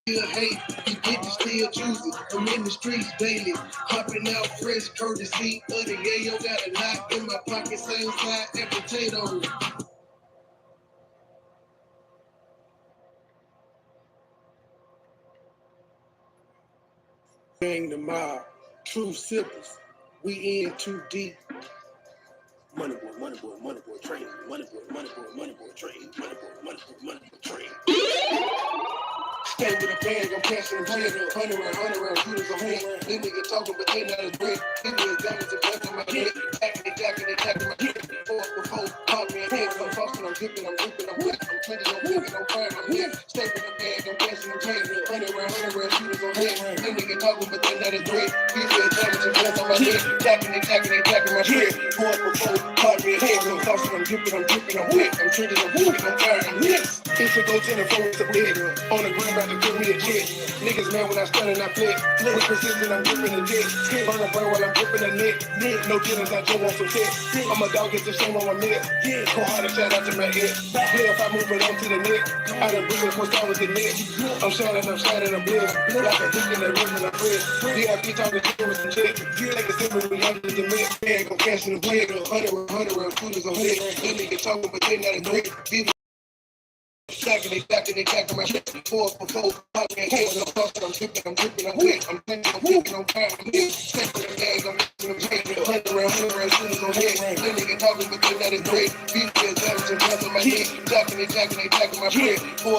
Still hate, you get to still choose it. I'm in the streets daily, hopping out fresh courtesy of the yayo. Got a knock in my pocket, same side and potatoes. Bang the mob, true sippers, we in too deep. Money boy, train. Money boy, train. Money boy, train. Stay with a bag, I'm cashing them head. 100 round shooters on hand. These niggas talking, but they not as great. These niggas diamonds and blood in my head. Jacking my head. Before, pop me a head. I'm tossing, I'm dipping, I'm wet. I'm trending, I'm cooking, I'm frying, I'm here. Stay with a bag, I'm cashing them head. 100 round shooters on hand. These niggas talking, but they not as great. These niggas diamonds and blood on my head. Jacking my head. Before, pop me a head. I'm tossing, I'm dipping, I'm wet. I'm trending, I'm cooking, I'm frying, I'm here. It's a go to the phone, it's a bed. On the ground, about to give me a jet. Niggas mad when I stun and I flip. With precision, I'm gripping the jet. Burn a burn while I'm gripping the net. No dealings, I just want some tech. I'm a dog, get the shame on my neck. Go hard and shout out to my head. Yeah, if I move it on to the neck. I done bring it for stars with the net. I'm shining, I'm bled. Like a dick in the rhythm, I'm red. VIP talking shit with some check. Like a simple, we under the net. Bag, I'm cashing the bread. 100 round shooters on head. These niggas talking, but they not a great. Stacking my shit. Four, pop me a head. I'm tossing, I'm dripping, I'm wet. I'm thinking, I'm kicking, I'm frying, I'm here. Step with the bag, I'm mixing them head. 100 round shooters on head. Then nigga talking, but they not as great. Beef is diamonds and blood in my head. Jacking my bread. Four,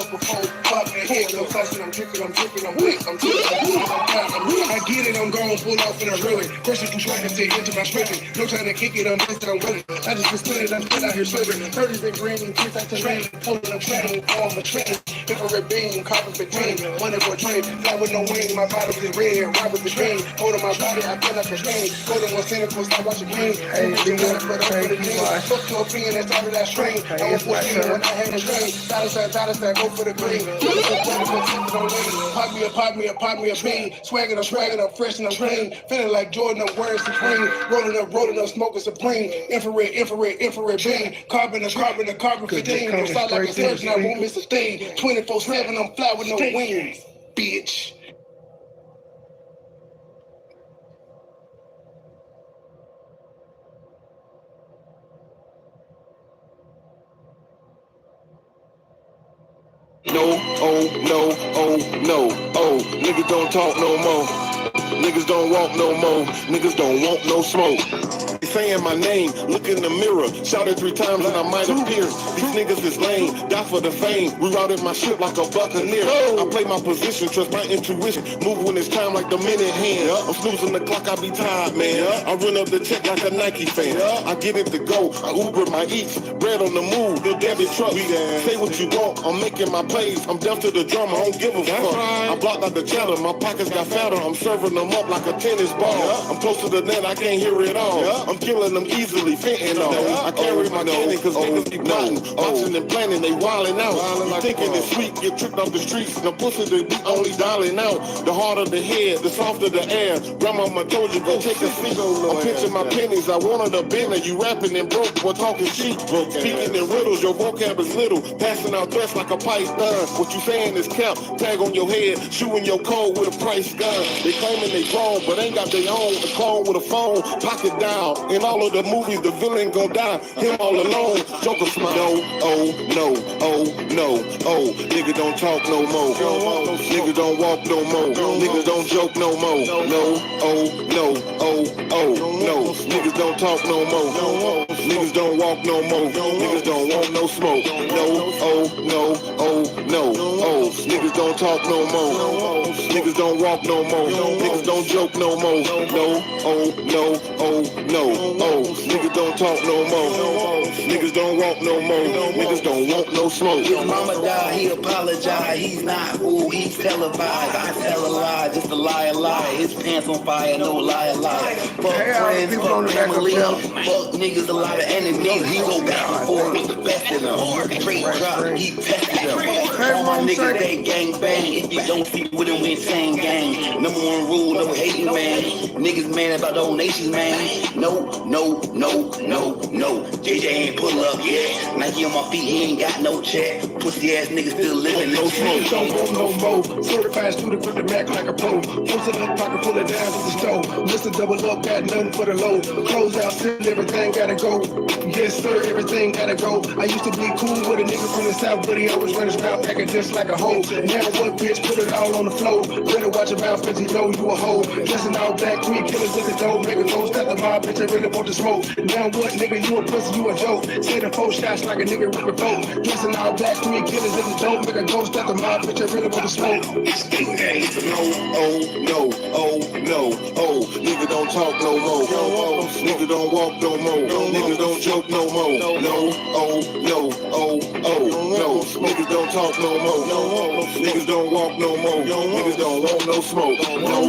pop me a head. I'm tossing, I'm dripping, I'm wet. I'm thinking, I'm frying, I'm here. I get it, I'm gone, pull off in a ruin. First you trying to take into my stripping. No trying to kick it, I'm busted, I'm willing. I just been spinning, I'm still out here slipping. 30's been green, kids out the rain. Holding up training. On the train, infrared beam, copper between, money for train, fly with no wing, my bottle is red, ride with the green, hold on my body, I feel like a strain, go to one cynical, stop watching green, hey, fuck your opinion, that's out of that strain, I was 14 when I had a strain, dollar sign, go for the green, pop me a bean, swagging, I'm fresh and I'm clean, feeling like Jordan, I'm wearing supreme, rolling up, smoking supreme, infrared beam, carbon, 15, I'm solid like a surgeon, I won't miss a thing. 24/7, I'm fly with no wings, bitch. No, niggas don't talk no more. Niggas don't walk no more. Niggas don't want no smoke. They saying my name, look in the mirror, shout it 3 times and I might appear. These niggas is lame, die for the fame. Rerouted my ship like a buccaneer. I play my position, trust my intuition. Move when it's time like the minute hand. I'm snoozing the clock, I be tired, man. I run up the check like a Nike fan. I get it to go, I Uber my eats. Bread on the move, the debit truck. Say what you want, I'm making my plays. I'm deaf to the drama, I don't give a fuck. I blocked out the chatter, my pockets got fatter. I'm serving them up like a tennis ball. I'm close to the net, I can't hear it all. I'm killing them easily, fentanyl. I carry my cannon cause niggas be plotting. Boxing and planning, they wildin' out. You thinking it's sweet, get tricked off the streets. The pussy they be only dialing out. The harder the head, the softer the air. Grandmama told you go take a seat. I'm pitching my pennies, I wanted a Bentley. You rapping and broke, boy talking cheap. Speaking in riddles, your vocab is little. Passing out threats like a python. What you saying is cap, tag on your head, shooting your code with a price gun. They claiming they grown, but ain't got their own. A clone with a phone, pocket down. In all of the movies, the villain gon' die. Him all alone, Joker smile. No, nigga don't talk no more. Nigga don't walk no more. Niggas don't joke no more. No, niggas don't talk no more. Niggas don't walk no more. Niggas don't want no smoke. No, niggas don't talk no more. Niggas don't walk no more. Niggas don't joke no more. No, niggas don't talk no more. Niggas don't walk no more. Niggas don't want no smoke. His mama died, he apologized. He's not who he's televised. I tell a lie, just a lie. His pants on fire, no liar. Fuck friends, fuck family, fuck niggas, a lot of enemies. He go back and forth with the best of them. Straight drop, he tested them. All my niggas, they gang bang. If you don't see with them, we insane gang. Number one rule, no hating, man. Niggas mad about donations, man. No. JJ ain't pull up yet. Nike on my feet, he ain't got no check. Pussy ass niggas still living, no smoke. Don't want no more. Certified student, put the Mac like a pro. Post it up, pocket, pull it down to the stove. Mr. Double Up, got nothing for the low. Close out, still everything gotta go. Yes, sir, everything gotta go. I used to be cool with a nigga from the south, but he always run his mouth acting just like a hoe. Now what, bitch, put it all on the floor. Better watch your mouth, cause he know you a hoe. Dressing all black, 3 killers at the door. Nigga knows that the mob, bitch, I really want to smoke. Now what, nigga, you a pussy, you a joke. Say the 4 shots like a nigga ripping folk. Dressing all black, 3 killers at the door. Nigga knows that the mob, bitch, I really want to smoke. No. Nigga don't talk no more. Nigga don't walk no more. Niggas don't joke no more. No. Niggas don't talk no more. Niggas don't walk no more. Niggas don't want no smoke. No.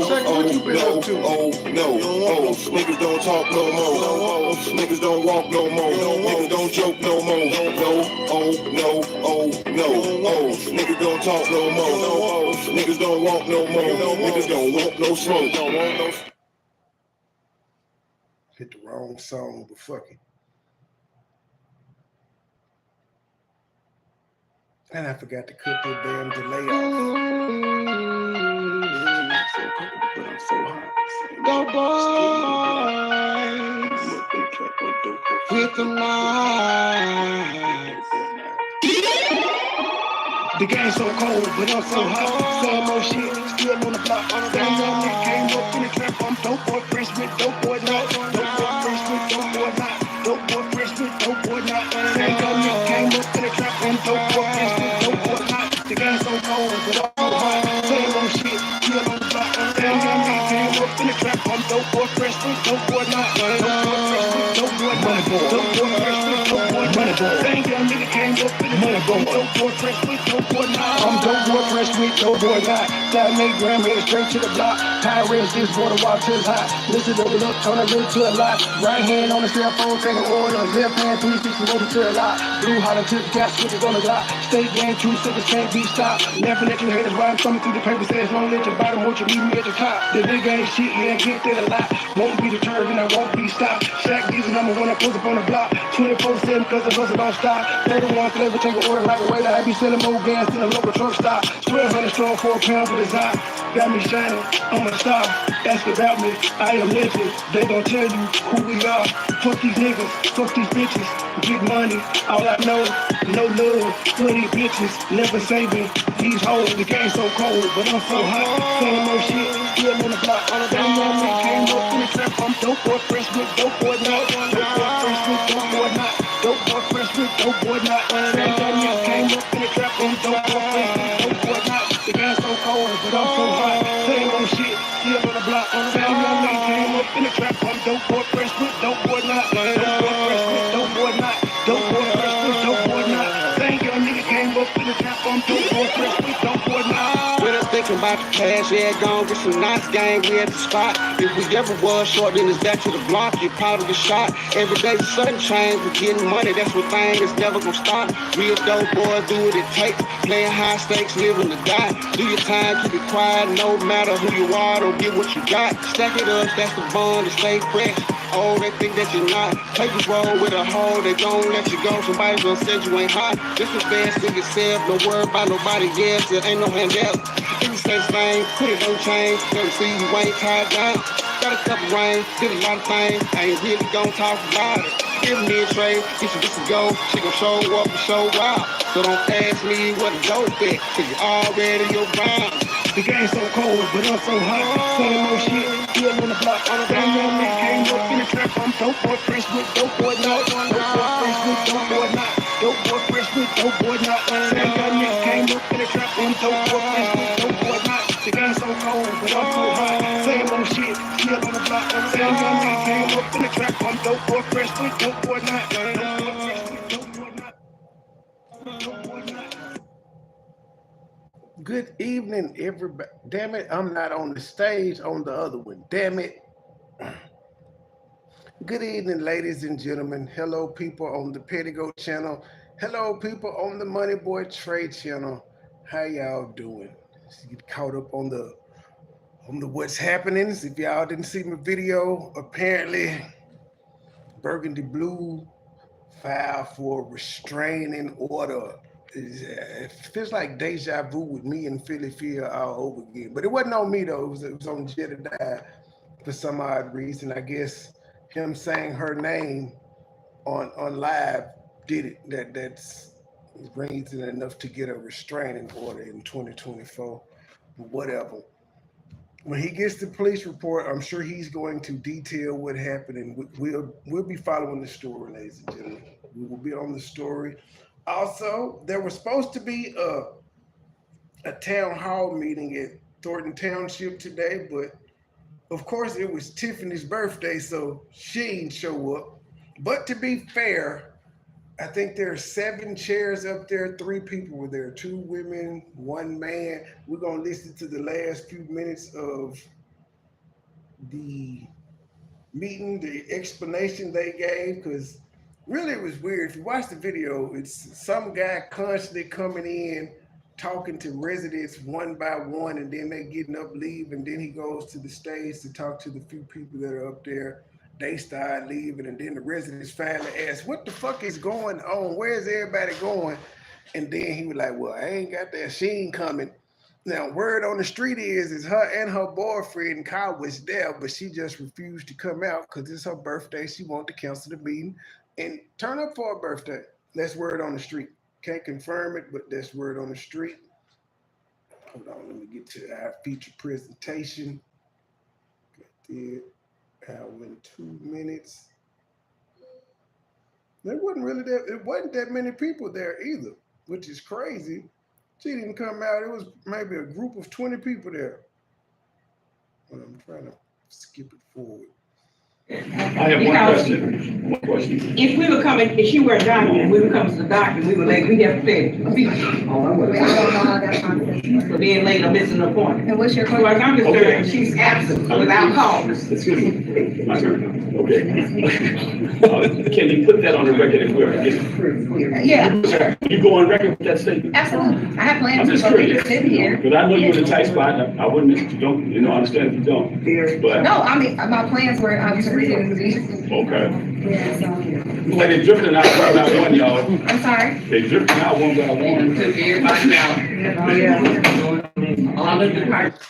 Niggas don't talk no more. Niggas don't walk no more. Niggas don't joke no more. No. Niggas don't talk no more. Niggas don't walk no more. Niggas don't want no smoke. Hit the wrong song, but fuck it. And I forgot to cut that damn delay off. But I'm so hot. Go boys with the knives. The game's so cold, but I'm so hot. Same old shit, still on the block. Same young nigga came up in the trap. I'm dope boy, fresh with dope boy not. Dope boy, fresh with dope boy not. Dope boy, fresh with dope boy not. Same young nigga came up in the trap. I'm dope boy, fresh with dope boy not. The game's so cold, but I'm so hot. Same old shit, still on the block. Same young nigga came up in the trap. I'm dope boy, fresh with dope boy not. Dope boy, fresh with dope boy not. Dope boy, fresh with dope boy not. Same young nigga came up in the trap. I'm dope boy, fresh with dope boy not. I'm dope boy, fresh with dope boy not. 7-8 gram, headed straight to the block. High raise this water while till hot. Listen to it up, turn it into a lot. Right hand on the cell phone, taking order. Left hand 360 over to a lot. Blue holler tip, gas switches on the lot. State game, 2 seconds can't be stopped. Laughing at your haters while I'm coming through the paper. Says don't let your bottom, won't you meet me at the top. The nigga ain't shit, yeah, get that a lot. Won't be deterred and I won't be stopped. Shaq these number one, I post up on the block. 24/7 cause the hustle don't stop. 31 flavor, take an order like a waiter. I be selling more gas than a local truck stop. 1,200 strong, 4 pounds with his eye. Got me shining, I'm a star. Ask about me, I am legend. They gon' tell you who we are. Fuck these niggas, fuck these bitches. Get money, all I know, no love for these bitches. Never saving these hoes. The game's so cold, but I'm so hot. Same old shit, still on the block. Same old shit came up in the trap. I'm dope boy, fresh with dope boy not. Dope boy, fresh with dope boy not. Dope boy, fresh with dope boy not. Same old shit came up in the trap. I'm dope boy, fresh with dope boy not. The game's so cold, but I'm so hot. Same old shit, still on the block. Same young nigga came up in the trap. I'm dope boy, fresh with dope boy not. Dope boy, fresh with dope boy not. Dope boy, fresh with dope boy not. Same young nigga came up in the trap. I'm dope boy, fresh with dope boy not. When I'm thinking about the past, yeah, gon' get some nice gang, we at the spot. If we ever was short, then it's back to the block, you probably get shot. Every day certain change, we getting money, that's one thing that's never gon' stop. Real dope boys do what it takes, playing high stakes, living to die. Do your time, keep it quiet, no matter who you are, don't get what you got. Stack it up, that's the bond, to stay fresh. Oh, they think that you're not. Take a roll with a hoe, they gon' let you go. Somebody done said you ain't hot. This is best in yourself, no worry about nobody else. There ain't no handout. If you say the same, put it on change. Never see you ain't tied down. Got a couple rain, did a lot of things. I ain't really gon' talk about it. Give me a trade, get you just a go. She gon' show up and show out. So don't ask me what a dope at, cause you already your bound. The game's so cold, but I'm so hot. Same old shit, still on the block. Same young nigga came up in the trap. I'm dope boy, fresh with dope boy not. Dope boy, fresh with dope boy not. Dope boy, fresh with dope boy not. Same young nigga came up in the trap. I'm dope boy, fresh with dope boy not. The game's so cold, but I'm so hot. Same old shit, still on the block. Same young nigga came up in the trap. I'm dope boy, fresh with dope boy not. Dope boy, fresh with dope boy not. Dope boy not. Good evening, everybody. Damn it, I'm not on the stage on the other one. Damn it. Good evening, ladies and gentlemen. Hello, people on the Pettigo channel. Hello, people on the MoneyBoy Trade channel. How y'all doing? Get caught up on the what's happening. If y'all didn't see my video, apparently Burgundy Blue filed for restraining order. It feels like deja vu with me and Philly Fear all over again. But it wasn't on me though. It was on Jedediah for some odd reason. I guess him saying her name on live did it. That's reason enough to get a restraining order in 2024. But whatever. When he gets the police report, I'm sure he's going to detail what happened, and we'll be following the story, ladies and gentlemen. We will be on the story. Also, there was supposed to be a town hall meeting at Thornton Township today, but of course it was Tiffany's birthday, so she didn't show up. But to be fair, I think there are 7 chairs up there. 3 people were there, 2 women, 1 man. We're gonna listen to the last few minutes of the meeting, the explanation they gave, because really it was weird. If you watch the video, it's some guy constantly coming in, talking to residents one by one, and then they getting up, leave, and then he goes to the stage to talk to the few people that are up there. They start leaving, and then the residents finally ask, what the fuck is going on? Where's everybody going? And then he was like, well, I ain't got that. She ain't coming. Now, word on the street is her and her boyfriend, Kyle, was there, but she just refused to come out because it's her birthday. She wanted to cancel the meeting and turn up for her birthday. That's word on the street. Can't confirm it, but that's word on the street. Hold on, let me get to our feature presentation. Got there. Hour and 2 minutes. It wasn't that many people there either, which is crazy. She didn't come out. It was maybe a group of 20 people there. But I'm trying to skip it forward. I have one question. If we were coming, if she were a doctor and we were coming to the doctor, we would like, we have to pay a fee. I don't know how that process. For being late or missing an appointment. And what's your So like question? I'm concerned, she's absent without cause. Excuse me. My turn. Okay. Can you put that on the record if we're Yeah, you go on record with that statement? absolutely. I have I'm plans just to curious. sit here. But I know you're in a tight spot. I wouldn't, if you don't, understand if you don't. But, No, I mean, my plans were to read it in the meeting. okay. Yeah, so, Like they're drifting out one by one, y'all. I'm sorry. They're drifting out one by one.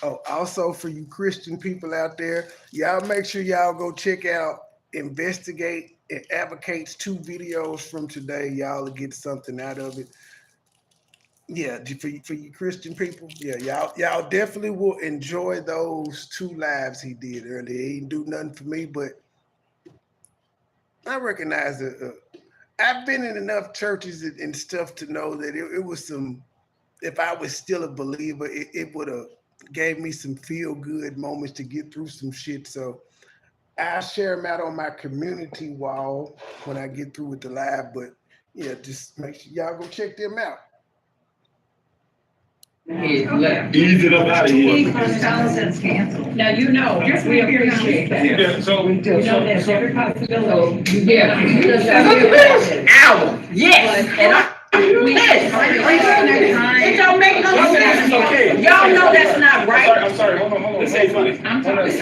Oh, also for you Christian people out there, y'all make sure y'all go check out Investigate and Advocate's 2 videos from today. Y'all will get something out of it. Yeah, for you Christian people, yeah, y'all definitely will enjoy those 2 lives he did earlier. He didn't do nothing for me, but I recognize it. I've been in enough churches and stuff to know that it was some. If I was still a believer, it would have gave me some feel good moments to get through some shit. So I share them out on my community wall when I get through with the live. But yeah, just make sure y'all go check them out. Ease it up out of here. Canceled. Now, you know, we appreciate that. Yeah, so. You know, there's every possibility. Yeah. Hour, yes, and it don't make no sense. Okay. Y'all know that's not right. I'm sorry, hold on. This ain't funny. It's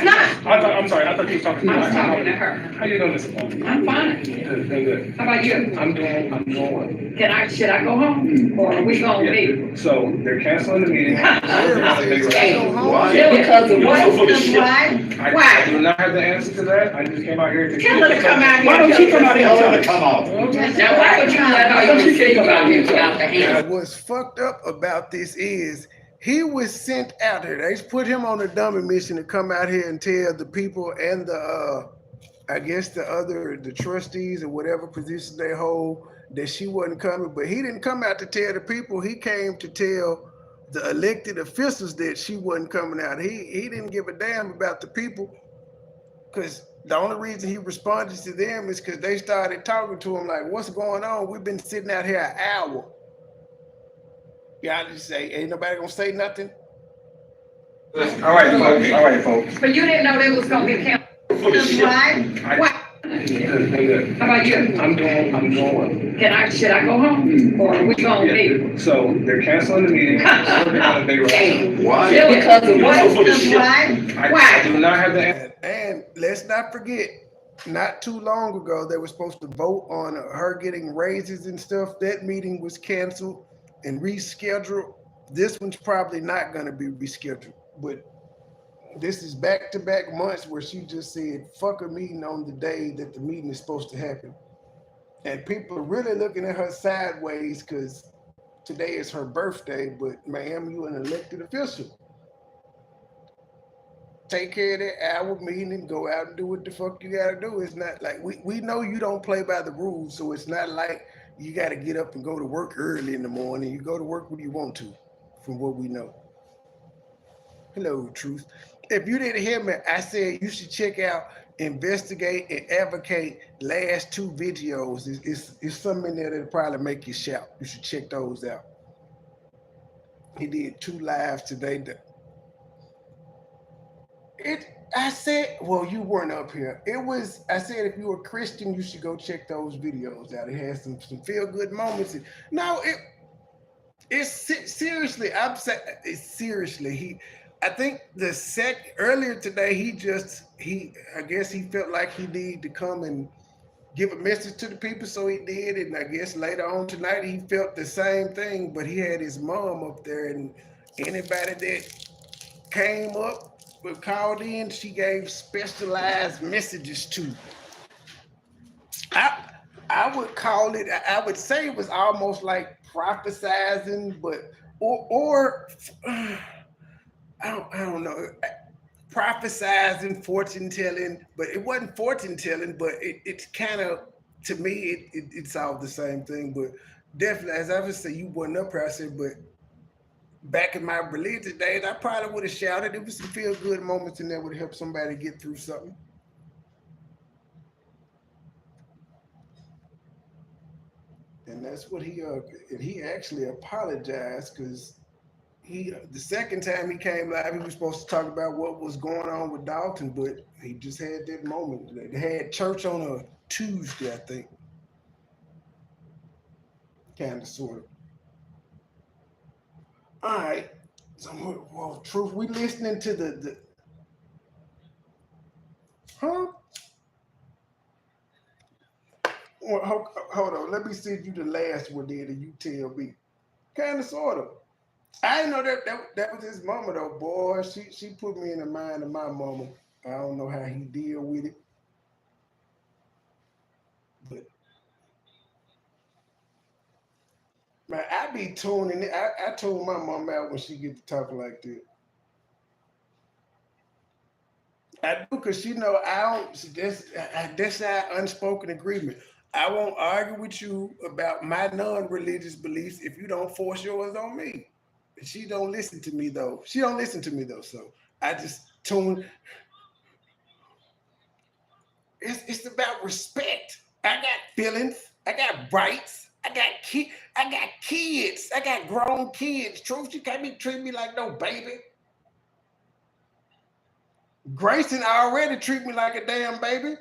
not. I'm sorry, I thought you were talking to me. I'm talking to her. How you doing this morning? I'm fine. Good. How about you? I'm going. Should I go home? Or are we gonna leave? So they're canceling the meeting. Because of what? I do not have the answer to that. I just came out here to. Tell her to come out here. Why don't you come out here and tell her to come off? Now, why would you let her speak about it without the hand? What's fucked up about this is he was sent out here. They put him on a dummy mission to come out here and tell the people and the I guess the trustees or whatever position they hold that she wasn't coming. But he didn't come out to tell the people. He came to tell the elected officials that she wasn't coming out. He didn't give a damn about the people, because the only reason he responded to them is because they started talking to him like, what's going on? We've been sitting out here an hour. Y'all just say, ain't nobody gonna say nothing. All right, folks. All right, folks. But you didn't know there was gonna be a count. Why? Why? How about you? I'm going. Should I go home? Or are we gonna leave? So they're canceling the meeting. Why? Because of what? Why? I do not have the answer. And let's not forget, not too long ago, they were supposed to vote on her getting raises and stuff. That meeting was canceled and rescheduled. This one's probably not going to be rescheduled, but this is back-to-back months where she just said, fuck a meeting on the day that the meeting is supposed to happen. And people are really looking at her sideways because today is her birthday, but ma'am, you an elected official. Take care of that hour meeting and go out and do what the fuck you gotta do. It's not like, we know you don't play by the rules, so it's not like you gotta get up and go to work early in the morning. You go to work when you want to, from what we know. Hello, Truth. If you didn't hear me, I said you should check out Investigate and Advocate last 2 videos. It's something in there that'll probably make you shout. You should check those out. He did 2 lives today. I said, well, you weren't up here. I said, if you're a Christian, you should go check those videos out. It has some feel-good moments. No, it's seriously, I'm saying, seriously, I think earlier today, I guess he felt like he needed to come and give a message to the people, so he did. And I guess later on tonight, he felt the same thing, but he had his mom up there, and anybody that came up, called in, she gave specialized messages to. I would call it, I would say it was almost like prophesizing, but or I don't know, prophesizing, fortune telling, but it wasn't fortune telling, but it's kind of, to me, it's all the same thing. But definitely, as I would say, you wasn't up here, I said, but back in my religious days, I probably would have shouted. There was some feel-good moments in there would help somebody get through something. And that's what he actually apologized, because the second time he came live, he was supposed to talk about what was going on with Dalton, but he just had that moment. They had church on a Tuesday, I think. Kind of, sort of. All right. So, well, Truth, we listening to the huh? Well, hold on. Let me see if you the last one there that you tell me. Kind of, sort of. I didn't know that was his mama though, boy. She put me in the mind of my mama. I don't know how he deal with it, but man, I be tuning it. I tune my mom out when she get to talking like that. I do, because I don't. That's our unspoken agreement. I won't argue with you about my non-religious beliefs if you don't force yours on me. She don't listen to me though. So I just tune. It's about respect. I got feelings. I got rights. I got kids. I got grown kids. Truth, you can't be treating me like no baby. Grayson already treat me like a damn baby.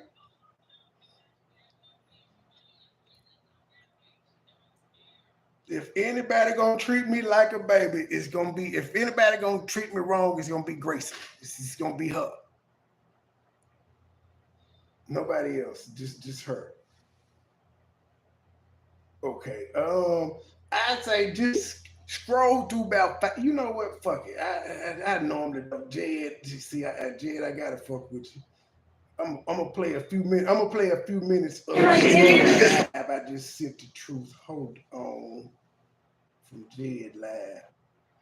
If anybody gonna treat me like a baby, it's gonna be, if anybody gonna treat me wrong, it's gonna be Grayson. It's gonna be her. Nobody else, just her. Okay. I'd say just scroll through about five. You know what? Fuck it. I normally don't. Jed, Jed, I gotta fuck with you. I'm gonna play a few minutes. Of I just sent the Truth. Hold on. From Jed Live.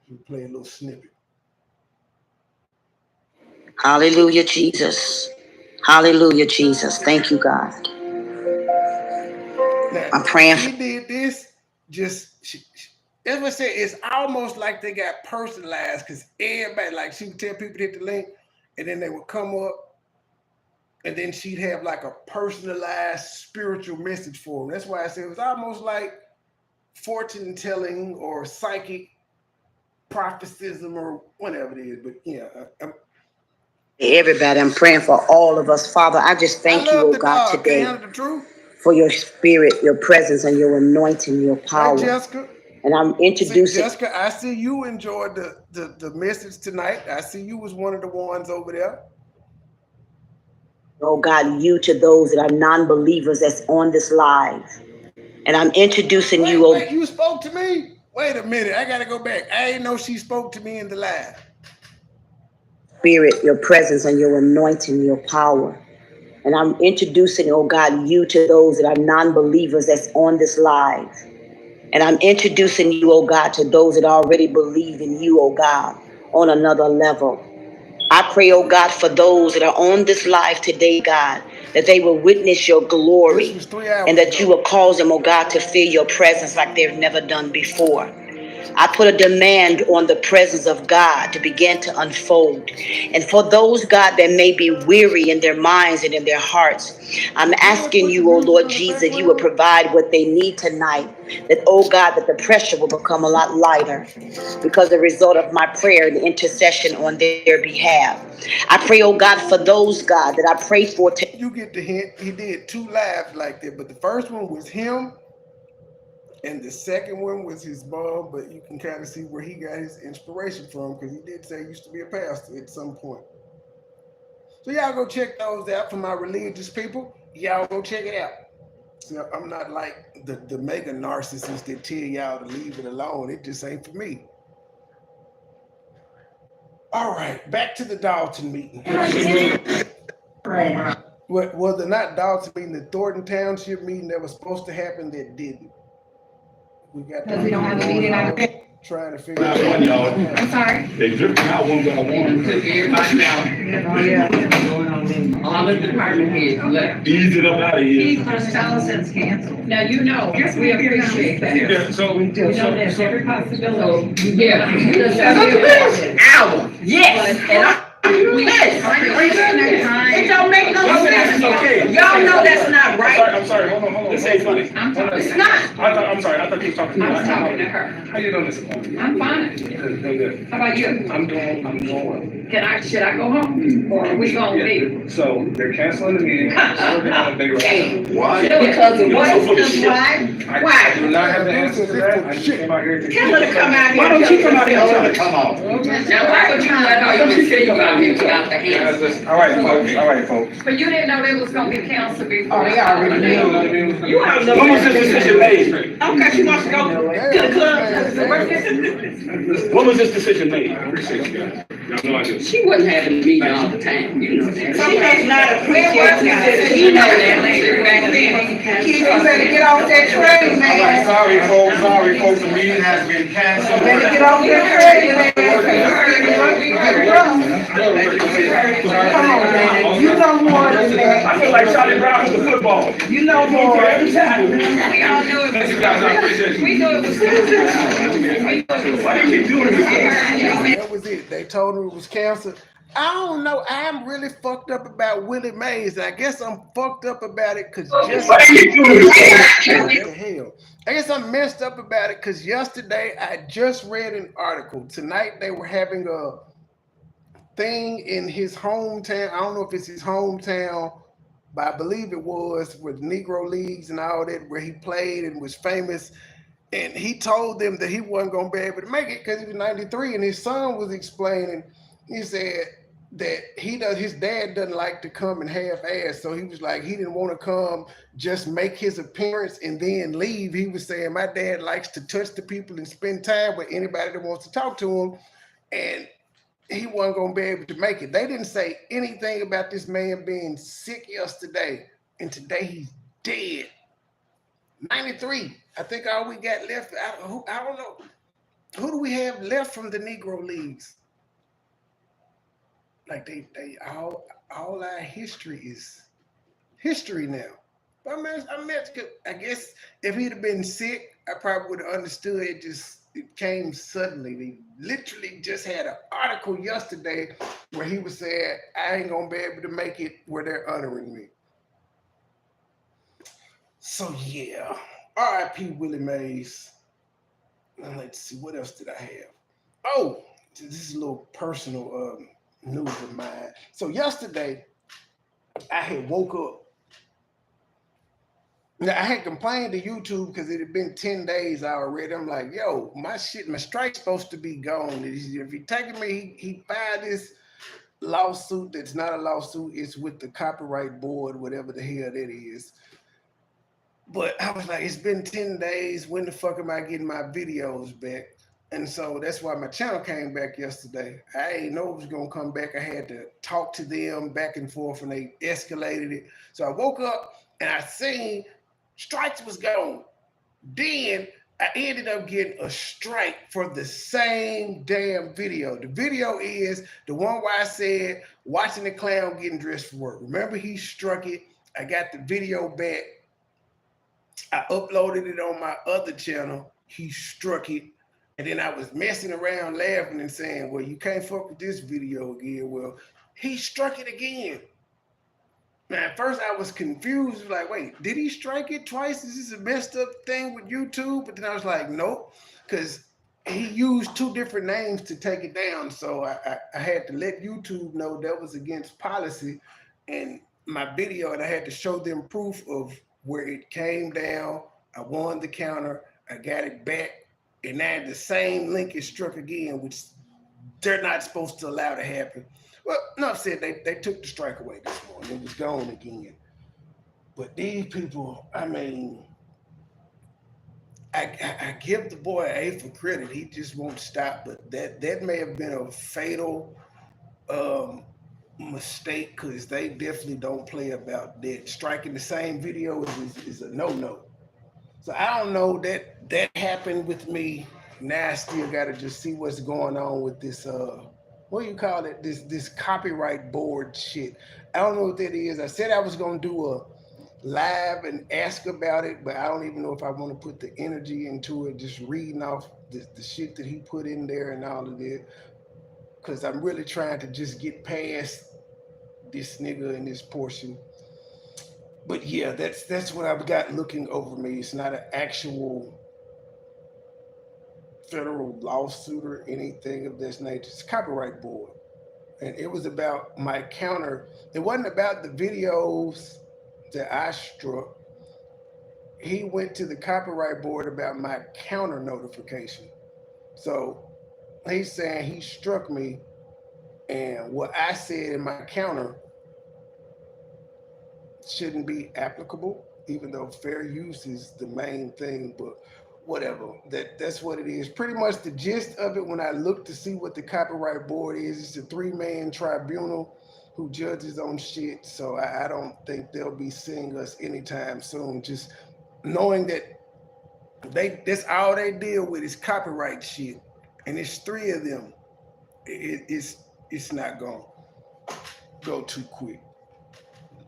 We'll play a little snippet. Hallelujah, Jesus. Hallelujah, Jesus. Thank you, God. Now, I'm praying. She did this. As I said, it's almost like they got personalized, because everybody, like, she would tell people to hit the link, and then they would come up, and then she'd have like a personalized spiritual message for them. That's why I said it was almost like fortune telling or psychic, prophecism or whatever it is. But yeah, Everybody, I'm praying for all of us. Father, I just thank you, oh God, today for your spirit, your presence, and your anointing, your power. Hey, Jessica. And I'm introducing. Jessica, I see you enjoyed the message tonight. I see you was one of the ones over there. Oh God, you to those that are non-believers that's on this live. And I'm introducing you. Wait, you spoke to me? Wait a minute, I gotta go back. I didn't know she spoke to me in the live. Spirit, your presence, and your anointing, your power. And I'm introducing, oh God, you to those that are non-believers that's on this live. And I'm introducing you, oh God, to those that already believe in you, oh God, on another level. I pray, oh God, for those that are on this live today, God, that they will witness your glory and that you will cause them, oh God, to feel your presence like they've never done before. I put a demand on the presence of God to begin to unfold. And for those, God, that may be weary in their minds and in their hearts, I'm asking you, oh Lord Jesus, you will provide what they need tonight. That, oh God, that the pressure will become a lot lighter because the result of my prayer and the intercession on their behalf. I pray, oh God, for those, God, that I pray for. You get the hint. He did 2 lives like that, but the first one was him. And the second one was his mom, but you can kind of see where he got his inspiration from because he did say he used to be a pastor at some point. So y'all go check those out for my religious people. Y'all go check it out. So I'm not like the mega narcissist that tell y'all to leave it alone. It just ain't for me. All right, back to the Dalton meeting. Was it not Dalton meeting, the Thornton Township meeting that was supposed to happen that didn't? We got Because we don't have a meeting out there. Trying to figure out what I'm sorry. They drifting out one by one. Took everybody out. Oh, yeah. All the department heads left. Ease it up out of here. He's gonna tell us it's canceled. Now, you know, we appreciate that. Yeah, so we do. We know there's every possibility. Yeah. Hour. Yes. And it don't make no sense. Okay. Y'all know that's not right. I'm sorry. Hold on. This ain't funny. It's not. I'm sorry. I thought you were talking to me. I was talking to her. How you doing this morning? I'm fine. Good. How about you? I'm doing well. Should I go home? Or are we gonna leave? So they're canceling the meeting. Why? Because of what? Why? I do not have the answer to that. I just came out here to. Tell her to come out here. Why don't you come out here and tell her to come out? Now, why would you let her, you say about me without the hands? All right, folks. But you didn't know they was gonna be canceled before. Oh, they already knew. You already know. When was this decision made? Okay, she wants to go to the club. When was this decision made? I appreciate you guys. Y'all know I do. She wasn't having a meeting all the time, you know that. She does not appreciate you know that later back then. You better get off that train, man. Sorry, folks, the meeting has been canceled. Better get off that train, man. Come on, man. You know more than that. I feel like Charlie Brown with the football. You know more. Every time. We all knew it was. You guys, I appreciate you. We knew it was. Why do you keep doing this? That was it. They told him it was canceled. I don't know. I'm really fucked up about Willie Mays. I guess I'm fucked up about it because I guess I'm messed up about it because yesterday I just read an article. Tonight they were having a thing in his hometown. I don't know if it's his hometown, but I believe it was with Negro Leagues and all that, where he played and was famous. And he told them that he wasn't going to be able to make it because he was 93. And his son was explaining, he said that his dad doesn't like to come and half-ass. So he was like, he didn't want to come, just make his appearance and then leave. He was saying, my dad likes to touch the people and spend time with anybody that wants to talk to him. And he wasn't going to be able to make it. They didn't say anything about this man being sick yesterday. And today he's dead. 93. I think all we got left, I don't know. Who do we have left from the Negro Leagues? Like they all our history is history now. But I guess if he'd have been sick, I probably would have understood it. It came suddenly. They literally just had an article yesterday where he was saying, I ain't gonna be able to make it where they're honoring me. So yeah. R.I.P. Willie Mays. And let's see, what else did I have? Oh, this is a little personal news of mine. So yesterday, I had woke up. Now, I had complained to YouTube because it had been 10 days already. I'm like, yo, my strike's supposed to be gone. If he taking me, he filed this lawsuit that's not a lawsuit. It's with the copyright board, whatever the hell that is. But I was like, it's been 10 days. When the fuck am I getting my videos back? And so that's why my channel came back yesterday. I ain't know it was gonna come back. I had to talk to them back and forth, and they escalated it. So I woke up and I seen strikes was gone. Then I ended up getting a strike for the same damn video. The video is the one where I said watching the clown getting dressed for work. Remember, he struck it. I got the video back. I uploaded it on my other channel. He struck it. And then I was messing around laughing and saying, well, you can't fuck with this video again. Well, he struck it again. Now, at first I was confused, like, wait, did he strike it twice? Is this a messed up thing with YouTube? But then I was like, nope, because he used two different names to take it down. So I had to let YouTube know that was against policy and my video, and I had to show them proof of where it came down. I won the counter, I got it back, and now the same link is struck again, which they're not supposed to allow to happen. Well, enough said, they took the strike away this morning. It was gone again. But these people, I mean, I give the boy A for credit. He just won't stop. But that may have been a fatal mistake, because they definitely don't play about that. Striking the same video is a no-no. So I don't know that happened with me. Now I still got to just see what's going on with this what do you call it? This copyright board shit. I don't know what that is. I said I was gonna do a live and ask about it, but I don't even know if I want to put the energy into it, just reading off the shit that he put in there and all of that. Because I'm really trying to just get past this nigga in this portion. But yeah, that's what I've got looking over me. It's not an actual federal lawsuit or anything of this nature. It's copyright board. And it was about my counter. It wasn't about the videos that I struck. He went to the copyright board about my counter notification. So he's saying he struck me, and what I said in my counter shouldn't be applicable, even though fair use is the main thing. But whatever, that's what it is. Pretty much the gist of it, when I look to see what the copyright board is, it's a 3-man tribunal who judges on shit. So I don't think they'll be seeing us anytime soon. Just knowing that that's all they deal with is copyright shit, and it's 3 of them. It's not gonna go too quick.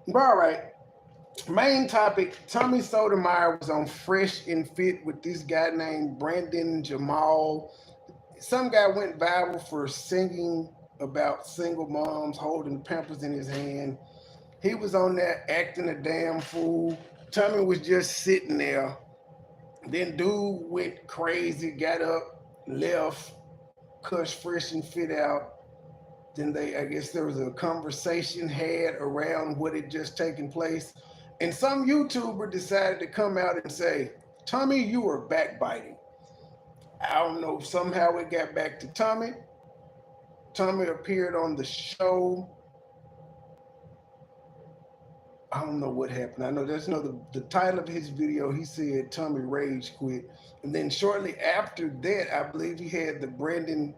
But all right. Main topic, Tommy Sotomayor was on Fresh and Fit with this guy named Brandon Jamal. Some guy went viral for singing about single moms holding Pampers in his hand. He was on there acting a damn fool. Tommy was just sitting there. Then dude went crazy, got up, left, cussed Fresh and Fit out. Then I guess there was a conversation had around what had just taken place. And some YouTuber decided to come out and say, Tommy, you were backbiting. I don't know, somehow it got back to Tommy. Tommy appeared on the show. I don't know what happened. I know the title of his video, he said Tommy rage quit. And then shortly after that, I believe he had the Brandon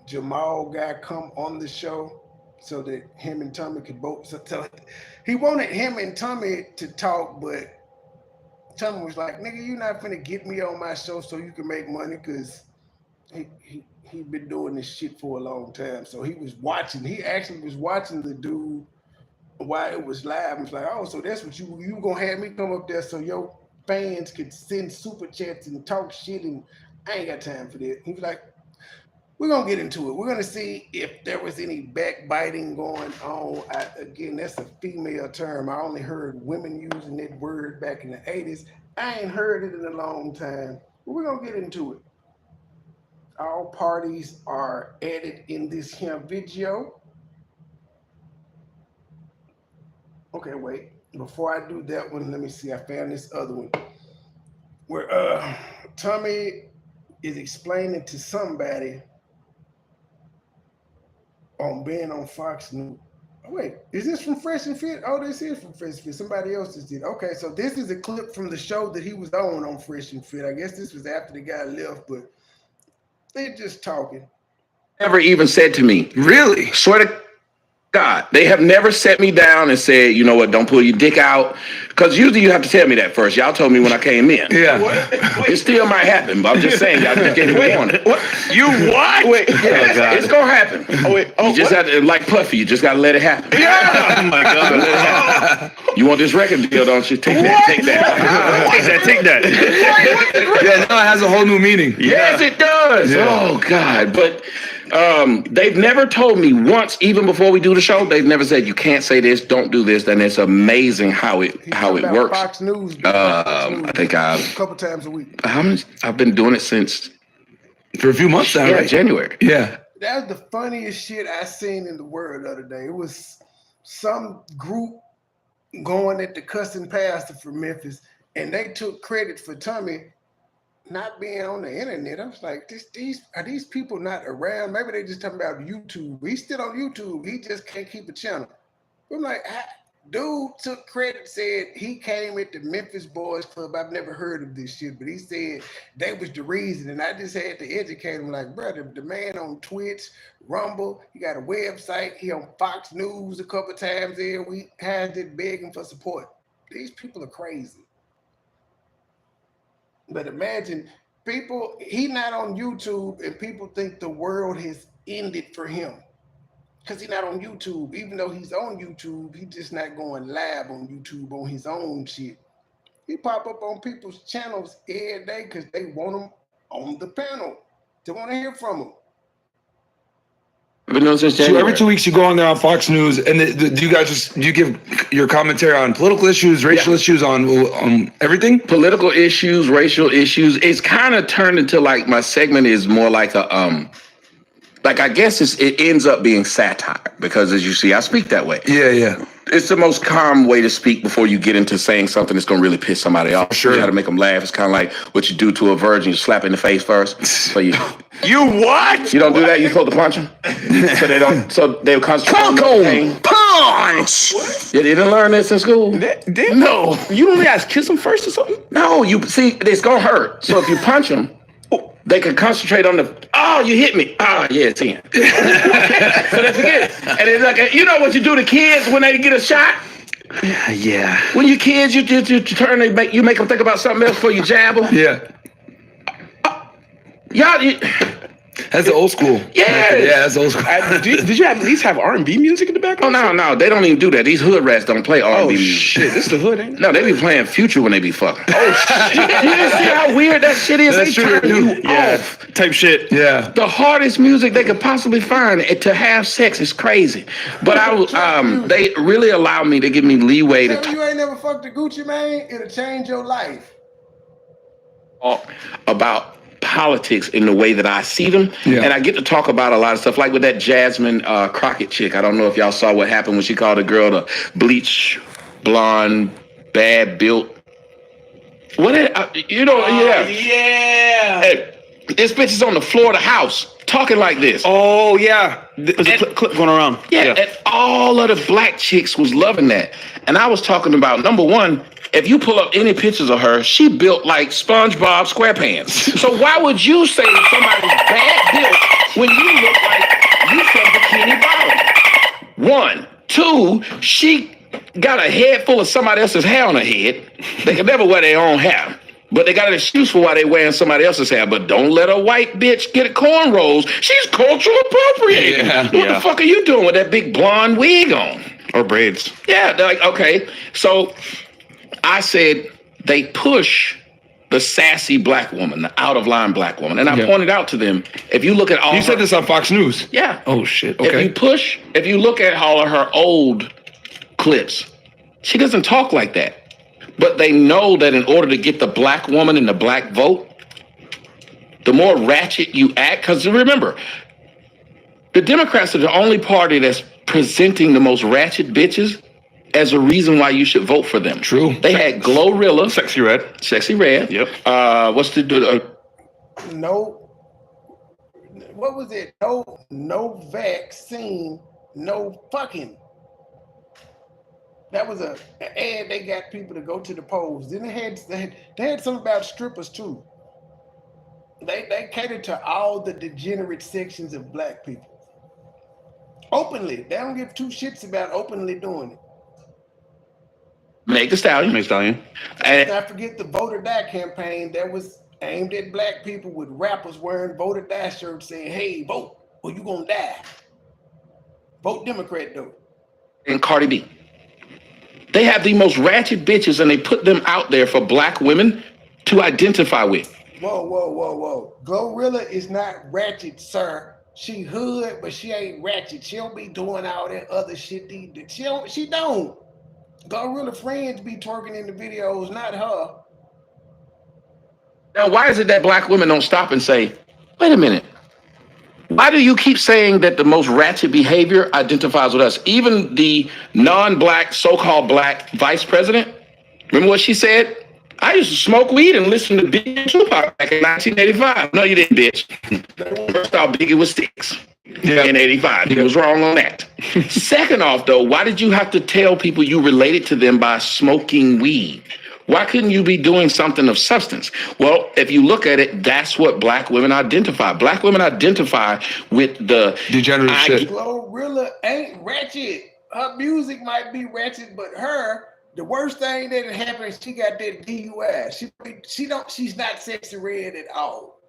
Jamal guy come on the show so that him and Tommy could both. So he wanted him and Tommy to talk, but Tommy was like, nigga, you're not finna get me on my show so you can make money, because he been doing this shit for a long time. So he was watching. He actually was watching the dude while it was live. And was like, oh, so that's what you gonna have me come up there so your fans could send super chats and talk shit, and I ain't got time for that. He was like, we're going to get into it. We're going to see if there was any backbiting going on. Again, that's a female term. I only heard women using that word back in the 80s. I ain't heard it in a long time. But we're going to get into it. All parties are added in this here video. Okay, wait. Before I do that one, let me see. I found this other one where Tommy is explaining to somebody on being on Fox News. Oh, wait, is this from Fresh and Fit? Oh, this is from Fresh and Fit. Somebody else just did. Okay, so this is a clip from the show that he was on Fresh and Fit. I guess this was after the guy left, but they're just talking. Never even said to me, really? Swear to God, they have never set me down and said, you know what, don't pull your dick out. Because usually you have to tell me that first. Y'all told me when I came in. Yeah. It still might happen, but I'm just saying, y'all just gave me a warning. You what? Wait, yeah, it's going to happen. You just have to, like Puffy, you just got to let it happen. Yeah. Oh, my God. You want this record deal, don't you? Take that. Take that. Yeah, now it has a whole new meaning. Yes, it does. Yeah. Oh, God. But they've never told me once, even before we do the show, they've never said, you can't say this, don't do this. And it's amazing how it works. Fox News. I think a couple times a week. I've been doing it since for a few months now, right? January. Yeah. That was the funniest shit I seen in the world the other day. It was some group going at the cussing pastor from Memphis, and they took credit for Tommy not being on the internet. I was like, are these people not around? Maybe they just talking about YouTube. He's still on YouTube. He just can't keep a channel. I'm like, dude took credit, said he came at the Memphis Boys Club. I've never heard of this shit, but he said they was the reason. And I just had to educate him, like, brother, the man on Twitch, Rumble, he got a website. He on Fox News a couple times every week, has it begging for support. These people are crazy. But imagine people, he not on YouTube and people think the world has ended for him. Because he's not on YouTube. Even though he's on YouTube, he's just not going live on YouTube on his own shit. He pop up on people's channels every day because they want him on the panel. They want to hear from him. I've been doing since January. So every 2 weeks you go on there on Fox News, and do you give your commentary on political issues, racial issues, on everything? Political issues, racial issues. It's kind of turned into, like, my segment is more like a like, I guess it ends up being satire because, as you see, I speak that way. Yeah. It's the most calm way to speak before you get into saying something that's going to really piss somebody off. Sure. You got to make them laugh. It's kind of like what you do to a virgin. You slap in the face first. So you what? You don't do that? You supposed to punch them? So they don't. So they'll concentrate on pain. Punch! Yeah, they didn't learn this in school? No. You don't have to kiss them first or something? No, you see, it's going to hurt. So if you punch them, they can concentrate on you hit me. Yeah, it's in. So they forget it. And it's like, you know what you do to kids when they get a shot? Yeah. When you're kids, you turn, you make them think about something else before you jab them. Yeah. Y'all, that's the old school. Yeah, that's old school. Did you at least have R&B music in the background? Oh, no, they don't even do that. These hood rats don't play R&B music. Shit, this is the hood, ain't it? No, they be playing Future when they be fucking. Oh, shit. You didn't see how weird that shit is? That's they turn you off. Type shit. Yeah. The hardest music they could possibly find to have sex is crazy. But they really allow me to give me leeway to you ain't never fucked a Gucci Mane, it'll change your life. About politics in the way that I see them. Yeah. And I get to talk about a lot of stuff, like with that Jasmine Crockett chick. I don't know if y'all saw what happened when she called a girl the bleach, blonde, bad built. Yeah. Hey, this bitch is on the floor of the house talking like this. Oh, yeah. There's a clip going around. Yeah, and all of the black chicks was loving that. And I was talking about, number one, if you pull up any pictures of her, she built like SpongeBob SquarePants. So why would you say that somebody's bad built when you look like you from Bikini Bottom? 1, 2, she got a head full of somebody else's hair on her head. They can never wear their own hair. But they got an excuse for why they wearing somebody else's hair. But don't let a white bitch get cornrows. She's cultural appropriating. Yeah, what the fuck are you doing with that big blonde wig on? Or braids. Yeah, they're like, okay. So I said they push the sassy black woman, the out-of-line black woman. And I pointed out to them, if you look at all You said this on Fox News? Yeah. Oh, shit. Okay. If you look at all of her old clips, she doesn't talk like that. But they know that in order to get the black woman and the black vote, the more ratchet you act. Because remember, the Democrats are the only party that's presenting the most ratchet bitches as a reason why you should vote for them. True. They had Glorilla. Sexy Red. Sexy Red. Yep. What's the... No, what was it? No vaccine, no fucking. That was an ad they got people to go to the polls. Then they had something about strippers too. They catered to all the degenerate sections of black people. Openly. They don't give two shits about openly doing it. Meg Thee Stallion. Let's not forget the Vote or Die campaign that was aimed at black people with rappers wearing Vote or Die shirts saying, hey, vote or you gonna die. Vote Democrat though. And Cardi B. They have the most ratchet bitches and they put them out there for black women to identify with. Whoa. Glorilla is not ratchet, sir. She hood, but she ain't ratchet. She don't be doing all that other shit. She don't. Glorilla friends be twerking in the videos, not her. Now, why is it that black women don't stop and say, wait a minute, why do you keep saying that the most ratchet behavior identifies with us? Even the non-black, so-called black vice president, remember what she said? I used to smoke weed and listen to Biggie and Tupac back in 1985. No, you didn't, bitch. First off, Biggie was 6 in 85. He was wrong on that. Second off, though, why did you have to tell people you related to them by smoking weed? Why couldn't you be doing something of substance? Well, if you look at it, that's what black women identify. Black women identify with the degenerate shit. Glorilla ain't ratchet. Her music might be ratchet, but the worst thing that happened is she got that DUI. She's not Sexy Red at all.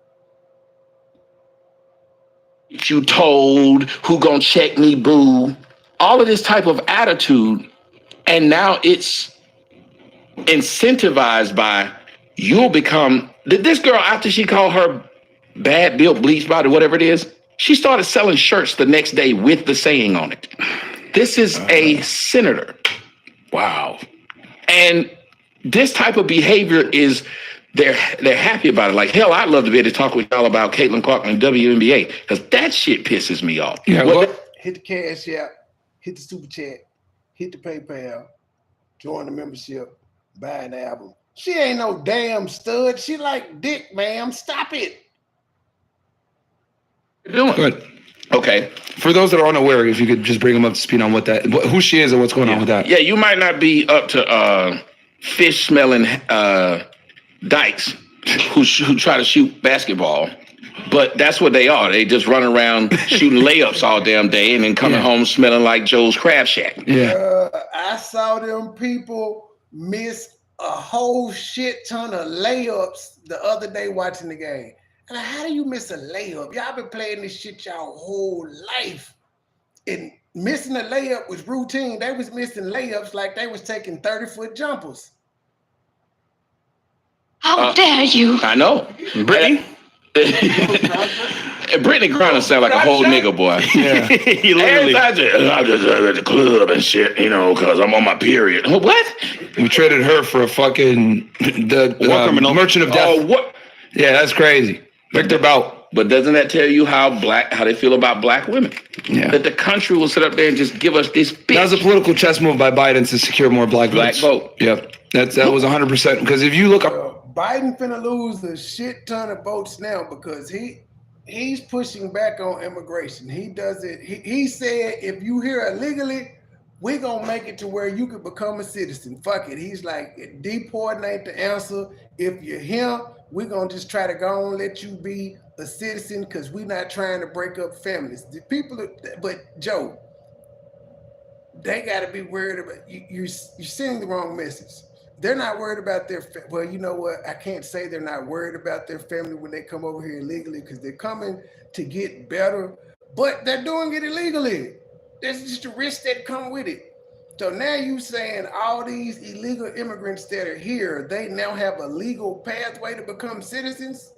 You told, who gonna check me, boo? All of this type of attitude, and now it's incentivized by you'll become this girl after she called her bad built bleached body, whatever it is, she started selling shirts the next day with the saying on it. This is a senator. Wow. And this type of behavior is they're happy about it. Like, hell, I'd love to be able to talk with y'all about Caitlin Clark and WNBA because that shit pisses me off. Yeah, hit the cash app, hit the super chat, hit the PayPal, join the membership, buy an album. She ain't no damn stud. She like dick, ma'am. Stop it. Doing good. Okay. For those that are unaware, if you could just bring them up to speed on who she is and what's going on with that. Yeah, you might not be up to fish smelling dykes who try to shoot basketball, but that's what they are. They just run around shooting layups all damn day and then coming home smelling like Joe's Crab Shack. Yeah. I saw them people miss a whole shit ton of layups the other day watching the game. And how do you miss a layup? Y'all been playing this shit y'all whole life. And missing a layup was routine. They was missing layups like they was taking 30-foot jumpers. How dare you? I know. Brittany? Brittany Griner sound like a whole nigga, boy. Yeah. He literally. I'm just at the club and shit, because I'm on my period. What? We traded her for a fucking merchant of death. Oh, what? Yeah, that's crazy. Victor Bout. But doesn't that tell you how they feel about black women? Yeah. That the country will sit up there and just give us this bitch. That was a political chess move by Biden to secure more black vote. Yep. That was 100%. Because if you look up, Biden finna lose a shit ton of votes now because he's pushing back on immigration. He does it. He said, if you here illegally, we're gonna make it to where you can become a citizen. Fuck it. He's like, deporting ain't the answer. If you're here, we're gonna just try to go and let you be a citizen because we're not trying to break up families. The people, but Joe, they gotta be worried about you're sending the wrong message. They're not worried about well, you know what? I can't say they're not worried about their family when they come over here illegally because they're coming to get better, but they're doing it illegally. That's just the risk that come with it. So now you saying all these illegal immigrants that are here, they now have a legal pathway to become citizens?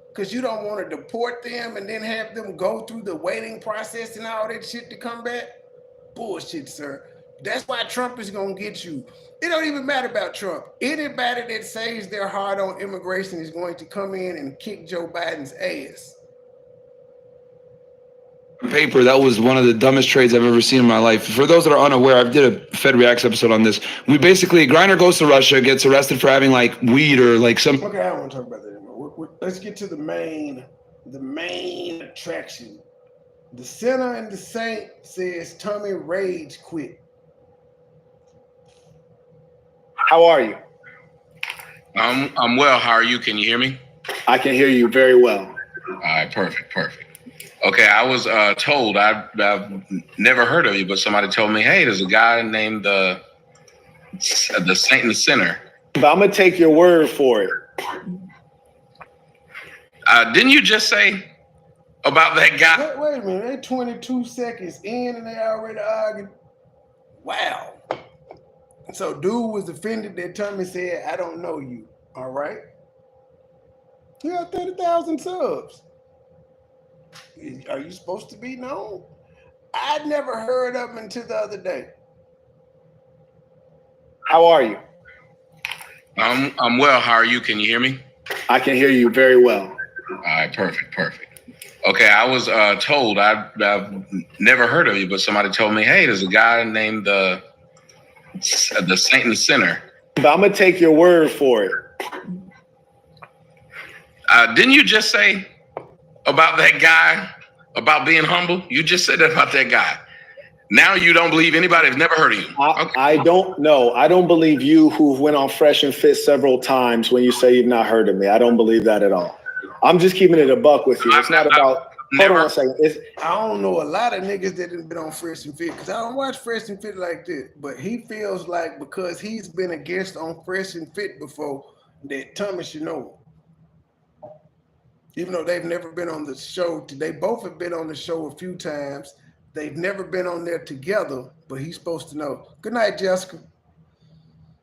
Because you don't want to deport them and then have them go through the waiting process and all that shit to come back? Bullshit, sir. That's why Trump is gonna get you. It don't even matter about Trump. Anybody that says they're hard on immigration is going to come in and kick Joe Biden's ass. Paper, that was one of the dumbest trades I've ever seen in my life. For those that are unaware, I did a Fed Reacts episode on this. We basically, Griner goes to Russia, gets arrested for having like weed or like some. Okay, I don't want to talk about that anymore. Let's get to the main attraction. The Sinner and the Saint says Tommy Rage quit. How are you? I'm well. How are you? Can you hear me? I can hear you very well. All right, perfect. Okay, I was told, I've never heard of you, but somebody told me, hey, there's a guy named the Saint and the Sinner. But I'm gonna take your word for it. Didn't you just say about that guy? Wait a minute, they're 22 seconds in and they already argued. Wow. So dude was offended that Tommy said, I don't know you. All right. You got 30,000 subs. Are you supposed to be known? I'd never heard of him until the other day. How are you? I'm well. How are you? Can you hear me? I can hear you very well. All right, perfect. Okay, I was told, I've never heard of you, but somebody told me, hey, there's a guy named the Saint and the Sinner. But I'm gonna take your word for it. Didn't you just say about that guy, about being humble? You just said that about that guy. Now you don't believe anybody has never heard of you. I don't know. I don't believe you who went on Fresh and Fit several times when you say you've not heard of me. I don't believe that at all. I'm just keeping it a buck with you. It's not about. Hold on a second. I don't know a lot of niggas that have been on Fresh and Fit because I don't watch Fresh and Fit like this. But he feels like because he's been a guest on Fresh and Fit before that Tommy should know. Even though they've never been on the show, they both have been on the show a few times. They've never been on there together, but he's supposed to know. Good night, Jessica.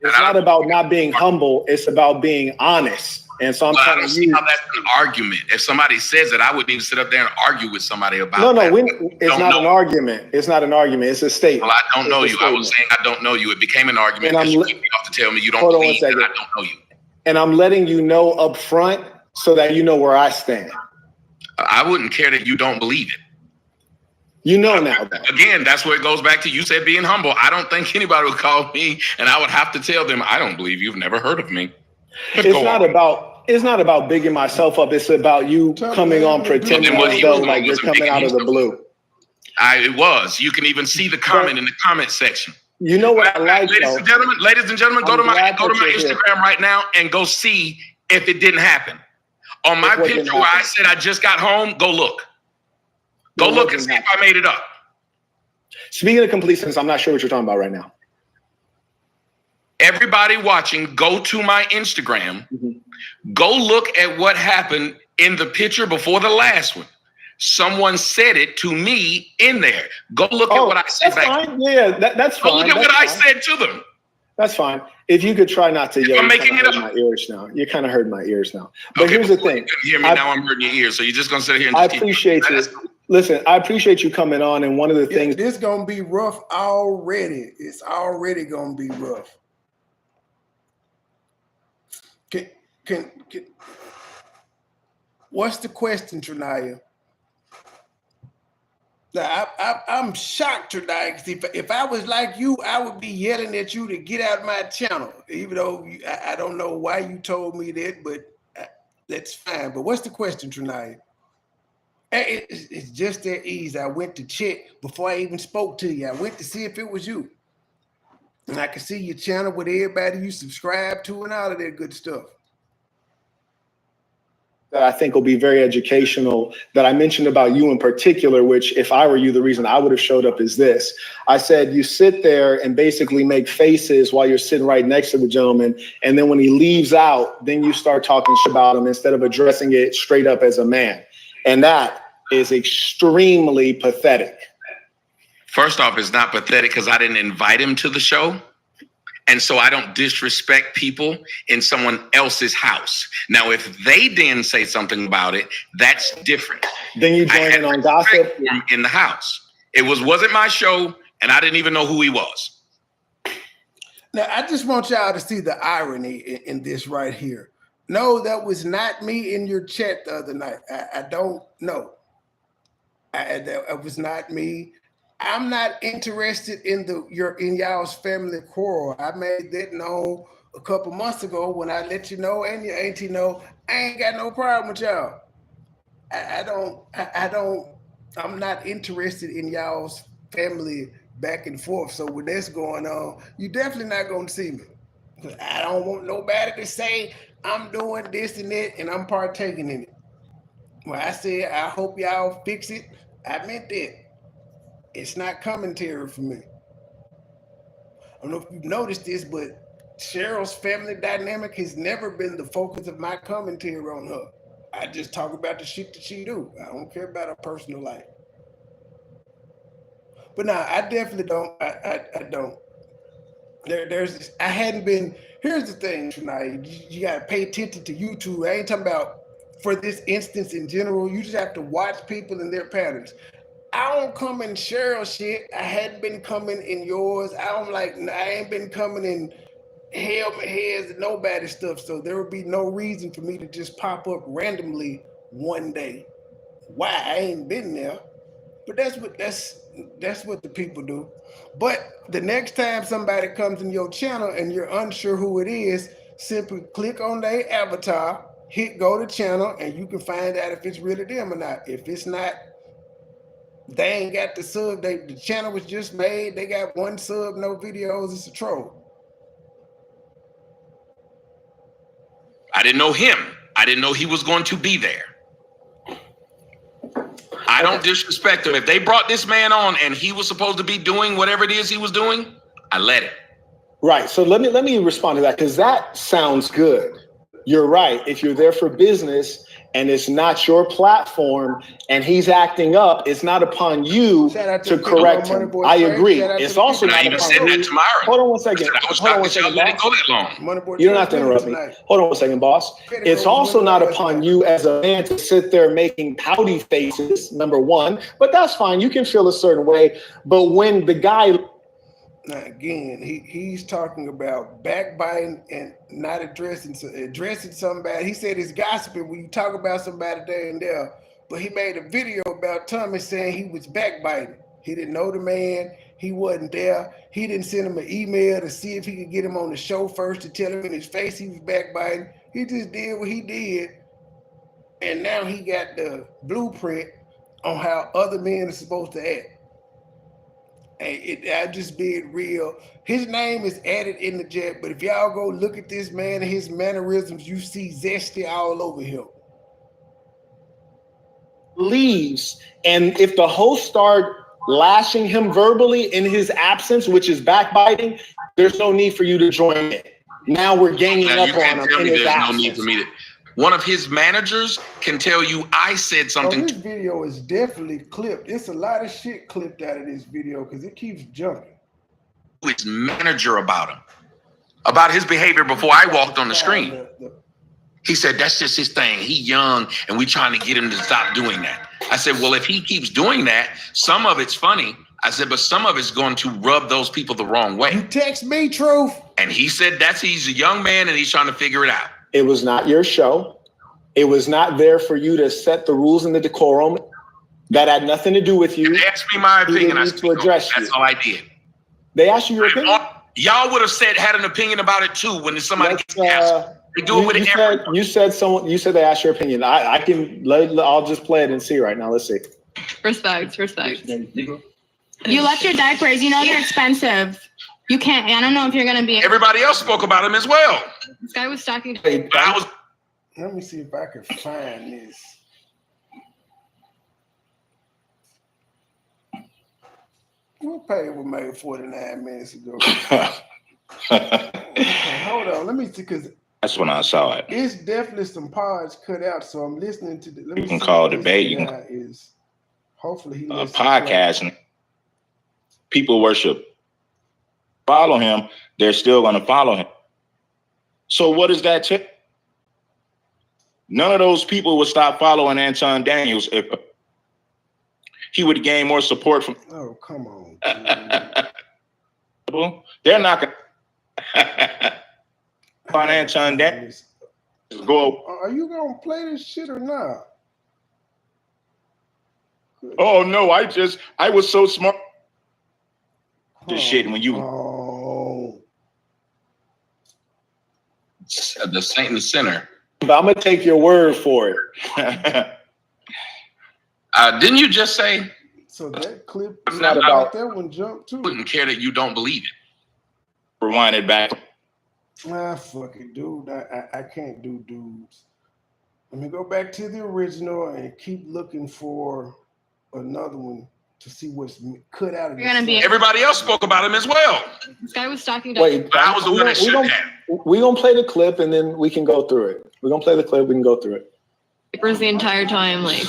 It's not about not being humble. It's about being honest. And so I'm I don't see how that's an argument. If somebody says it, I wouldn't even sit up there and argue with somebody about No, that. it's not an argument. It's not an argument. It's a statement. Well, I don't know you. I was saying I don't know you. It became an argument because you keep off to tell me you don't believe that I don't know you. And I'm letting you know up front so that you know where I stand. I wouldn't care that you don't believe it. You know now. Again, that's where it goes back to you said being humble. I don't think anybody would call me and I would have to tell them, I don't believe you've never heard of me. It's not about bigging myself up. It's about you coming on pretending as though like you're coming out of the blue. It was. You can even see the comment in the comment section. You know what I like, ladies and gentlemen, go to my Instagram right now and go see if it didn't happen. On my picture where I said I just got home, go look. Go look and see if I made it up. Speaking of complete sentence, I'm not sure what you're talking about right now. Everybody watching, go to my Instagram. Go look at what happened in the picture before the last one. Someone said it to me in there. Go look at what I said back. Fine. Yeah, that's fine. Go look at what I said to them. That's fine. If you could try not to yell, I'm making it up. My ears now. You kind of hurt my ears now. But here's the thing. You hear me now? I'm hurting your ears. So you're just gonna sit here and I appreciate you. Listen, I appreciate you coming on. And one of the things this gonna be rough already. It's already gonna be rough. Can what's the question, Trinaya? Now, I'm shocked, Trinaya, because if I was like you, I would be yelling at you to get out of my channel. Even though I don't know why you told me that, but that's fine. But what's the question, Trinaya? It's just that easy. I went to check before I even spoke to you. I went to see if it was you. And I can see your channel with everybody you subscribe to and all of that good stuff. That I think will be very educational that I mentioned about you in particular, which if I were you, the reason I would have showed up is this. I said, you sit there and basically make faces while you're sitting right next to the gentleman. And then when he leaves out, then you start talking shit about him instead of addressing it straight up as a man. And that is extremely pathetic. First off, it's not pathetic because I didn't invite him to the show. And so I don't disrespect people in someone else's house. Now, if they then say something about it, that's different. Then you join in on gossip in the house. It wasn't my show, and I didn't even know who he was. Now, I just want y'all to see the irony in this right here. No, that was not me in your chat the other night. I don't know. That was not me. I'm not interested in y'all's family quarrel. I made that known a couple months ago when I let you know and your auntie know I ain't got no problem with y'all. I'm not interested in y'all's family back and forth. So when that's going on, you definitely not gonna see me. I don't want nobody to say I'm doing this and that and I'm partaking in it. When I said I hope y'all fix it, I meant that. It's not commentary for me. I don't know if you've noticed this, but Cheryl's family dynamic has never been the focus of my commentary on her. I just talk about the shit that she do. I don't care about her personal life. But nah, I definitely don't. I don't. I hadn't been. Here's the thing, Shania. You gotta pay attention to YouTube. I ain't talking about for this instance in general. You just have to watch people and their patterns. I don't come in Cheryl shit. I hadn't been coming in yours. I ain't been coming in helmet heads and nobody stuff. So there would be no reason for me to just pop up randomly one day. Why? I ain't been there. But that's what the people do. But the next time somebody comes in your channel and you're unsure who it is, simply click on their avatar, hit go to channel, and you can find out if it's really them or not. If it's not, they ain't got the sub. The channel was just made. They got one sub, no videos. It's a troll. I didn't know him. I didn't know he was going to be there. I don't disrespect him. If they brought this man on and he was supposed to be doing whatever it is he was doing, I let it. Right. So let me respond to that, because that sounds good. You're right. If you're there for business and it's not your platform and he's acting up, it's not upon you to correct him. I agree. It's also not upon you. Hold on one second. Hold on one second, boss. You don't have to interrupt me. Hold on one second, boss. It's also not upon you as a man to sit there making pouty faces, number one. But that's fine. You can feel a certain way. But when the guy... Now again, he's talking about backbiting and not addressing somebody. He said it's gossiping when you talk about somebody there and there. But he made a video about Thomas saying he was backbiting. He didn't know the man. He wasn't there. He didn't send him an email to see if he could get him on the show first to tell him in his face he was backbiting. He just did what he did. And now he got the blueprint on how other men are supposed to act. I just being real. His name is added in the chat, but if y'all go look at this man and his mannerisms, you see zesty all over him. Leaves, and if the host start lashing him verbally in his absence, which is backbiting, there's no need for you to join in. Now we're ganging up on him in his absence. No need for me to. One of his managers can tell you I said something. This video is definitely clipped. It's a lot of shit clipped out of this video because it keeps jumping. His manager about his behavior before I walked on the screen. He said, that's just his thing. He young and we trying to get him to stop doing that. I said, well, if he keeps doing that, some of it's funny. I said, but some of it's going to rub those people the wrong way. You text me, truth. And he said, he's a young man and he's trying to figure it out. It was not your show. It was not there for you to set the rules and the decorum. That had nothing to do with you. They asked me my opinion. I to address you. That's all I did. They asked you your opinion? Y'all would have had an opinion about it too when somebody gets asked. They do it with everyone. You said they asked your opinion. I'll just play it and see right now. Let's see. Respect. You left your diapers. You know they're expensive. You can't. I don't know if you're gonna be. Everybody else spoke about him as well. This guy was talking. Let me see if I can find this. What page was made 49 minutes ago? Okay, hold on. Let me see, because that's when I saw it. It's definitely some parts cut out, so I'm listening to the. You can call it debate. You can. Hopefully he podcasting. People worship. Follow him. They're still going to follow him. So what does that take? None of those people would stop following Anton Daniels if he would gain more support from. Oh, come on. They're not going. Financial that. Go. Are you gonna play this shit or not? Oh no, I was so smart. The shit when you. Oh. The saint in the center. But I'm gonna take your word for it. Didn't you just say? So that clip It's not about that one jumped too. Wouldn't care that you don't believe it. Rewind it back. Fuck it, dude. I can't do dudes. Let me go back to the original and keep looking for another one to see what's cut out of this. Everybody else spoke about him as well. This guy was stalking. Wait, I was the one that should have. We're gonna play the clip and then we can go through it. We're gonna play the clip, we can go through it. Papers the entire time, like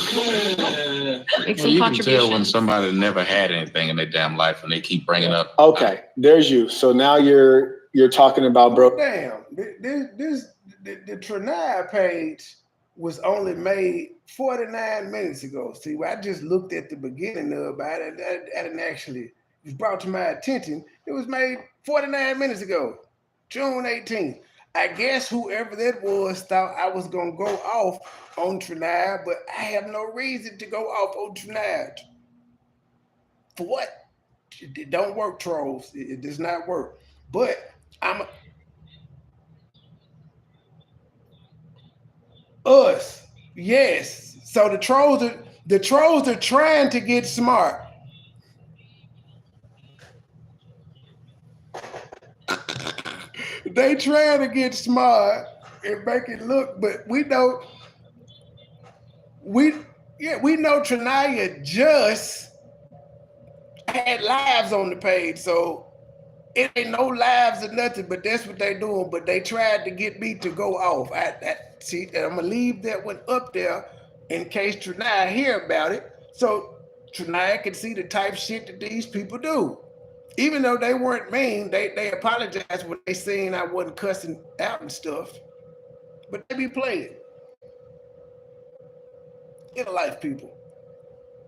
make some You can contributions. tell when somebody never had anything in their damn life and they keep bringing up. Okay, there's you. So now you're talking about bro. Damn, the Trinidad page was only made 49 minutes ago. See, I just looked at the beginning of it. I didn't actually, it was brought to my attention. It was made 49 minutes ago, June 18th. I guess whoever that was thought I was going to go off on Trinidad, but I have no reason to go off on Trinidad. For what? It don't work, trolls. It does not work. But us, yes. So the trolls are trying to get smart. They trying to get smart and make it look, but we know Trinaya just had lives on the page, so it ain't no lives or nothing, but that's what they doing. But they tried to get me to go off. See, I'm gonna leave that one up there in case Trinaya hear about it, so Trinaya can see the type shit that these people do. Even though they weren't mean, they apologized when they seen I wasn't cussing out and stuff. But they be playing. Get a life, people.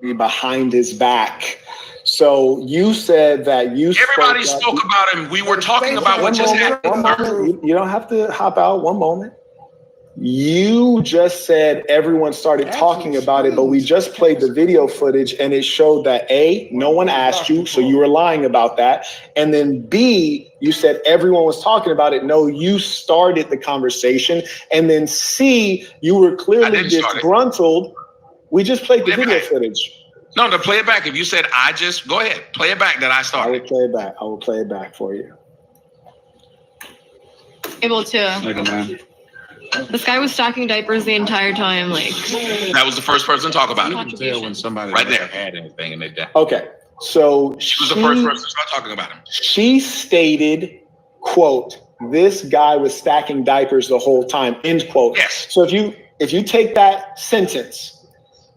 Behind his back. So you said that you Everybody spoke about him. We were talking about what just happened. You don't have to hop out. One moment. You just said everyone started talking about it, but we just played the video footage and it showed that A, no one asked you, so you were lying about that. And then B, you said everyone was talking about it. No, you started the conversation. And then C, you were clearly disgruntled. We just played the video footage. No, to play it back. If you said go ahead, play it back that I started. I will play it back. I will play it back for you. Able to. This guy was stocking diapers the entire time, like. That was the first person to talk about it. You can tell when somebody right there had anything in their day. Okay, so she was the first person to start talking about him. She stated, quote, "This guy was stacking diapers the whole time," end quote. Yes. So if you take that sentence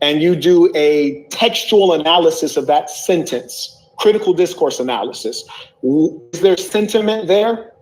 and you do a textual analysis of that sentence, critical discourse analysis, is there sentiment there?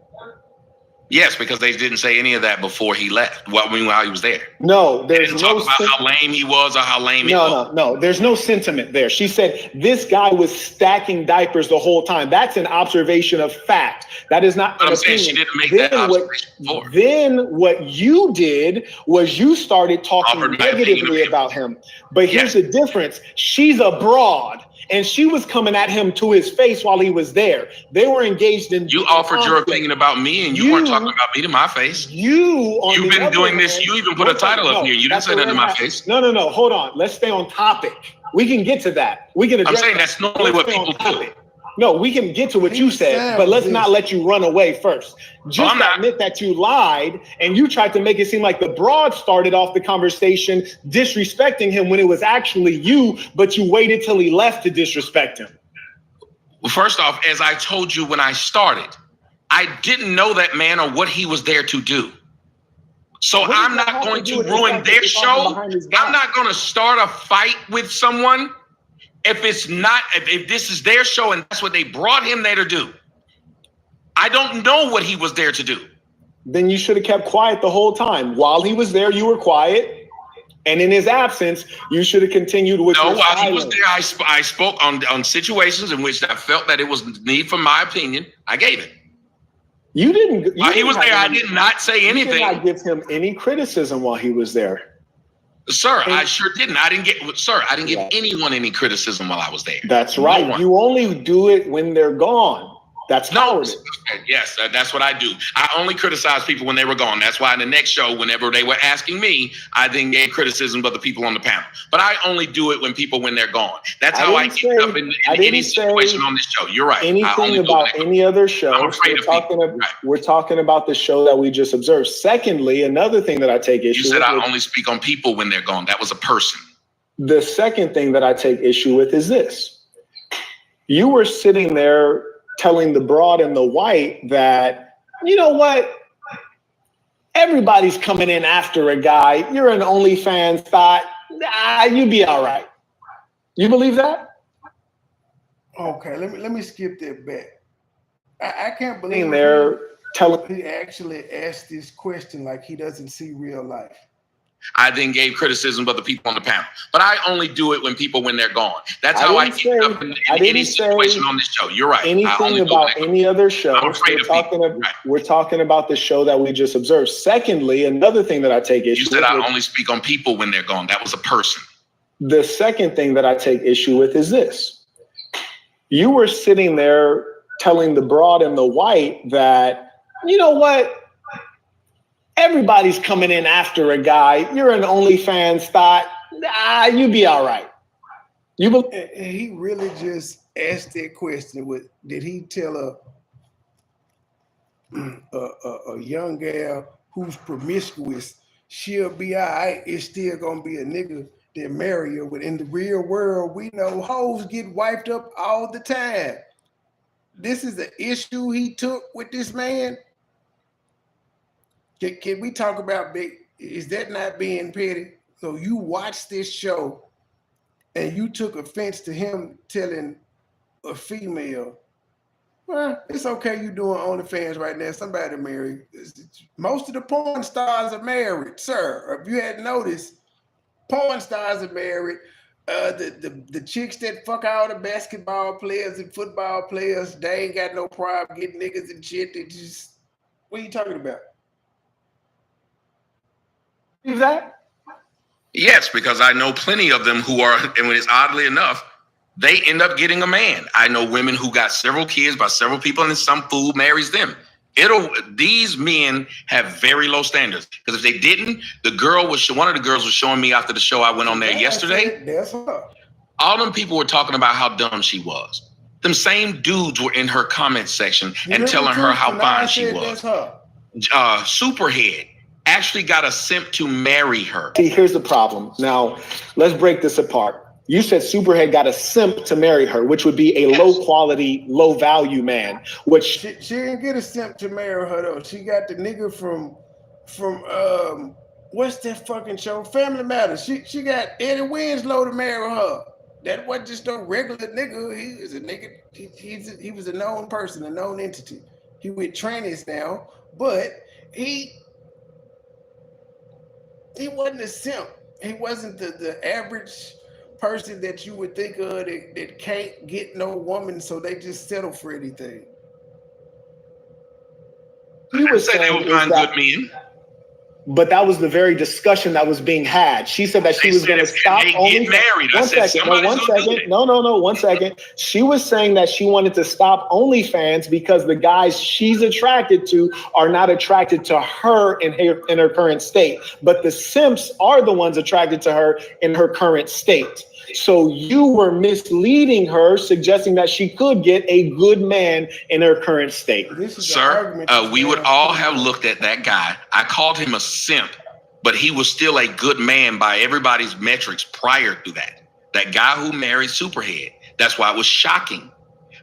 Yes, because they didn't say any of that before he left. While he was there. No, they didn't talk about how lame he was or how lame he was. No. There's no sentiment there. She said this guy was stacking diapers the whole time. That's an observation of fact. That is not an opinion. Saying she didn't make that observation before. Then what you did was you started talking negatively about him. But here's the difference. She's abroad. And she was coming at him to his face while he was there. They were engaged in. You offered your opinion about me, and you weren't talking about me to my face. You've been doing this. You even put a title up here. You didn't say that to my face. No. Hold on. Let's stay on topic. We can get to that. We can. I'm saying that's normally what people do. No, we can get to what you said, but let's not let you run away first. Just admit that you lied and you tried to make it seem like the broad started off the conversation disrespecting him when it was actually you, but you waited till he left to disrespect him. Well, first off, as I told you when I started, I didn't know that man or what he was there to do. So I'm not going to ruin their show. I'm not going to start a fight with someone if this is their show and that's what they brought him there to do. I don't know what he was there to do. Then you should have kept quiet the whole time. While he was there, you were quiet. And in his absence, you should have continued with your while he was there, I spoke on situations in which I felt that it was need for my opinion. I gave it. You didn't. While he was there, I did not say anything. You did not give him any criticism while he was there. Sir, I sure didn't. I didn't give anyone any criticism while I was there. That's right. No, you only do it when they're gone. That's cowardice. Yes, that's what I do. I only criticize people when they were gone. That's why in the next show, whenever they were asking me, I then gave criticism of the people on the panel. But I only do it when they're gone. That's how I get up in any situation on this show. You're right. Anything about any other show. We're talking about the show that we just observed. Secondly, another thing that I take issue with. You said I only speak on people when they're gone. That was a person. The second thing that I take issue with is this. You were sitting there telling the broad and the white that, you know what? Everybody's coming in after a guy. You're an OnlyFans thought. You'd be all right. You believe that? Okay, let me skip that back. I can't believe he actually asked this question like he doesn't see real life. I then gave criticism of the people on the panel, but I only do it when they're gone. That's how I get up in any situation on this show. You're right. Anything about any other show. We're talking about the show that we just observed. Secondly, another thing that I take issue with. You said I only speak on people when they're gone. That was a person. The second thing that I take issue with is this. You were sitting there telling the broad and the white that, you know what? Everybody's coming in after a guy. You're an OnlyFans thought. You'd be all right. He really just asked that question. Did he tell a young gal who's promiscuous, she'll be all right? It's still gonna be a nigga that marry her. But in the real world, we know hoes get wiped up all the time. This is the issue he took with this man. Can we talk about is that not being petty? So you watched this show and you took offense to him telling a female, well, it's okay you doing OnlyFans right now. Somebody married. Most of the porn stars are married, sir. If you hadn't noticed, porn stars are married. The chicks that fuck all the basketball players and football players, they ain't got no problem getting niggas and shit. They just, what are you talking about? Is that? Yes, because I know plenty of them who are, and when it's oddly enough, they end up getting a man. I know women who got several kids by several people, and some fool marries them. These men have very low standards. Because if they didn't, one of the girls was showing me after the show I went on there yesterday. That's her. All them people were talking about how dumb she was. Them same dudes were in her comment section and telling her how fine she was. Superhead actually got a simp to marry her. See, here's the problem. Now, let's break this apart. You said Superhead got a simp to marry her, which would be a low quality, low value man. Which she didn't get a simp to marry her though. She got the nigga from what's that fucking show? Family Matters. She got Eddie Winslow to marry her. That wasn't just no regular nigga. He was a nigga. He was a known person, a known entity. He with trannies now, but he wasn't a simp. He wasn't the average person that you would think of that can't get no woman, so they just settle for anything. He was saying they would find good men. But that was the very discussion that was being had. She said that she was going to stop only married. One second. She was saying that she wanted to stop OnlyFans because the guys she's attracted to are not attracted to her in her current state. But the simps are the ones attracted to her in her current state. So you were misleading her, suggesting that she could get a good man in her current state. Sir, we would all have looked at that guy. I called him a simp, but he was still a good man by everybody's metrics prior to that. That guy who married Superhead. That's why it was shocking,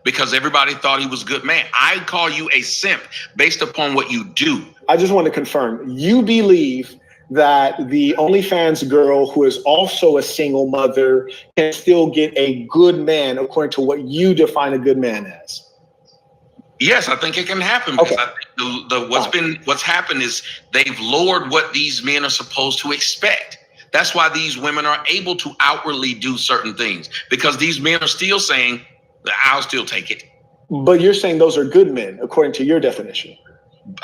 because everybody thought he was a good man. I call you a simp based upon what you do. I just want to confirm, you believe that the OnlyFans girl who is also a single mother can still get a good man according to what you define a good man as? Yes, I think it can happen. Because I think what's happened is they've lowered what these men are supposed to expect. That's why these women are able to outwardly do certain things, because these men are still saying, I'll still take it. But you're saying those are good men according to your definition.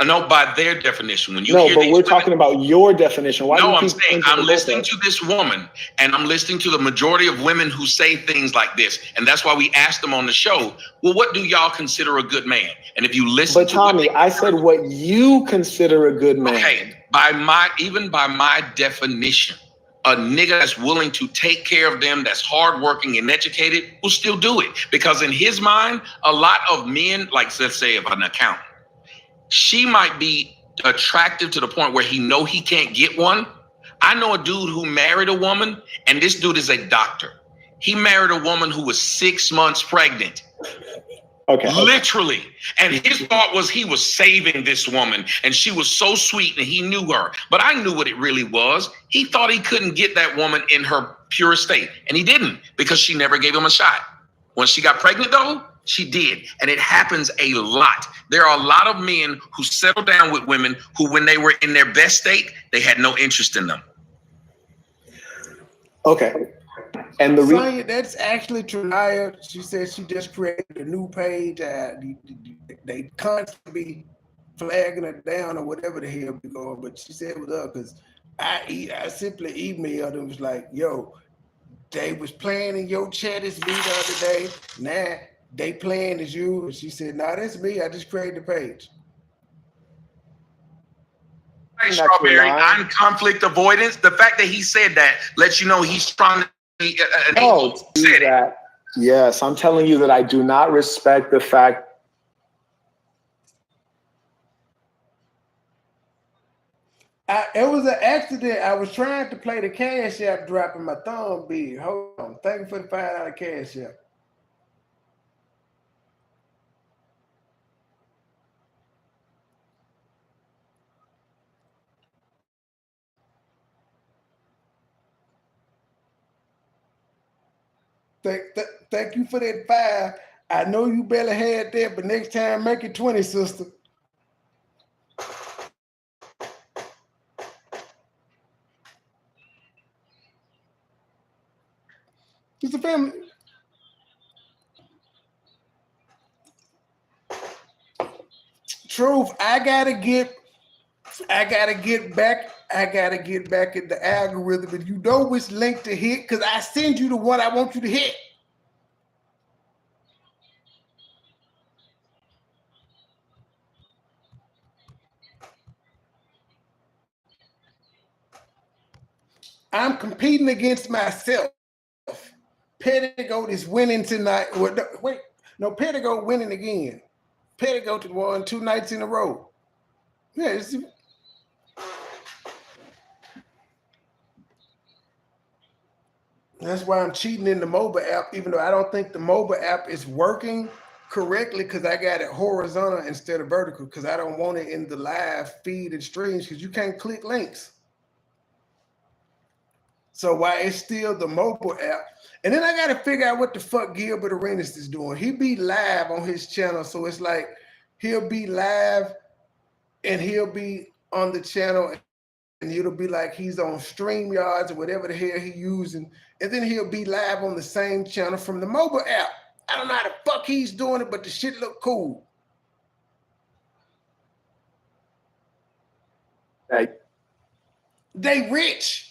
No, by their definition. When you No, hear but these we're women, talking about your definition. Why do no, you I'm keep saying changing I'm the listening goalpost? to this woman, and I'm listening to the majority of women who say things like this, and that's why we asked them on the show. Well, what do y'all consider a good man? And if you listen, But Tommy, I said what you consider a good man. Okay, by my definition, a nigga that's willing to take care of them, that's hardworking and educated, will still do it. Because in his mind, a lot of men, like let's say if an accountant, she might be attractive to the point where he can't get one. I know a dude who married a woman, and this dude is a doctor. He married a woman who was 6 months pregnant. Okay. Literally. And his thought was he was saving this woman, and she was so sweet, and he knew her. But I knew what it really was. He thought he couldn't get that woman in her pure state, and he didn't, because she never gave him a shot. When she got pregnant, though, she did. And it happens a lot. There are a lot of men who settle down with women who, when they were in their best state, they had no interest in them. Okay. And the Sonya, that's actually Trania. She said she just created a new page. They constantly flagging her down or whatever the hell be going. But she said it was up because I simply emailed and was like, yo, they was playing in your chat as me the other day. Now they playing as you. And she said, nah, that's me. I just created the page. Strawberry, I'm conflict avoidance. The fact that he said that lets you know he's trying to be that. Yes, I'm telling you that I do not respect the fact. It was an accident. I was trying to play the Cash App, dropping my thumb big. Hold on. Thank you for the $5 Cash App. Thank you for that 5. I know you barely had that, but next time make it 20, sister. It's a family. Truth, I gotta get back in the algorithm. If you know which link to hit, because I send you the one I want you to hit. I'm competing against myself. Petticoat is winning tonight. Wait, no, Petticoat winning again. Petticoat won 2 nights in a row. Yeah, that's why I'm cheating in the mobile app, even though I don't think the mobile app is working correctly, because I got it horizontal instead of vertical, because I don't want it in the live feed and streams, because you can't click links. So why it's still the mobile app. And then I got to figure out what the fuck Gilbert Arenas is doing. He be live on his channel. So it's like he'll be live and he'll be on the channel and it'll be like he's on StreamYards or whatever the hell he's using. And then he'll be live on the same channel from the mobile app. I don't know how the fuck he's doing it, but the shit look cool. They rich.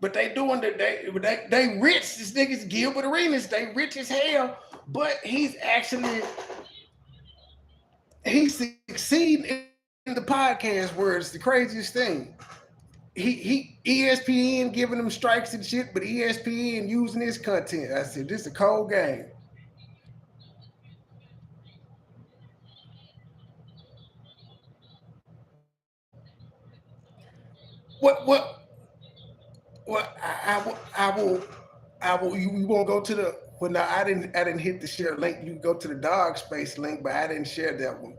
But they doing they rich. This nigga's Gilbert Arenas. They rich as hell. But he's succeeding in the podcast where it's the craziest thing. He ESPN giving him strikes and shit, but ESPN using his content. I said, this is a cold game. I will. You won't go to the. Well, no, I didn't hit the share link. You go to the dog space link, but I didn't share that one.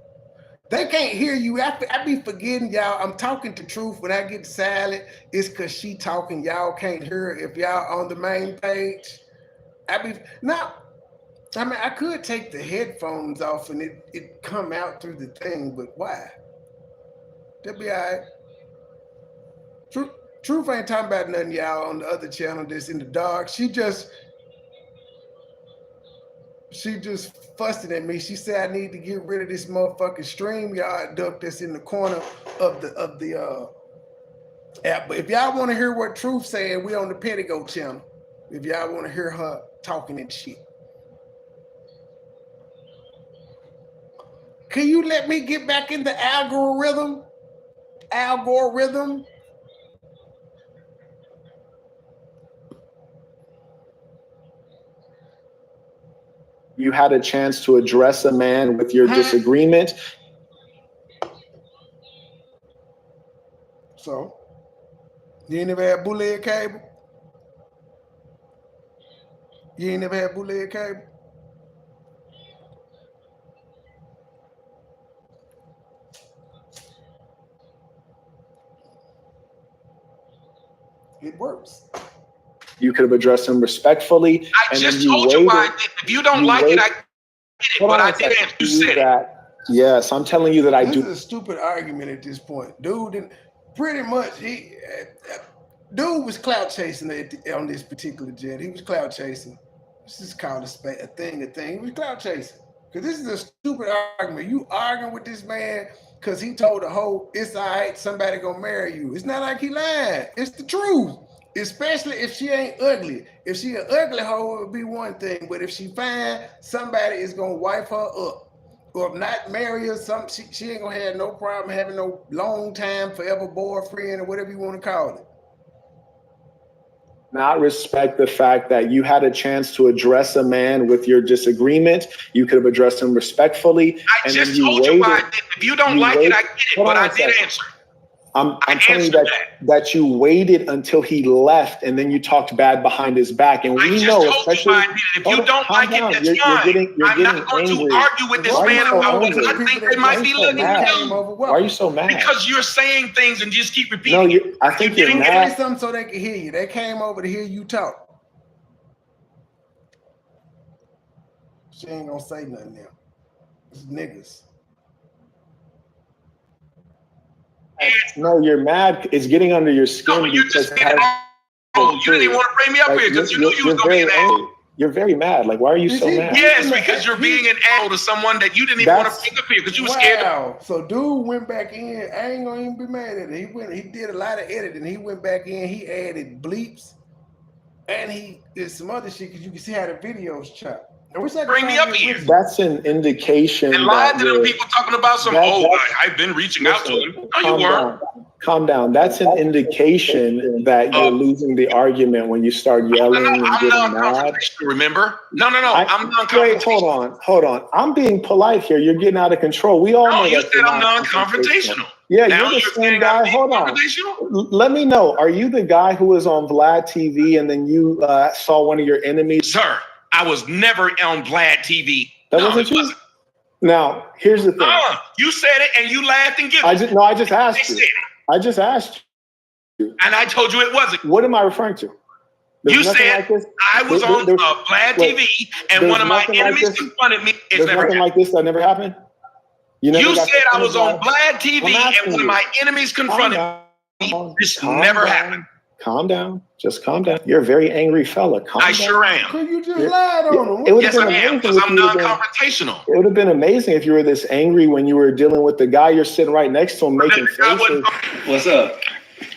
They can't hear you. I be forgetting y'all. I'm talking to Truth. When I get silent, it's because she talking. Y'all can't hear her. If y'all on the main page, now. I mean, I could take the headphones off and it come out through the thing, but why? That'd be all right. Truth ain't talking about nothing, y'all, on the other channel that's in the dark. She just she just fussing at me. She said I need to get rid of this motherfucking StreamYard duck that's in the corner of the app. But if y'all want to hear what Truth said, we on the Pettigo channel. If y'all want to hear her talking and shit. Can you let me get back in the algorithm? You had a chance to address a man with your disagreement. So, you ain't never had bootleg cable? You ain't never had bootleg cable? It works. You could have addressed him respectfully. I just told you why I did. If you don't like it, I get it. But I did answer. You said that. Yes, I'm telling you that I do. This is a stupid argument at this point. Dude didn't, pretty much, dude was clout chasing on this particular jet. He was clout chasing. This is called a thing. He was clout chasing. Because this is a stupid argument. You arguing with this man because he told a hoe, it's all right, somebody gonna marry you. It's not like he lied. It's the truth. Especially if she ain't ugly. If she an ugly hoe, it would be one thing. But if she fine, somebody is gonna wipe her up. Or if not marry her, she ain't gonna have no problem having no long time, forever boyfriend or whatever you want to call it. Not respect the fact that you had a chance to address a man with your disagreement. You could have addressed him respectfully. I just told you why I did. If you don't like it, I get it. But I did answer. I'm telling you that you waited until he left and then you talked bad behind his back. And we know, especially if you don't like it, that's fine. I'm not going to argue with this man about what I think they might be looking to. Why are you so mad? Because you're saying things and just keep repeating. No, I think you're mad. Say something so they can hear you. They came over to hear you talk. She ain't gonna say nothing now. It's niggas. No, you're mad. It's getting under your skin. No, you just made it. Oh, you didn't even want to bring me up here because you knew you was going to be an asshole. You're very mad. Like, why are you so mad? Yes, because you're being an asshole to someone that you didn't even want to pick up here because you were scared. Wow. So dude went back in. I ain't gonna even be mad at it. He did a lot of editing. He went back in. He added bleeps, and he did some other shit because you can see how the videos chop. Bring me up here. That's an indication. And lied to them people talking about some, I've been reaching out to them. No, you weren't. Calm down. That's an indication that you're losing the argument when you start yelling and getting mad. Remember? No. I'm non-confrontational. Wait, hold on. I'm being polite here. You're getting out of control. We all know you that. Said I'm non-confrontational. Yeah, you're the same guy. Hold on. Let me know. Are you the guy who was on Vlad TV and then you saw one of your enemies? Sir, I was never on Vlad TV. That wasn't you? Now, here's the thing. You said it and you laughed and giggled. I just asked you. I just asked you. And I told you it wasn't. What am I referring to? You said I was on Vlad TV and one of my enemies confronted me. It's never happened. Like this that never happened? You said I was on Vlad TV and one of my enemies confronted me. This never happened. Calm down. Just calm down. You're a very angry fella. Calm down. Sure am. Could you just lied on him? Yes, I am, because I'm non-confrontational. It would have been amazing if you were this angry when you were dealing with the guy you're sitting right next to him making faces. What's up?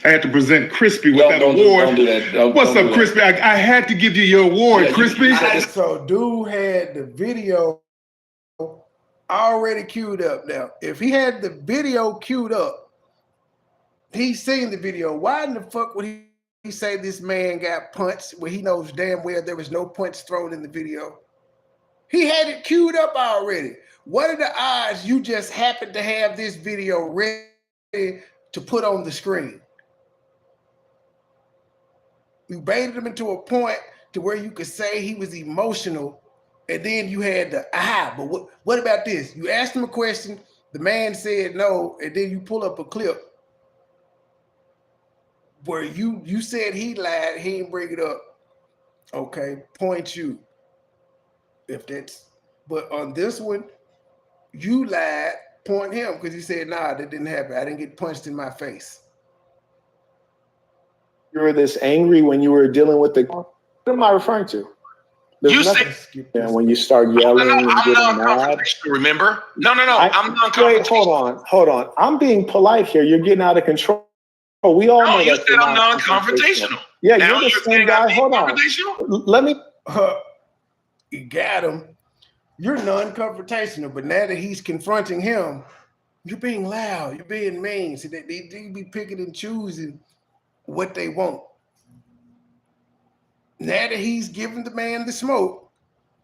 I had to present Crispy with that award. Don't do that. What's up, Crispy? I had to give you your award, Crispy. So dude had the video already queued up. Now, if he had the video queued up, he's seen the video. Why in the fuck would he say this man got punched where he knows damn well there was no punch thrown in the video? He had it queued up already. What are the odds you just happened to have this video ready to put on the screen? You baited him into a point to where you could say he was emotional, and then you had the but what about this? You asked him a question, the man said no, and then you pull up a clip where you said he lied, he didn't bring it up. Okay, point you. But on this one, you lied, point him, because he said, nah, that didn't happen. I didn't get punched in my face. You were this angry when you were dealing with the, what am I referring to? There's You nothing said skip when you start yelling and I'm getting mad. non-confrontational, remember? No, I'm non-confrontational. Wait, hold on. I'm being polite here. You're getting out of control. We all know you that said I'm non-confrontational. Yeah, now you're the same guy. Hold on. Let me. You got him. You're non-confrontational, but now that he's confronting him, you're being loud. You're being mean. So they be picking and choosing what they want. Now that he's giving the man the smoke,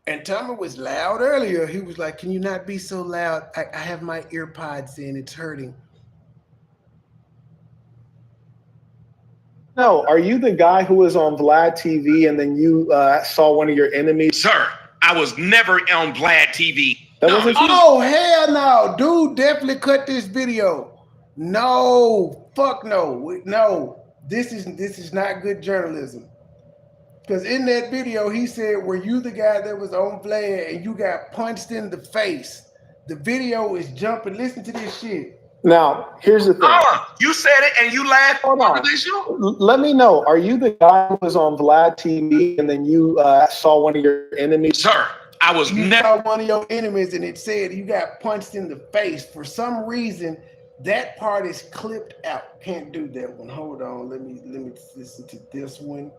and Tommy was loud earlier, he was like, "Can you not be so loud? I have my ear pods in. It's hurting." No, are you the guy who was on Vlad TV and then you saw one of your enemies? Sir, I was never on Vlad TV. Oh, hell no. Dude definitely cut this video. No, fuck no. No, this is not good journalism. Because in that video, he said, "Were you the guy that was on Vlad and you got punched in the face?" The video is jumping. Listen to this shit. Now, here's the thing. You said it and you laughed. Hold on. Let me know. Are you the guy who was on Vlad TV and then you saw one of your enemies? Sir, I was never saw one of your enemies and it said you got punched in the face. For some reason, that part is clipped out. Can't do that one. Hold on. Let me listen to this one.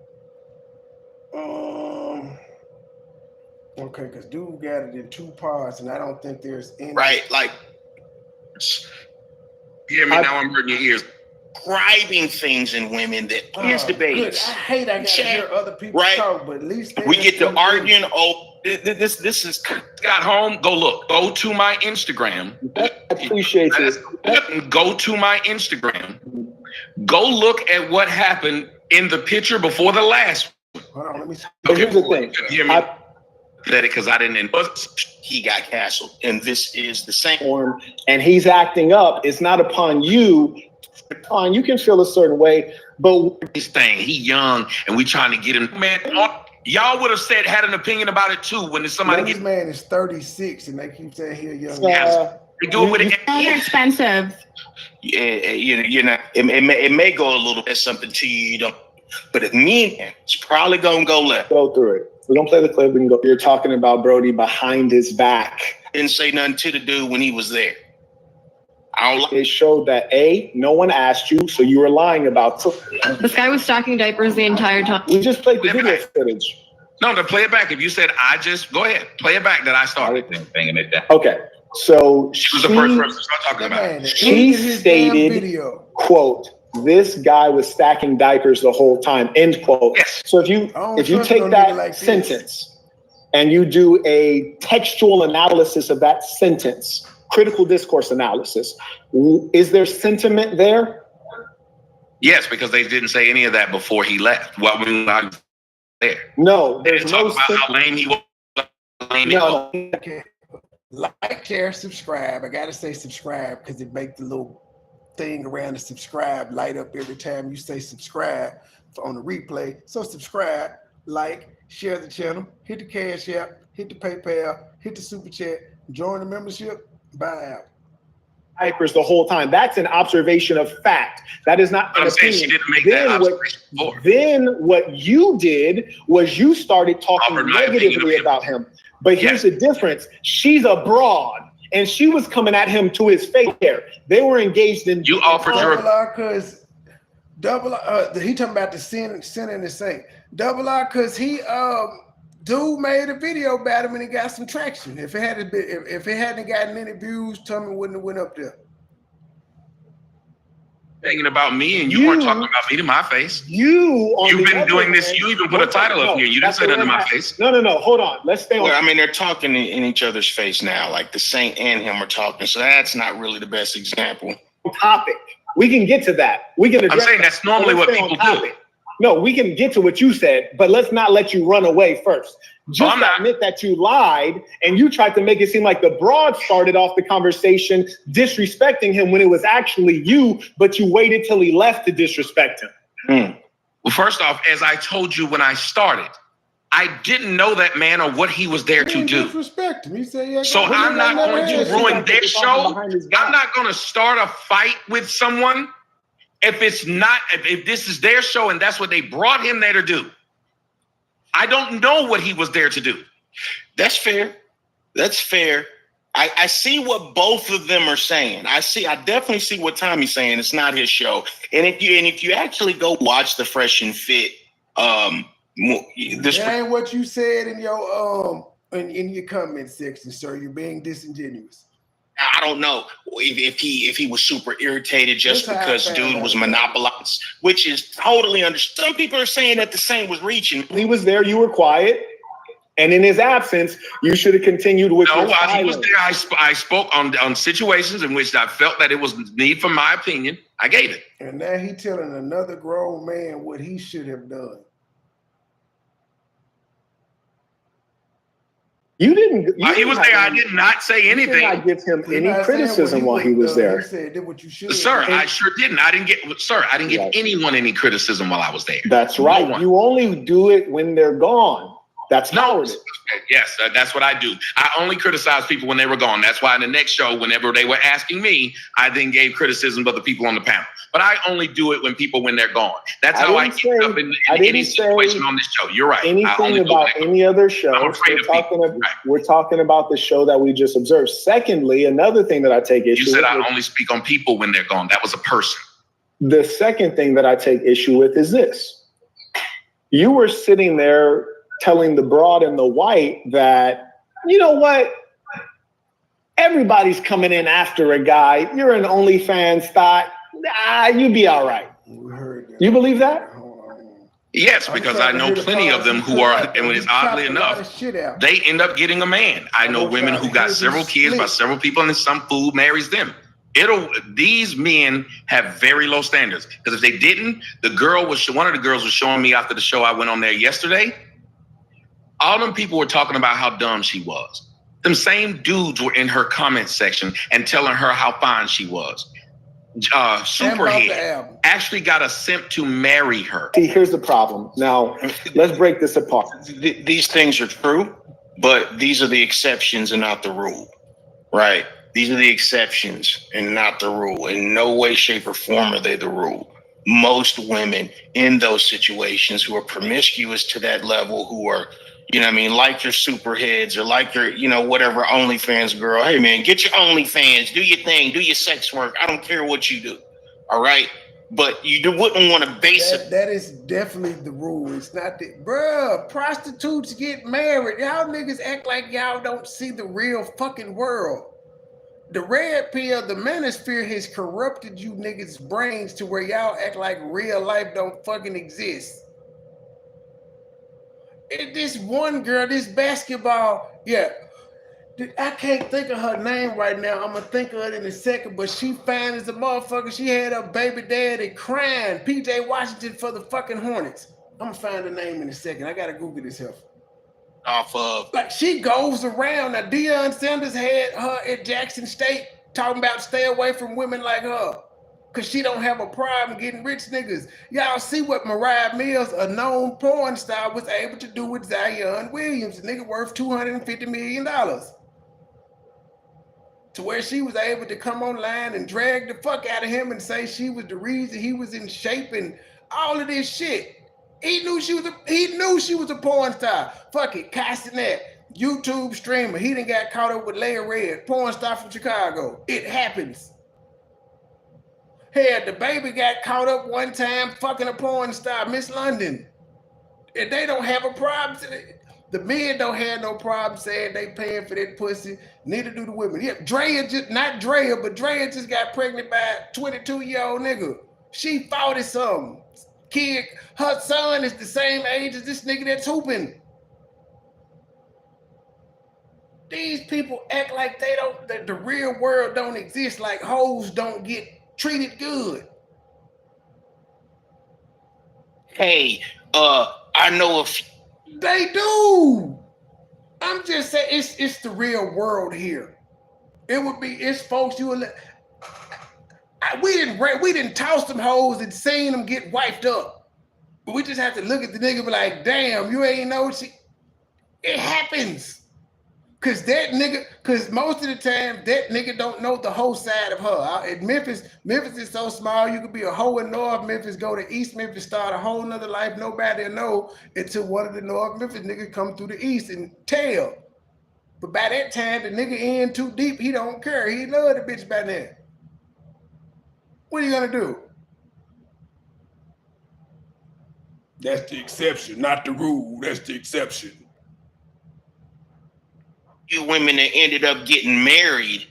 Okay, because dude got it in 2 parts, and I don't think there's any. Right, like. Hear me now, I'm hurting your ears. Describing things in women that is debates. I hate I gotta hear other people talk, but at least we get to arguing. Oh, this is got home. Go look. Go to my Instagram. I appreciate it. Go to my Instagram. Go look at what happened in the picture before the last one. Hold on, let me. But here's the thing. Hear me? Because I didn't. He got canceled, and this is the same form. And he's acting up. It's not upon you. Upon you can feel a certain way, but this thing. He young, and we trying to get him. Man, y'all would have had an opinion about it too when somebody. This man is 36, and they keep saying he a young. They do it with it. They're expensive. Yeah, you know, it may go a little bit something to you, don't. But if me, it's probably gonna go left. Go through it. We're gonna play the clip. We can go. You're talking about Brody behind his back. Didn't say nothing to the dude when he was there. It showed that no one asked you, so you were lying about. This guy was stocking diapers the entire time. We just played the video footage. No, to play it back. If you said go ahead, play it back. That I started banging it down. Okay, so she was the first person to start talking about it. She stated, "quote This guy was stacking diapers the whole time." End quote. Yes. So if you take that sentence and you do a textual analysis of that sentence, critical discourse analysis, is there sentiment there? Yes, because they didn't say any of that before he left. Well, I mean, I was there. No, they didn't talk about how lame he was. Okay. Like, share, subscribe. I gotta say subscribe because it makes the little thing around the subscribe light up every time you say subscribe on the replay. So subscribe, like, share the channel, hit the Cash App, hit the PayPal, hit the Super Chat, join the membership, buy out. Diapers the whole time. That's an observation of fact. That is not an opinion. She didn't make that observation before. Then what you did was you started talking negatively about him. But here's the difference. She's a broad. And she was coming at him to his face there. They were engaged in. You offered your. Because he talking about the sin and the saint. Double R, because dude made a video about him and it got some traction. If it hadn't gotten any views, Tommy wouldn't have went up there. Thinking about me, and you weren't talking about me to my face. You've been doing this. You even put a title up here. You didn't say nothing to my face. No. Hold on. Let's stay on. Well, I mean, they're talking in each other's face now. Like the Saint and him are talking. So that's not really the best example. Topic. We can get to that. We can. I'm saying that's normally what people do. No, we can get to what you said, but let's not let you run away first. Just admit that you lied and you tried to make it seem like the broad started off the conversation disrespecting him when it was actually you, but you waited till he left to disrespect him. Well, first off, as I told you when I started, I didn't know that man or what he was there to do. Disrespect him. He said, so I'm not going to ruin their show. I'm not going to start a fight with someone if this is their show and that's what they brought him there to do. I don't know what he was there to do. That's fair. That's fair. I see what both of them are saying. I definitely see what Tommy's saying. It's not his show. And if you actually go watch the Fresh and Fit, that ain't what you said in your in your comment section, sir. You're being disingenuous. I don't know if he was super irritated just because dude was monopolized, which is totally understood. Some people are saying that the same was reaching. He was there, you were quiet. And in his absence, you should have continued with your while he was there, I spoke on situations in which I felt that it was need for my opinion. I gave it. And now he telling another grown man what he should have done. You didn't. While he was there, I did not say anything. You did not give him any criticism while he was there. You said did what you should. Sir, I sure didn't. I didn't give anyone any criticism while I was there. That's right. No, you only do it when they're gone. That's cowardice. Yes, that's what I do. I only criticize people when they were gone. That's why in the next show, whenever they were asking me, I then gave criticism of the people on the panel. But I only do it when they're gone. That's how I end up in any situation on this show. You're right. Anything about any other show. We're talking about the show that we just observed. Secondly, another thing that I take issue with. You said I only speak on people when they're gone. That was a person. The second thing that I take issue with is this. You were sitting there telling the broad and the white that, you know what? Everybody's coming in after a guy. You're an OnlyFans thought. You'd be all right. You believe that? Yes, because I know plenty of them who are, and when it's oddly enough, they end up getting a man. I know women who got several kids by several people, and some fool marries them. These men have very low standards. Because if they didn't, one of the girls was showing me after the show I went on there yesterday. All them people were talking about how dumb she was. Them same dudes were in her comment section and telling her how fine she was. Superhead actually got a simp to marry her. See, here's the problem. Now, let's break this apart. These things are true, but these are the exceptions and not the rule, right? These are the exceptions and not the rule. In no way, shape, or form are they the rule. Most women in those situations who are promiscuous to that level, who are, you know what I mean, like your superheads or like your, whatever OnlyFans girl. Hey, man, get your OnlyFans, do your thing, do your sex work. I don't care what you do. All right. But you wouldn't want to base it. That is definitely the rule. It's not that, bruh, prostitutes get married. Y'all niggas act like y'all don't see the real fucking world. The red pill, the manosphere has corrupted you niggas' brains to where y'all act like real life don't fucking exist. This one girl, this basketball, I can't think of her name right now. I'm gonna think of it in a second, but she fine as a motherfucker. She had her baby daddy crying, PJ Washington for the fucking Hornets. I'm gonna find the name in a second. I gotta Google this here. Off of like she goes around. Now Deion Sanders had her at Jackson State talking about stay away from women like her. Cause she don't have a problem getting rich niggas. Y'all see what Mariah Mills, a known porn star, was able to do with Zion Williams, a nigga worth $250 million. To where she was able to come online and drag the fuck out of him and say she was the reason he was in shape and all of this shit. He knew she was a porn star. Fuck it, Castanet, YouTube streamer. He done got caught up with Leia Red, porn star from Chicago. It happens. Hell, the baby got caught up one time fucking a porn star, Miss London. And they don't have a problem. The men don't have no problem saying they paying for that pussy. Neither do the women. Yeah, Drea just got pregnant by a 22-year-old nigga. She 40-something. Kid, her son is the same age as this nigga that's hooping. These people act like the real world don't exist, like hoes don't get treated good. Hey, I know if they do. I'm just saying it's the real world here. It's folks you will. We didn't toss them hoes and seen them get wiped up. But we just have to look at the nigga and be like, damn, you ain't know she. It happens. Cause most of the time that nigga don't know the whole side of her. In Memphis is so small, you could be a hoe in North Memphis, go to East Memphis, start a whole nother life. Nobody will know until one of the North Memphis niggas come through the East and tell. But by that time, the nigga in too deep, he don't care. He love the bitch by now. What are you gonna do? That's the exception, not the rule. That's the exception. You women that ended up getting married,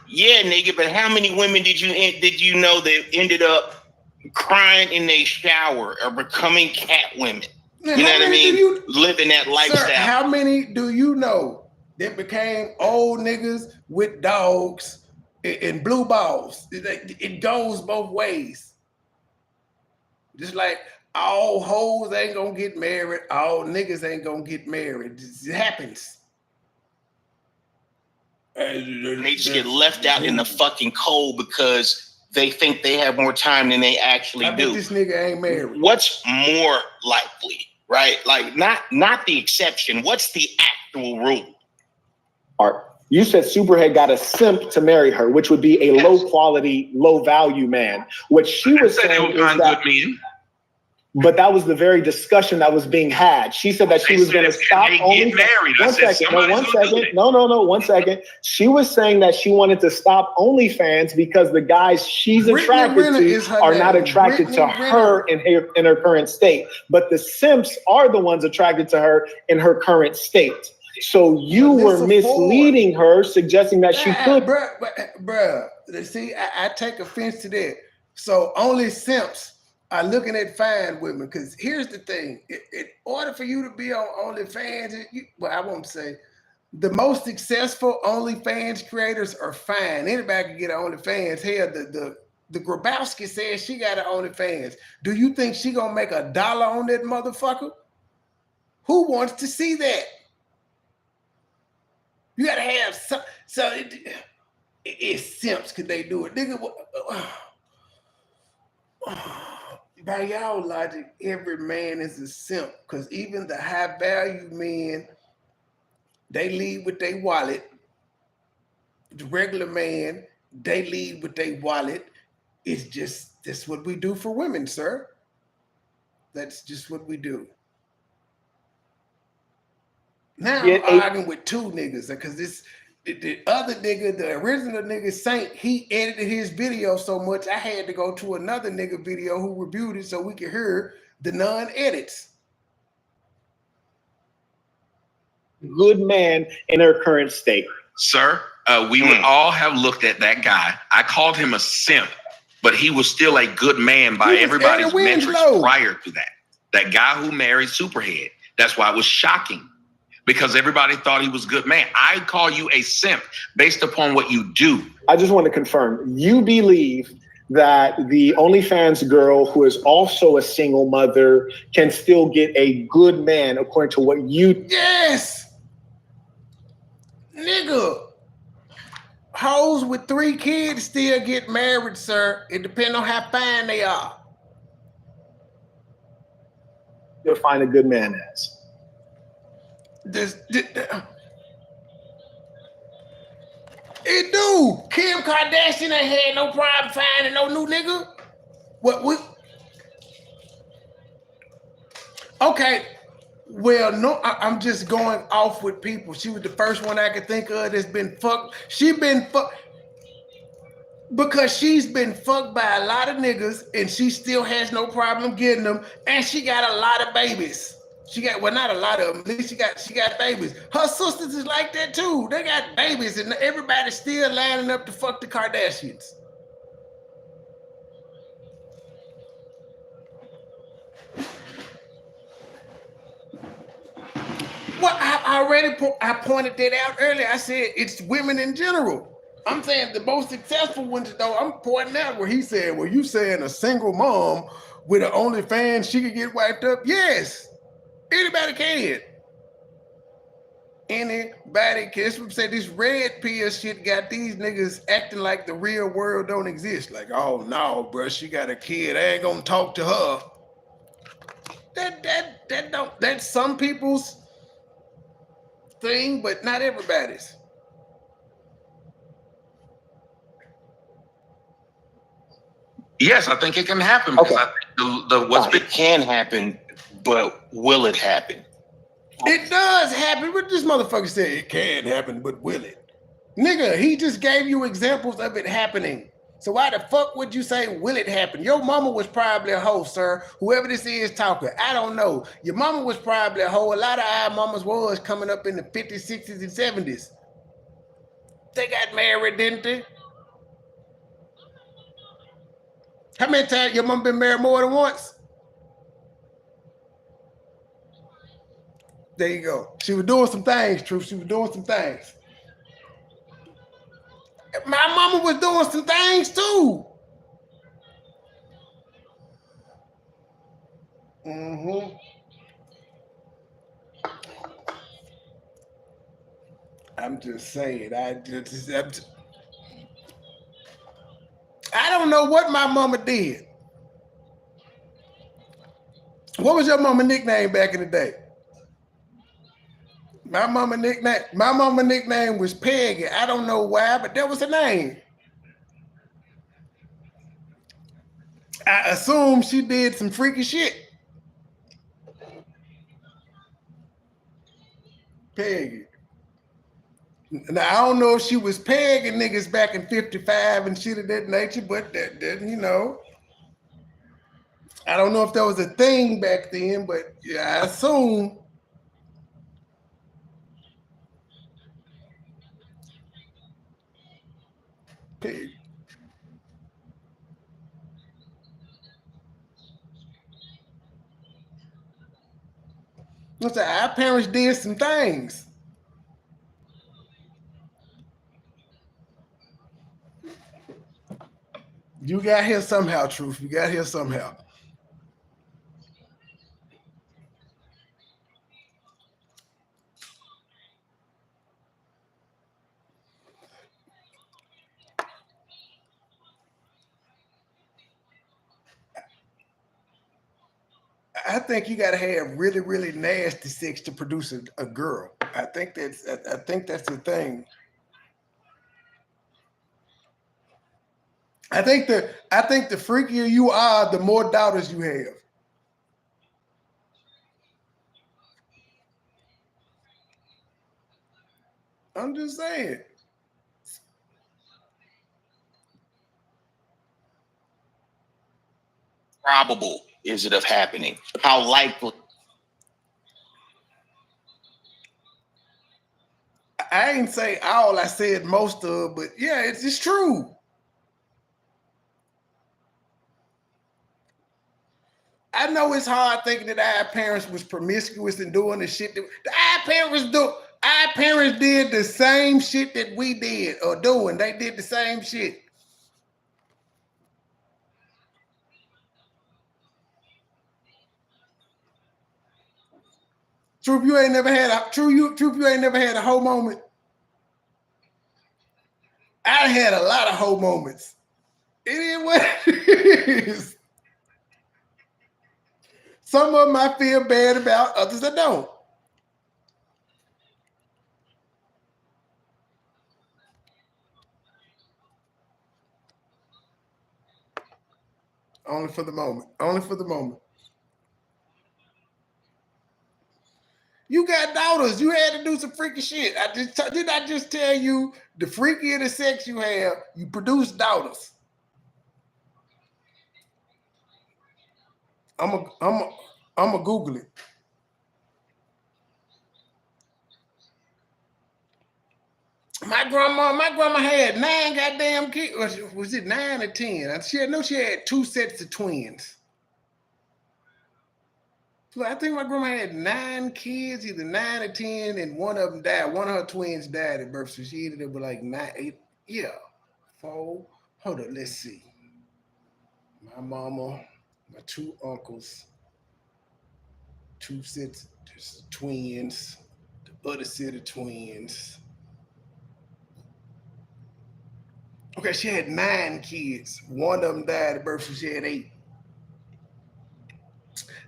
yeah, nigga. But how many women did you know that ended up crying in their shower or becoming cat women? Now, you know what I mean? Living that lifestyle. Sir, how many do you know that became old niggas with dogs and blue balls? It goes both ways. Just like all hoes ain't gonna get married, all niggas ain't gonna get married. It happens. And they just get left out in the fucking cold because they think they have more time than they actually do. This nigga ain't married. What's more likely, right? Like not the exception. What's the actual rule? Art. You said Superhead got a simp to marry her, which would be a low quality, low value man. What she was saying is that. But that was the very discussion that was being had. She said that she was going to stop only. One second. She was saying that she wanted to stop OnlyFans because the guys she's attracted to are not attracted to her in her current state. But the simps are the ones attracted to her in her current state. So you were misleading her, suggesting that she could. Bruh, see, I take offense to that. So only simps are looking at fine women, because here's the thing: in order for you to be on OnlyFans, I won't say the most successful OnlyFans creators are fine. Anybody can get an OnlyFans. Hell, the Grabowski says she got an OnlyFans. Do you think she gonna make $1 on that motherfucker? Who wants to see that? You gotta have some. So it's simps. Could they do it, nigga? By y'all logic, every man is a simp, because even the high value men, they lead with their wallet. The regular man, they lead with their wallet. It's just that's what we do for women, sir. That's just what we do. Now I'm arguing with two niggas because the other nigga, the original nigga Saint, he edited his video so much I had to go to another nigga video who reviewed it so we could hear the non-edits. Good man in her current state. Sir, we would all have looked at that guy. I called him a simp, but he was still a good man by everybody's metrics prior to that. That guy who married Superhead. That's why it was shocking. Because everybody thought he was a good man. I call you a simp based upon what you do. I just want to confirm, you believe that the OnlyFans girl who is also a single mother can still get a good man according to what you... Yes! Nigga. Hoes with 3 kids still get married, sir. It depends on how fine they are. You'll find a good man as. It do. Kim Kardashian ain't had no problem finding no new nigga. Okay. Well, no, I'm just going off with people. She was the first one I could think of that's been fucked. She been fucked because she's been fucked by a lot of niggas and she still has no problem getting them, and she got a lot of babies. She got, well, not a lot of them. At least she got babies. Her sisters is like that too. They got babies, and everybody's still lining up to fuck the Kardashians. Well, I pointed that out earlier. I said it's women in general. I'm saying the most successful ones, though. I'm pointing out where he said, "Well, you saying a single mom with an OnlyFans, she could get wiped up?" Yes. Anybody can. Anybody can. That's what I'm saying. This red pill shit got these niggas acting like the real world don't exist. Like, oh no, bro, she got a kid. I ain't gonna talk to her. That's some people's thing, but not everybody's. Yes, I think it can happen. Because I think it can happen, but will it happen? It does happen. What this motherfucker said, it can happen, but will it? Nigga, he just gave you examples of it happening. So why the fuck would you say, will it happen? Your mama was probably a hoe, sir. Whoever this is talking, I don't know. Your mama was probably a hoe. A lot of our mamas was coming up in the 50s, 60s, and 70s. They got married, didn't they? How many times your mama been married more than once? There you go. She was doing some things, Truth. She was doing some things. My mama was doing some things too. I'm just saying. I don't know what my mama did. What was your mama nickname back in the day? My mama nickname was Peggy. I don't know why, but that was her name. I assume she did some freaky shit. Peggy. Now, I don't know if she was pegging niggas back in 55 and shit of that nature, but that you know. I don't know if that was a thing back then, but yeah, I assume. Peg. Our parents did some things. You got here somehow, Truth. You got here somehow. I think you got to have really, really nasty sex to produce a girl. I think that's the thing. I think the freakier you are, the more daughters you have. I'm just saying. Probable is it of happening? How likely? I ain't say all, I said most of, but yeah, it's true. I know it's hard thinking that our parents was promiscuous and doing the shit that our parents do. Our parents did the same shit that we did or doing. They did the same shit. Truth, you ain't never had a whole moment. I had a lot of whole moments. It is what it is. Some of them I feel bad about, others I don't. Only for the moment. Only for the moment. You got daughters. You had to do some freaky shit. Did I just tell you the freakier the sex you have, you produce daughters. I'm a Google it. My grandma had 9 goddamn kids. Was it 9 or 10? I know she had 2 sets of twins. So I think my grandma had 9 kids, either 9 or 10, and one of them died. One of her twins died at birth, so she ended up with like 9, 8, 4. Hold on, let's see. My mama, my 2 uncles, 2 sets of twins, the other set of twins. Okay, she had 9 kids. One of them died at birth, so she had 8.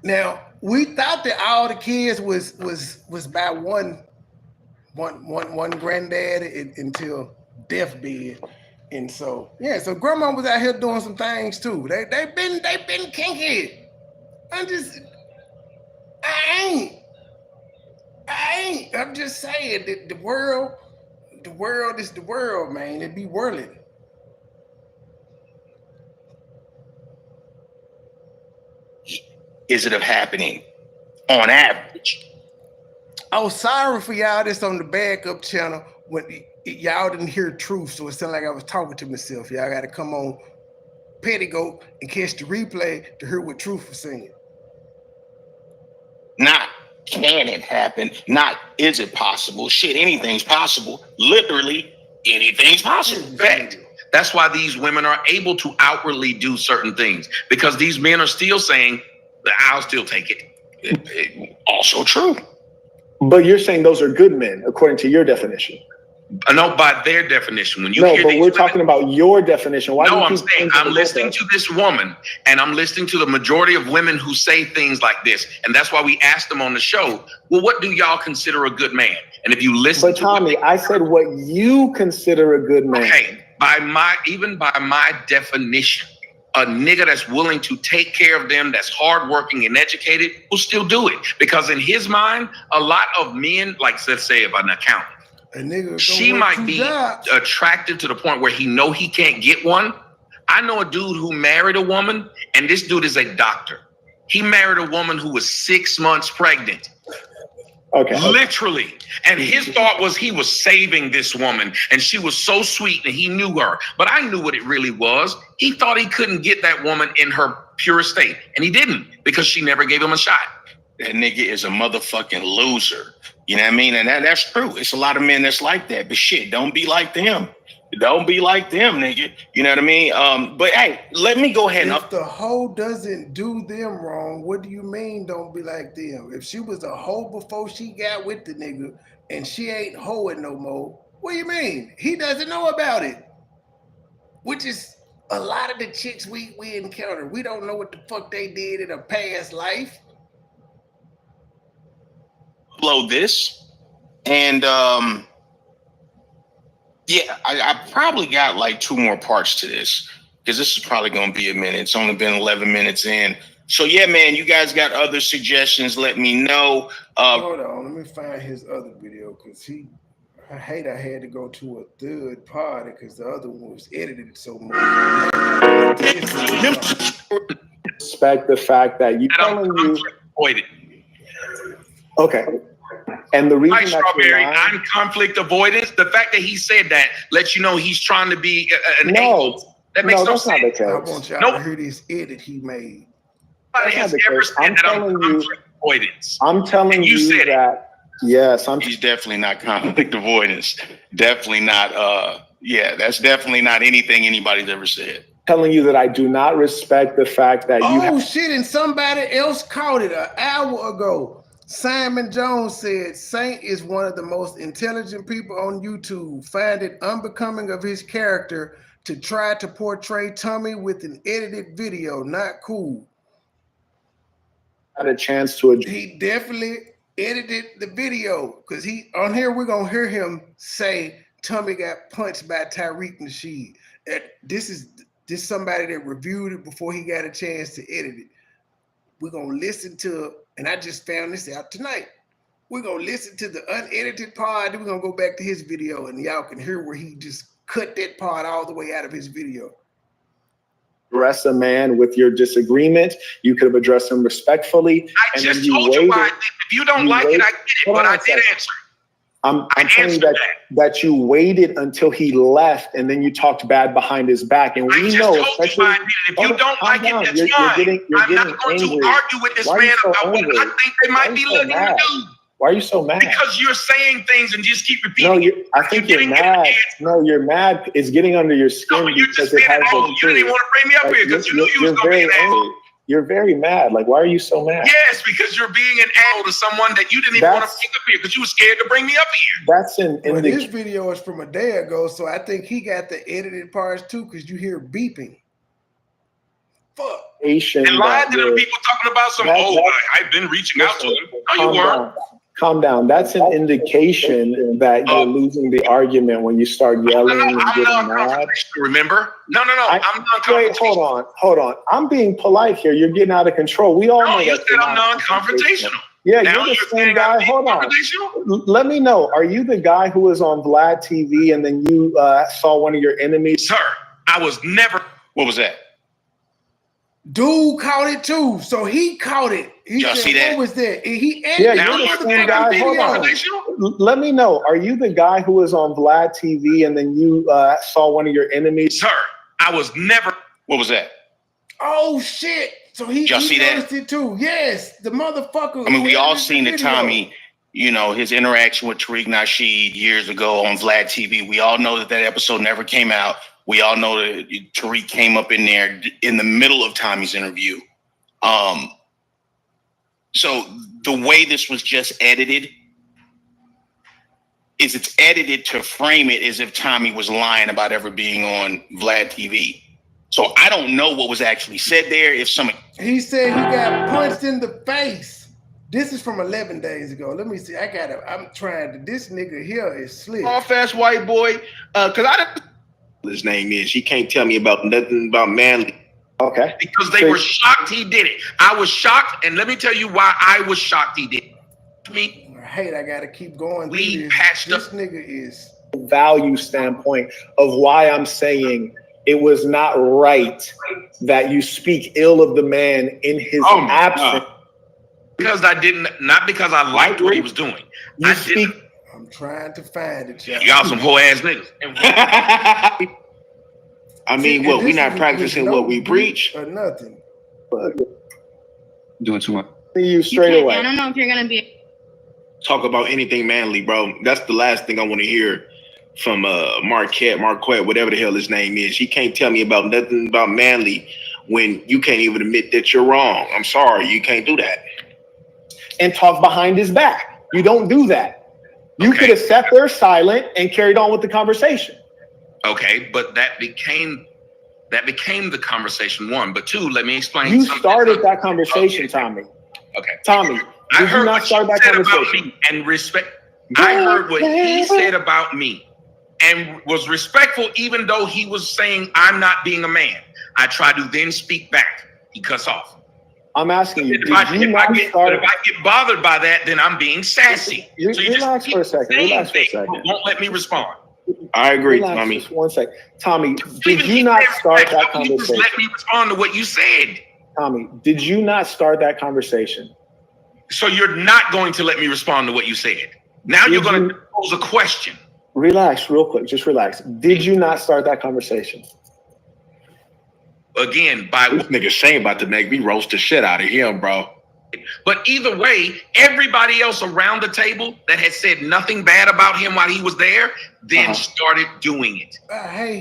Now, we thought that all the kids was by one one granddad until deathbed. And so yeah, so grandma was out here doing some things too. They've been kinky. I'm just saying that the world is the world, man. It be whirling. Is it happening on average? Oh, sorry for y'all that's on the backup channel when y'all didn't hear truth, so it sounded like I was talking to myself. Y'all got to come on Pettigoat and catch the replay to hear what Truth was saying. Not can it happen? Not is it possible? Shit, anything's possible. Literally, anything's possible. Fact. That's why these women are able to outwardly do certain things, because these men are still saying that I'll still take it. Also true. But you're saying those are good men, according to your definition. No, by their definition. When you no, hear but these we're women, talking about your definition. Why no, do I'm you saying I'm listening to this woman, and I'm listening to the majority of women who say things like this, and that's why we asked them on the show. Well, what do y'all consider a good man? And if you listen, but Tommy, I said what you consider a good man. Okay, by my definition, a nigga that's willing to take care of them, that's hardworking and educated, will still do it, because in his mind, a lot of men, like let's say if an accountant. She might be attracted to the point where he know he can't get one. I know a dude who married a woman, and this dude is a doctor. He married a woman who was 6 months pregnant. Okay. Literally. And his thought was he was saving this woman, and she was so sweet, and he knew her. But I knew what it really was. He thought he couldn't get that woman in her pure state, and he didn't, because she never gave him a shot. That nigga is a motherfucking loser. You know what I mean? And that's true. It's a lot of men that's like that. But shit, don't be like them. Don't be like them, nigga. You know what I mean? But hey, let me go ahead. If the hoe doesn't do them wrong, what do you mean don't be like them? If she was a hoe before she got with the nigga and she ain't hoeing no more, what do you mean? He doesn't know about it. Which is a lot of the chicks we encounter. We don't know what the fuck they did in a past life. Blow this, and yeah, I probably got like 2 more parts to this, because this is probably going to be a minute. It's only been 11 minutes in. So yeah, man, you guys got other suggestions, let me know. Hold on, let me find his other video, because I had to go to a third party because the other one was edited so much. Respect the fact that you telling you. Okay. And the reason Strawberry, I'm conflict avoidance. The fact that he said that lets you know he's trying to be an angel. That makes no sense. I want y'all to hear this edit he made. Nobody has ever said that I'm conflict avoidance. I'm telling you that. Yes, he's definitely not conflict avoidance. Definitely not. Yeah, that's definitely not anything anybody's ever said. Telling you that I do not respect the fact that you. Oh shit! And somebody else caught it an hour ago. Simon Jones said Saint is one of the most intelligent people on YouTube. Find it unbecoming of his character to try to portray Tommy with an edited video. Not cool. Had a chance to. He definitely edited the video, because he on here we're gonna hear him say Tommy got punched by Tariq Nasheed. This is somebody that reviewed it before he got a chance to edit it. We're gonna listen to, and I just found this out tonight. We're gonna listen to the unedited part, then we're gonna go back to his video, and y'all can hear where he just cut that part all the way out of his video. Address a man with your disagreement. You could have addressed him respectfully. I just told you why. If you don't like it, I get it, but I did answer. I'm telling you that you waited until he left, and then you talked bad behind his back. And we know, especially if you don't like it, that's fine. I'm not going to argue with this man about what I think they might be looking to do. Why are you so mad? Because you're saying things and just keep repeating. No, I think you're mad. No, you're mad. It's getting under your skin. No, you're just being an asshole. You didn't even want to bring me up here because you knew you was going to be an asshole. You're very mad. Like, why are you so mad? Yes, because you're being an asshole to someone that you didn't even want to pick up here because you were scared to bring me up here. That's in this video is from a day ago, so I think he got the edited parts too, because you hear beeping. Fuck. And lied to them people talking about some, I've been reaching out to them. No, you weren't. Calm down. That's an indication that you're losing the argument when you start yelling and getting mad. Remember? No. I'm non-confrontational. Wait, hold on. I'm being polite here. You're getting out of control. We all know you that said I'm non-confrontational. Yeah, now you're the same guy. Hold on. Let me know. Are you the guy who was on Vlad TV and then you saw one of your enemies? Sir, I was never. What was that? Dude caught it too, so he caught it. Y'all see that? What was that? He you're the same guy. Hold on. Let me know. Are you the guy who was on Vlad TV and then you saw one of your enemies? Sir, I was never. What was that? Oh shit! So he see noticed that? it too. Yes, the motherfucker. I mean, we all seen the Tommy, his interaction with Tariq Nasheed years ago on Vlad TV. We all know that episode never came out. We all know that Tariq came up in there in the middle of Tommy's interview. So the way this was just edited is it's edited to frame it as if Tommy was lying about ever being on Vlad TV. So I don't know what was actually said there. He said he got punched in the face. This is from 11 days ago. Let me see. I'm trying to. This nigga here is slick. All fast white boy. His name is. He can't tell me about nothing about Manly. Okay. Because they were shocked he did it. I was shocked, and let me tell you why I was shocked he did it. I gotta keep going. We patched up. This nigga is value standpoint of why I'm saying it was not right that you speak ill of the man in his absence. Because I didn't, not because I liked what he was doing. I'm trying to find it. Y'all some whole ass niggas. I mean, what, we not practicing what we preach? Or nothing. Doing too much. You straight away. I don't know if you're gonna be. Talk about anything manly, bro. That's the last thing I want to hear from Marquette, whatever the hell his name is. He can't tell me about nothing about Manly when you can't even admit that you're wrong. I'm sorry, you can't do that. And talk behind his back. You don't do that. You could have sat there silent and carried on with the conversation. Okay, but that became the conversation, one. But two, let me explain. You started that conversation, Tommy. Okay. Tommy, I heard not what start that said conversation? about me and respect. I heard what he said about me and was respectful, even though he was saying I'm not being a man. I tried to then speak back. He cuts off. I'm asking you, If I get bothered by that, then I'm being sassy. So you relax just for a second. Relax for a second. Won't let me respond. I agree, Relax Tommy. just 1 second. Tommy, did you not start that You just conversation? let me respond to what you said. Tommy, did you not start that conversation? So you're not going to let me respond to what you said. Now you're going to pose a question. Relax real quick. Just relax. Did you not start that conversation? Again, by this nigga Shane about to make me roast the shit out of him, bro. But either way, everybody else around the table that had said nothing bad about him while he was there then started doing it.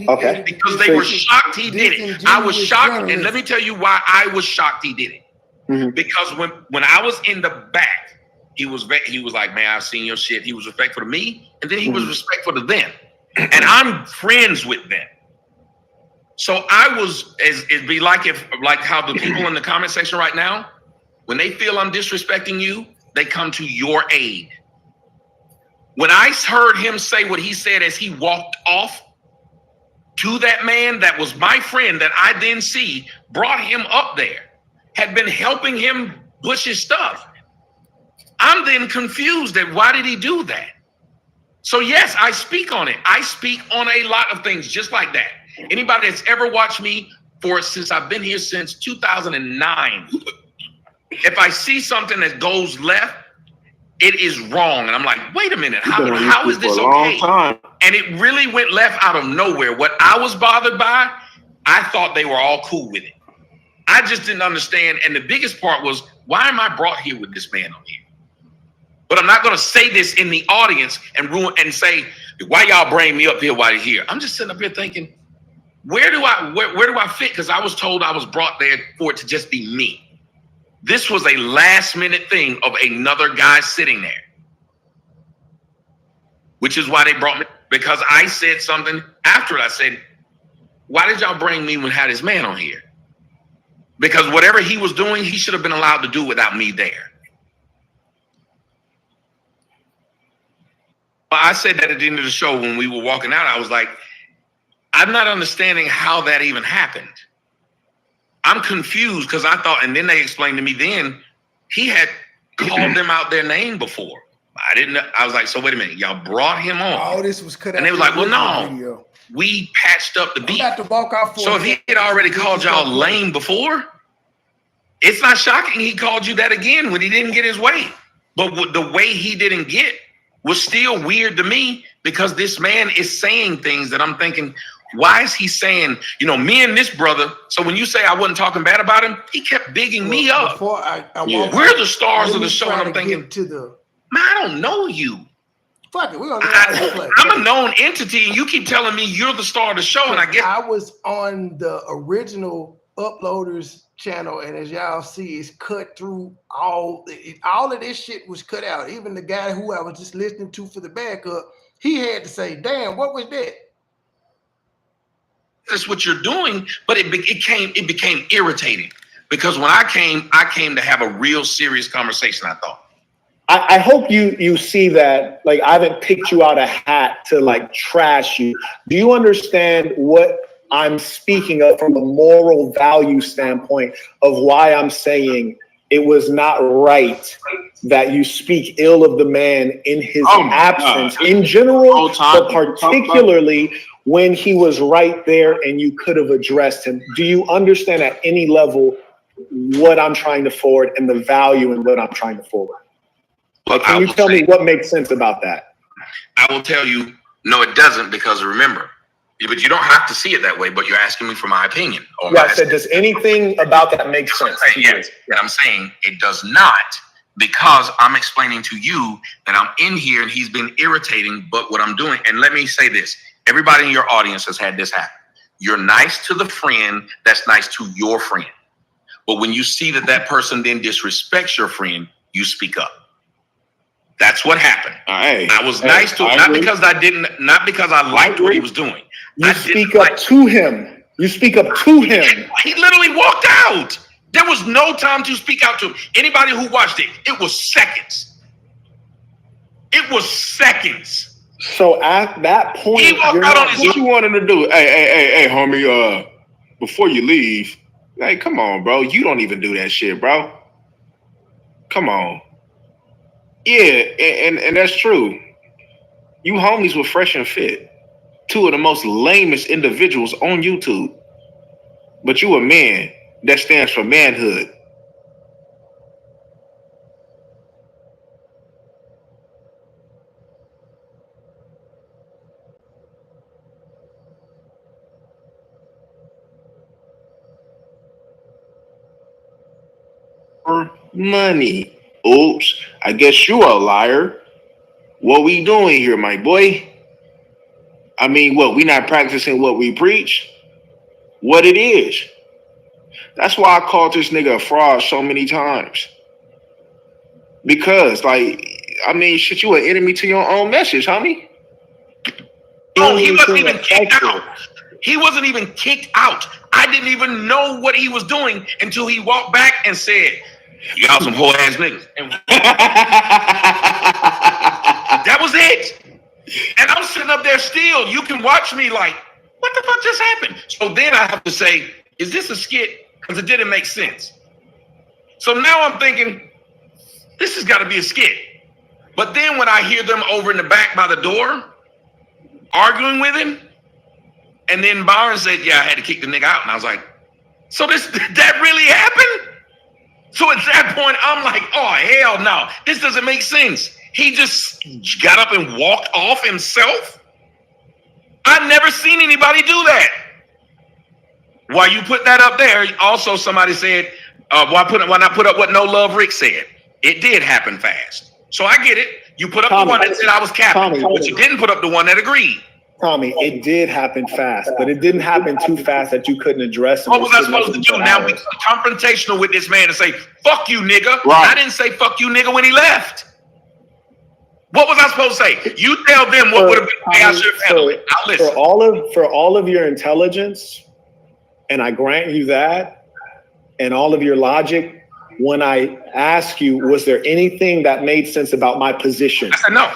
Okay. Because they were shocked he did it. I was shocked, and let me tell you why I was shocked he did it. Because when I was in the back, he was like, man, I've seen your shit. He was respectful to me, and then he was respectful to them. And I'm friends with them. So I was, it'd be like how the people in the comment section right now, when they feel I'm disrespecting you, they come to your aid. When I heard him say what he said as he walked off to that man that was my friend that I then brought him up there, had been helping him push his stuff. I'm then confused at why did he do that? So yes, I speak on it. I speak on a lot of things just like that. Anybody that's ever watched me since I've been here since 2009, if I see something that goes left, it is wrong. And I'm like, wait a minute, how is this okay? And it really went left out of nowhere. What I was bothered by, I thought they were all cool with it. I just didn't understand. And the biggest part was, why am I brought here with this man on here? But I'm not going to say this in the audience and say, why y'all bring me up here while he's here? I'm just sitting up here thinking, where do I fit? Because I was told I was brought there for it to just be me. This was a last minute thing of another guy sitting there, which is why they brought me, because I said something after it. I said, why did y'all bring me when had his man on here? Because whatever he was doing, he should have been allowed to do without me there. But I said that at the end of the show when we were walking out, I was like, I'm not understanding how that even happened. I'm confused because I thought, and then they explained to me then he had called them out their name before. I didn't know. I was like, so wait a minute, y'all brought him on. All this was cut out. And they was like, well, no, we patched up the beat. I'm about to walk off. So if he had already called y'all lame before, it's not shocking he called you that again when he didn't get his way. But the way he didn't get was still weird to me because this man is saying things that I'm thinking, why is he saying, you know, me and this brother? So when you say I wasn't talking bad about him, he kept bigging me up. Before We're the stars of the show, and I'm thinking, man, I don't know you. Fuck it, we're gonna play. I'm a known entity, and you keep telling me you're the star of the show, and I guess I was on the original Uploaders channel, and as y'all see, it's cut through all of this shit was cut out. Even the guy who I was just listening to for the backup, he had to say, "Damn, what was that?" that's what you're doing, but it became irritating because when I came to have a real serious conversation. I thought. I hope you see that, like, I haven't picked you out a hat to like trash you. Do you understand what I'm speaking of from a moral value standpoint of why I'm saying it was not right that you speak ill of the man in his absence in general, but particularly when he was right there and you could have addressed him? Do you understand at any level what I'm trying to forward and the value in what I'm trying to forward? Like, can you tell me what makes sense about that? I will tell you, no, it doesn't, because remember, but you don't have to see it that way, but you're asking me for my opinion. Yeah, I said, does anything about that make sense? Yes, and I'm saying it does not, because I'm explaining to you that I'm in here and he's been irritating, but what I'm doing, and let me say this, everybody in your audience has had this happen. You're nice to the friend that's nice to your friend. But when you see that that person then disrespects your friend, you speak up. That's what happened. I was nice to him, not because I liked what he was doing. You speak up to him. You speak up to him. He literally walked out. There was no time to speak out to him. Anybody who watched it, it was seconds. It was seconds. So at that point, he walked out on his what you wanted to do? Hey, homie, before you leave, hey, come on, bro. You don't even do that shit, bro. Come on. Yeah, and that's true. You homies were Fresh and Fit. Two of the most lamest individuals on YouTube. But you a man that stands for manhood. Money. Oops, I guess you are a liar. What we doing here, my boy? I mean, what, we not practicing what we preach? What it is. That's why I called this nigga a fraud so many times. Because, like, I mean, shit, you an enemy to your own message, homie. Oh, he wasn't even kicked out. He wasn't even kicked out. I didn't even know what he was doing until he walked back and said, y'all some whole ass niggas. That was it. And I'm sitting up there still. You can watch me like, what the fuck just happened? So then I have to say, is this a skit? Because it didn't make sense. So now I'm thinking, this has got to be a skit. But then when I hear them over in the back by the door arguing with him, and then Byron said, yeah, I had to kick the nigga out. And I was like, so that really happened? So at that point, I'm like, oh, hell no. This doesn't make sense. He just got up and walked off himself? I've never seen anybody do that. While you put that up there, also somebody said, why not put up what No Love Rick said? It did happen fast. So I get it. You put up the one that said I was capping, but you didn't put up the one that agreed. Tommy, it did happen fast, but it didn't happen too fast that you couldn't address it. What was I supposed to do? Now we confrontational with this man and say, fuck you, nigga. Right. I didn't say fuck you, nigga, when he left. What was I supposed to say? You tell them what would have been the way I should have handled it. I'll listen. For all of your intelligence, and I grant you that, and all of your logic, when I ask you, was there anything that made sense about my position? I said no.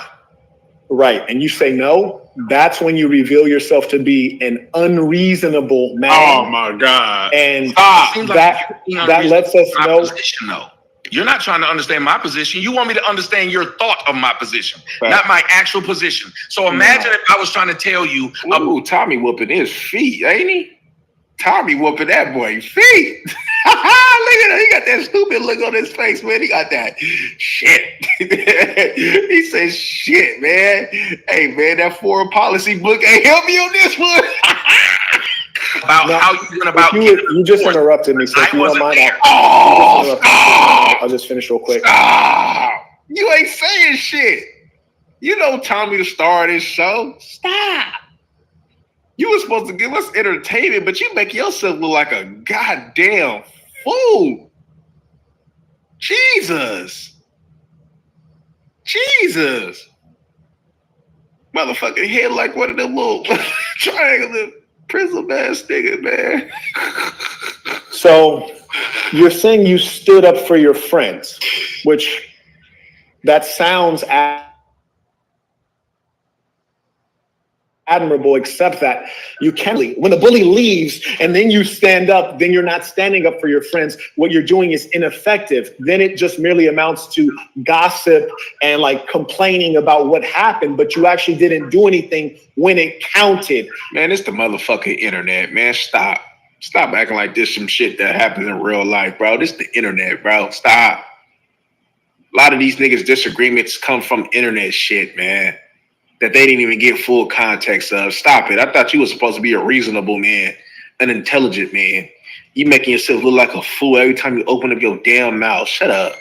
Right, and you say no, that's when you reveal yourself to be an unreasonable man. Oh my God. And that lets us know. Position, though. You're not trying to understand my position. You want me to understand your thought of my position, not my actual position. So imagine if I was trying to tell you, Tommy whooping his feet, ain't he? Tommy whooping that boy feet. Look at him. He got that stupid look on his face, man. He got that shit. He says shit, man. Hey, man, that foreign policy book ain't help me on this one. You just interrupted me, so if you don't mind, I'll just finish real quick. You ain't saying shit. You know Tommy the star of this show. Stop. You were supposed to give us entertainment, but you make yourself look like a goddamn fool. Jesus. Motherfucking head like one of them little triangular prism ass niggas, man. So you're saying you stood up for your friends, which that sounds admirable, except that you can leave. When the bully leaves and then you stand up, then you're not standing up for your friends. What you're doing is ineffective. Then it just merely amounts to gossip and like complaining about what happened, but you actually didn't do anything when it counted. Man, it's the motherfucking internet, man. Stop acting like this some shit that happens in real life, bro. This the internet, bro. Stop. A lot of these niggas' disagreements come from internet shit, man, that they didn't even get full context of. Stop it. I thought you were supposed to be a reasonable man, an intelligent man. You making yourself look like a fool every time you open up your damn mouth. Shut up.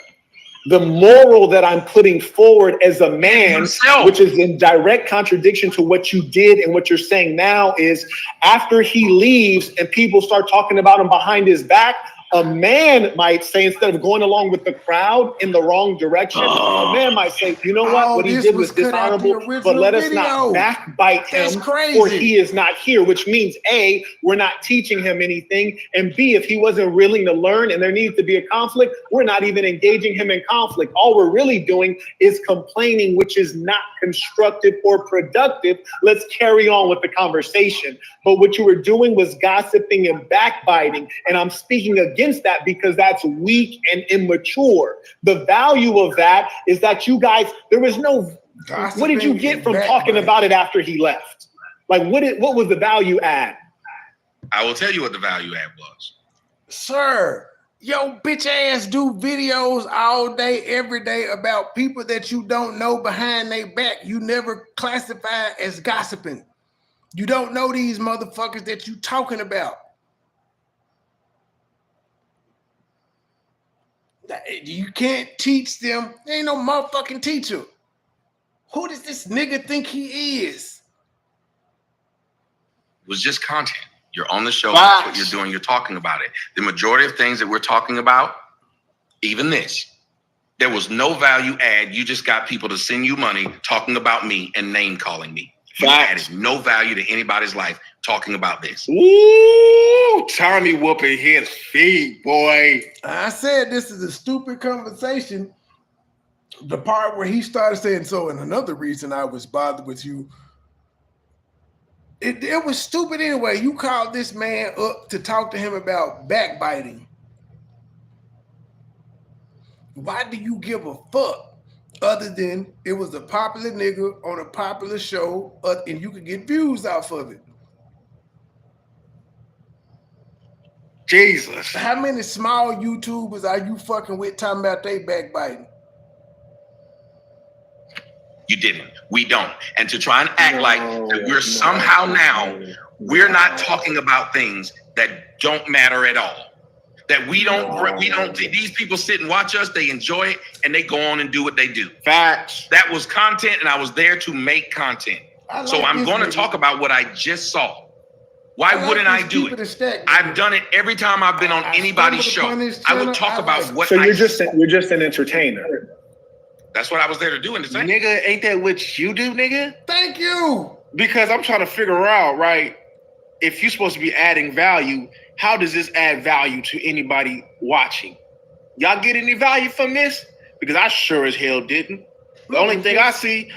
The moral that I'm putting forward as a man, which is in direct contradiction to what you did and what you're saying now, is after he leaves and people start talking about him behind his back, a man might say, instead of going along with the crowd in the wrong direction, a man might say, you know what he did was dishonorable, but let us not backbite him, or he is not here, which means A, we're not teaching him anything, and B, if he wasn't willing to learn and there needs to be a conflict, we're not even engaging him in conflict. All we're really doing is complaining, which is not constructive or productive. Let's carry on with the conversation. But what you were doing was gossiping and backbiting, and I'm speaking against that because that's weak and immature. The value of that is that you guys, there was no, what did you get from talking about it after he left? Like, what was the value add? I will tell you what the value add was. Sir, yo bitch ass do videos all day, every day about people that you don't know behind their back. You never classify as gossiping. You don't know these motherfuckers that you talking about. You can't teach them. There ain't no motherfucking teacher. Who does this nigga think he is? It was just content. You're on the show. That's what you're doing. You're talking about it. The majority of things that we're talking about, even this, there was no value add. You just got people to send you money talking about me and name calling me. You added no value to anybody's life talking about this. Ooh, Tommy whooping his feet, boy. I said this is a stupid conversation. The part where he started saying, so, and another reason I was bothered with you, it was stupid anyway. You called this man up to talk to him about backbiting. Why do you give a fuck? Other than it was a popular nigga on a popular show, and you could get views off of it. Jesus. How many small YouTubers are you fucking with talking about they backbiting? You didn't. We don't. And to try and act like that we're somehow now, we're not talking about things that don't matter at all. That we don't, these people sit and watch us, they enjoy it, and they go on and do what they do. Facts. That was content, and I was there to make content. So I'm going to talk about what I just saw. Why wouldn't I do it? I've done it every time I've been on anybody's show. I would talk about what you're just an entertainer. That's what I was there to do in the same. Nigga, ain't that what you do, nigga? Thank you. Because I'm trying to figure out, right, if you're supposed to be adding value, how does this add value to anybody watching? Y'all get any value from this? Because I sure as hell didn't. The only thing I see,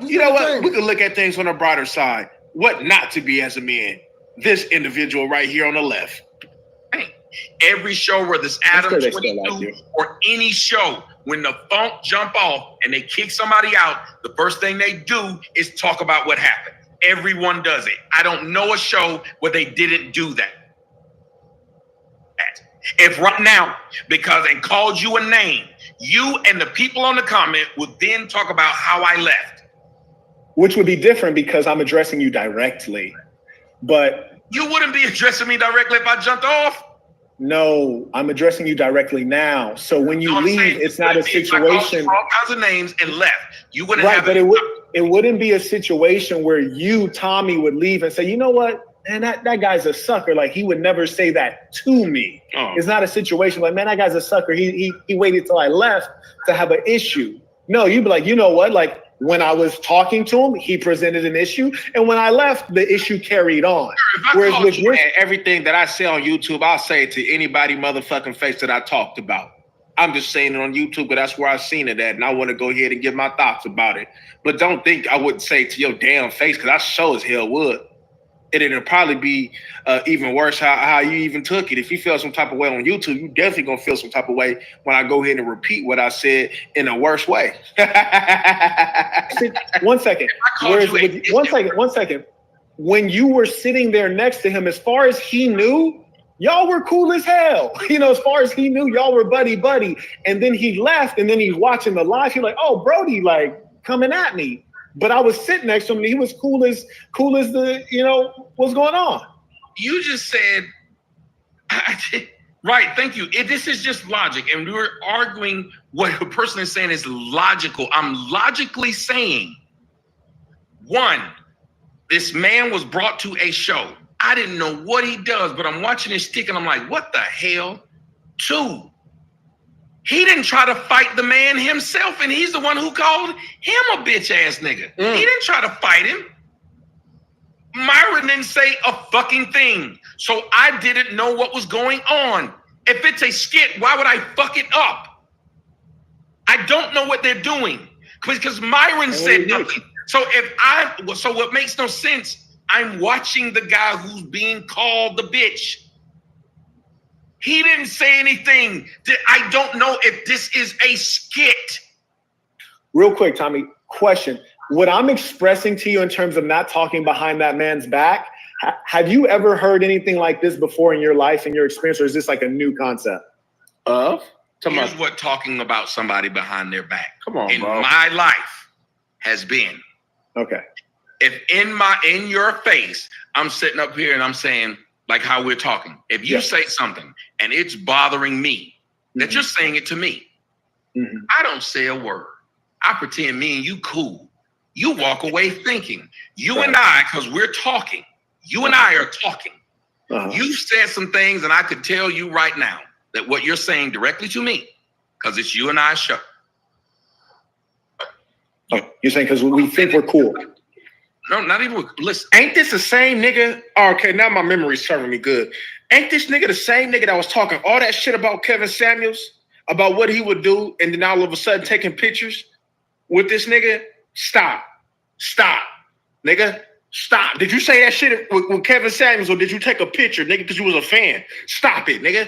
you know what? We can look at things on the brighter side. What not to be as a man. This individual right here on the left. Every show, whether it's Adam 22 or any show, when the funk jump off and they kick somebody out, the first thing they do is talk about what happened. Everyone does it. I don't know a show where they didn't do that. If right now, because they called you a name, you and the people on the comment would then talk about how I left. Which would be different because I'm addressing you directly. But you wouldn't be addressing me directly if I jumped off. No, I'm addressing you directly now. So when you leave, it's not a situation. All kinds of names and left. You wouldn't right, have but it wouldn't be a situation where you, Tommy, would leave and say, you know what, man, that guy's a sucker. Like he would never say that to me. It's not a situation like, man, that guy's a sucker. He waited till I left to have an issue. No, you'd be like, you know what, like. When I was talking to him, he presented an issue. And when I left, the issue carried on. Whereas with you, man, everything that I say on YouTube, I'll say it to anybody motherfucking face that I talked about. I'm just saying it on YouTube, but that's where I've seen it at. And I want to go ahead and give my thoughts about it. But don't think I wouldn't say it to your damn face, because I sure as hell would. And it'll probably be even worse how you even took it. If you feel some type of way on YouTube, you definitely gonna feel some type of way when I go ahead and repeat what I said in a worse way. One second. One second. When you were sitting there next to him, as far as he knew, y'all were cool as hell. You know, as far as he knew, y'all were buddy. And then he left, and then he's watching the live. He's like, oh, Brody, like coming at me. But I was sitting next to him and he was cool as the, you know, what's going on? You just said, right, thank you. This is just logic. And we were arguing what a person is saying is logical. I'm logically saying, one, this man was brought to a show. I didn't know what he does, but I'm watching his stick and I'm like, what the hell? Two, he didn't try to fight the man himself, and he's the one who called him a bitch ass nigga. He didn't try to fight him. Myron didn't say a fucking thing. So I didn't know what was going on. If it's a skit, why would I fuck it up? I don't know what they're doing because Myron said nothing. So so what makes no sense, I'm watching the guy who's being called the bitch. He didn't say anything. I don't know if this is a skit. Real quick, Tommy, question. What I'm expressing to you in terms of not talking behind that man's back, have you ever heard anything like this before in your life, in your experience, or is this like a new concept? Here's what talking about somebody behind their back. Come on, in bro. my life has been. Okay. If in your face, I'm sitting up here and I'm saying, like how we're talking. If you say something and it's bothering me, that you're saying it to me. I don't say a word. I pretend me and you cool. You walk away thinking. You and I, because we're talking. You and I are talking. You said some things and I could tell you right now that what you're saying directly to me, because it's you and I show. You're saying because we think we're cool. No, not even. Listen, ain't this the same nigga? Oh, okay, now my memory's serving me good. Ain't this nigga the same nigga that was talking all that shit about Kevin Samuels, about what he would do, and then all of a sudden taking pictures with this nigga? Stop, nigga, stop. Did you say that shit with Kevin Samuels, or did you take a picture, nigga, because you was a fan? Stop it, nigga.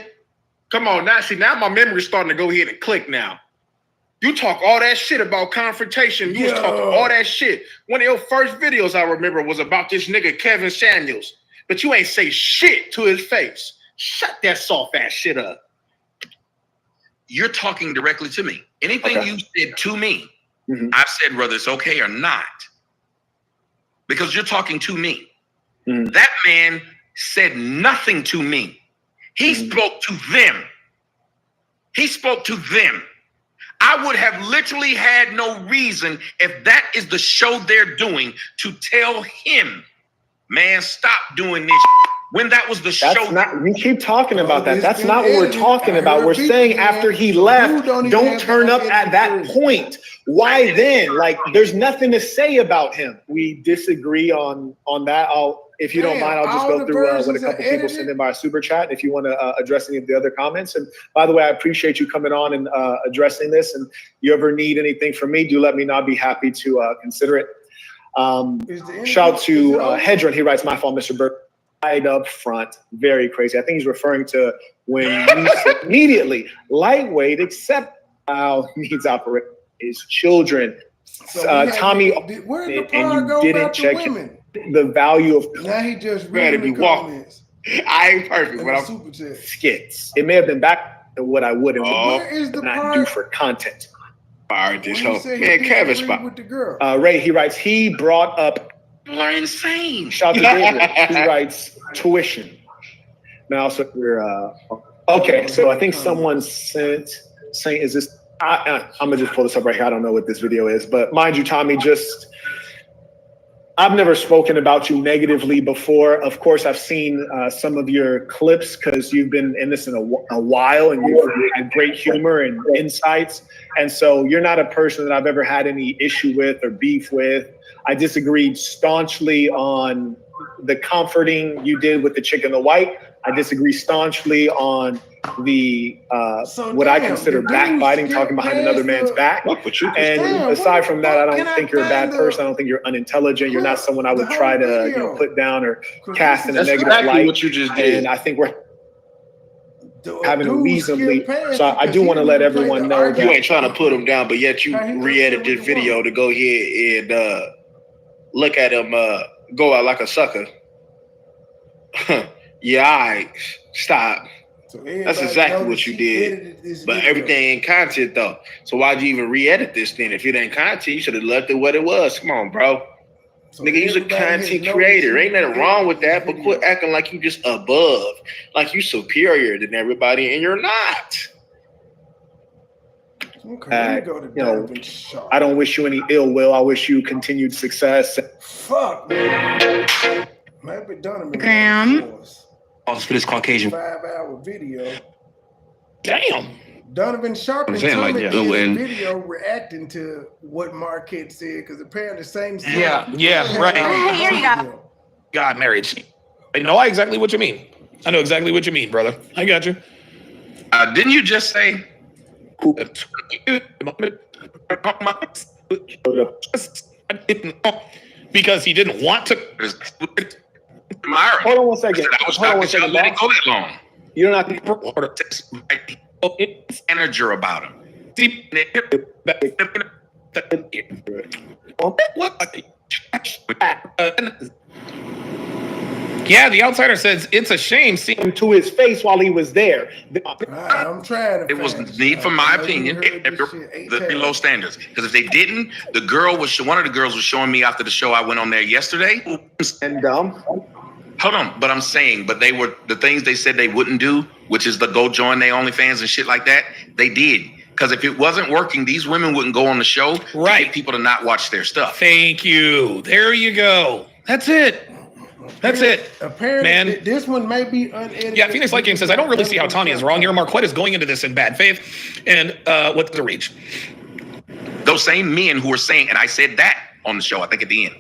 Come on, now my memory's starting to go ahead and click now. You talk all that shit about confrontation. You was talking all that shit. One of your first videos I remember was about this nigga Kevin Samuels. But you ain't say shit to his face. Shut that soft ass shit up. You're talking directly to me. Anything you said to me, I've said whether it's okay or not. Because you're talking to me. That man said nothing to me. He spoke to them. He spoke to them. I would have literally had no reason, if that is the show they're doing, to tell him, man, stop doing this. When that was the show. You keep talking about that. That's not what we're talking about. We're saying after he left, don't turn up at that point. Why then? Like, there's nothing to say about him. We disagree on that. if you don't mind, I'll just all go the through what a versions couple are people sent in by a super chat. If you want to address any of the other comments. And by the way, I appreciate you coming on and addressing this. And you ever need anything from me, do let me know. I'd be happy to consider it. Shout out to Hedron. He writes, "My fault, Mr. Burke. Right up front, very crazy." I think he's referring to when you said immediately lightweight, except needs operate his children. Tommy, where did the and part you go didn't about the check women? the value of. Now he just Better reading be the comments. I ain't perfect, but I'm Super chat. Skits. It may have been back to what I would and Where is the would not part? do for content. fired this When hoe. he said he Man, Kevin disagreed spot. with the girl. Ray, he writes, he brought up. You are insane. Shout out to David. He writes tuition. Now, so we're okay. So I think someone sent saying, "Is this?" I'm gonna just pull this up right here. I don't know what this video is, but mind you, Tommy, I've never spoken about you negatively before. Of course, I've seen some of your clips because you've been in this in a while, and you've had great humor and insights. And so you're not a person that I've ever had any issue with or beef with. I disagreed staunchly on the comforting you did with the chick in the white. I disagree staunchly on the what I consider backbiting, talking behind another man's back. And aside from that, I don't think you're a bad person. I don't think you're unintelligent. You're not someone I would try to put down or cast in a negative light. What you just did. And I think we're having a reasonably. So I do want to let everyone know You ain't trying to put him down, but yet you re-edit this video to go ahead and look at him go out like a sucker. Yeah, all right, stop. That's exactly what you did. But everything ain't content though. So why'd you even re-edit this thing? If it ain't content, you should have left it what it was. Come on, bro. Nigga, you's a content creator. Ain't nothing wrong with that, but quit acting like you just above, like you superior than everybody, and you're not. Okay, you know, I don't wish you any ill will. I wish you continued success. Fuck, man. Maybe Donovan. Graham. For this Caucasian. 5-hour video. Damn. Donovan Sharp and saying, Tommy like, did yeah, a and- video reacting to what Marquette said because apparently the same. Yeah, right. Here you go. Got married. I know exactly what you mean. I know exactly what you mean, brother. I got you. Didn't you just say? Because he didn't want to. Hold on one second. Hold on one second. Let it go that long. You don't have to. Manager about him. Yeah, the outsider says it's a shame seeing to his face while he was there. I'm trying to. It was need, from my opinion, the low standards. Because if they didn't, one of the girls was showing me after the show I went on there yesterday. And hold on, but I'm saying, but they were the things they said they wouldn't do, which is the go join their OnlyFans and shit like that. They did. Because if it wasn't working, these women wouldn't go on the show to get people to not watch their stuff. Thank you. There you go. That's it. That's it. Apparently, man. This one may be unedited. Yeah, Phoenix Light King says, I don't really see how Tommy is wrong here. Marquette is going into this in bad faith. And what's the reach? Those same men who were saying, and I said that on the show, I think at the end.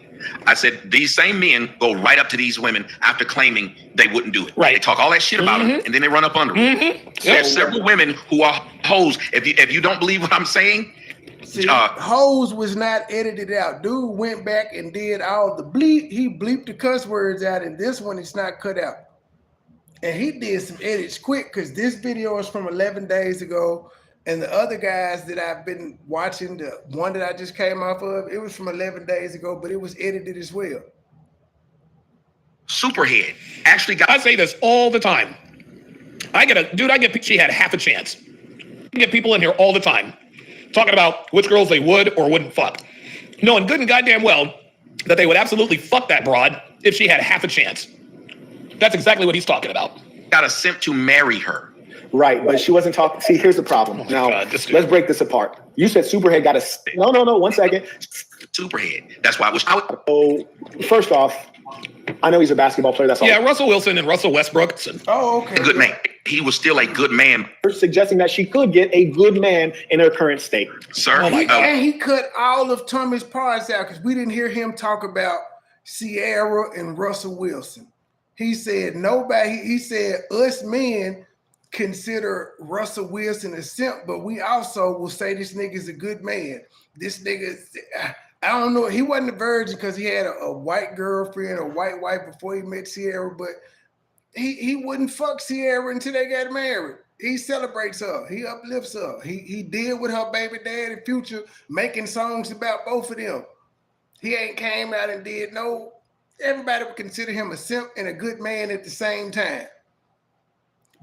I said, these same men go right up to these women after claiming they wouldn't do it. Right. They talk all that shit about them, and then they run up under them. There's several women who are hoes. If you don't believe what I'm saying, see, hoes was not edited out. Dude went back and did all the bleep. He bleeped the cuss words out, and this one it's not cut out. And he did some edits quick because this video is from 11 days ago. And the other guys that I've been watching, the one that I just came off of, it was from 11 days ago, but it was edited as well. Superhead actually got. I say this all the time. She had half a chance. I get people in here all the time talking about which girls they would or wouldn't fuck, knowing good and goddamn well that they would absolutely fuck that broad if she had half a chance. That's exactly what he's talking about. Got a simp to marry her. Right, but she wasn't talking. See, here's the problem. Now, let's break this apart. You said Superhead got a. No, 1 second. Superhead. That's why I was. Oh, first off, I know he's a basketball player. That's all. Yeah, Russell Wilson and Russell Westbrook. Oh, okay. Good man. He was still a good man. You're suggesting that she could get a good man in her current state. Sir. And he cut all of Tommy's parts out because we didn't hear him talk about Sierra and Russell Wilson. He said us men consider Russell Wilson a simp, but we also will say this nigga's a good man. This nigga, I don't know, he wasn't a virgin because he had a white girlfriend, a white wife before he met Sierra, but he wouldn't fuck Sierra until they got married. He celebrates her. He uplifts her. He did with her baby dad and Future, making songs about both of them. He ain't came out and did no. Everybody would consider him a simp and a good man at the same time.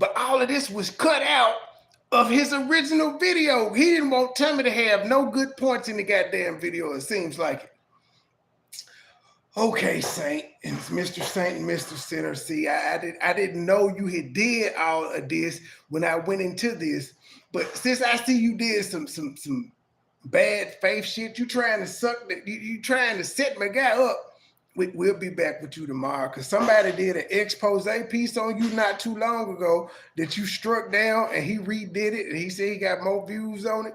But all of this was cut out of his original video. He didn't want Tommy to have no good points in the goddamn video, it seems like it. Okay, Saint, and it's Mr. Saint and Mr. Sinner. See, I didn't know you had did all of this when I went into this, but since I see you did some bad faith shit, you trying to suck that, you trying to set my guy up. We'll be back with you tomorrow because somebody did an expose piece on you not too long ago that you struck down, and he redid it, and he said he got more views on it.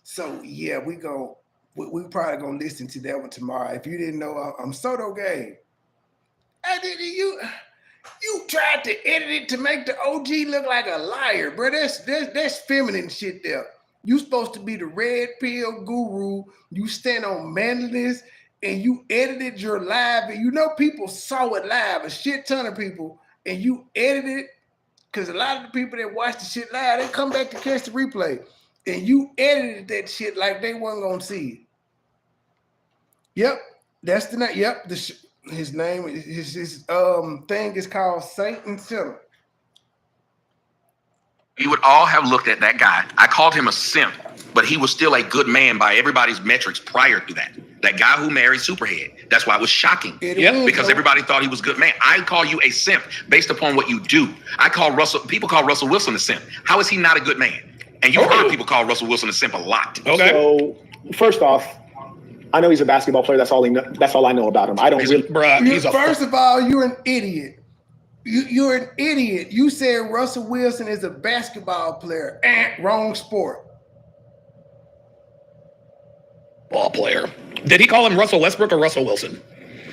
So yeah, we probably gonna listen to that one tomorrow. If you didn't know, I'm Soto Game. You tried to edit it to make the OG look like a liar, bro. That's feminine shit there. You supposed to be the red pill guru. You stand on manliness, and you edited your live. And you know people saw it live, a shit ton of people, and you edited it because a lot of the people that watch the shit live, they come back to catch the replay. And you edited that shit like they weren't gonna see it. Yep, that's the name. Yep, his name, his thing is called Saint and Sinner. You would all have looked at that guy. I called him a simp, but he was still a good man by everybody's metrics prior to that. That guy who married Superhead. That's why it was shocking. Because everybody thought he was a good man. I call you a simp based upon what you do. People call Russell Wilson a simp. How is he not a good man? And you've heard people call Russell Wilson a simp a lot. Okay. So first off, I know he's a basketball player. That's all I know about him. I don't First of all, you're an idiot. You're an idiot. You said Russell Wilson is a basketball player. Wrong sport. Ball player. Did he call him Russell Westbrook or Russell Wilson?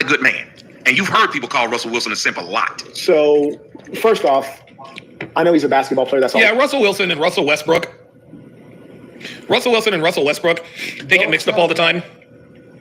A good man. And you've heard people call Russell Wilson a simp a lot. So first off, I know he's a basketball player. That's all. Yeah, Russell Wilson and Russell Westbrook. Russell Wilson and Russell Westbrook, they get mixed up all the time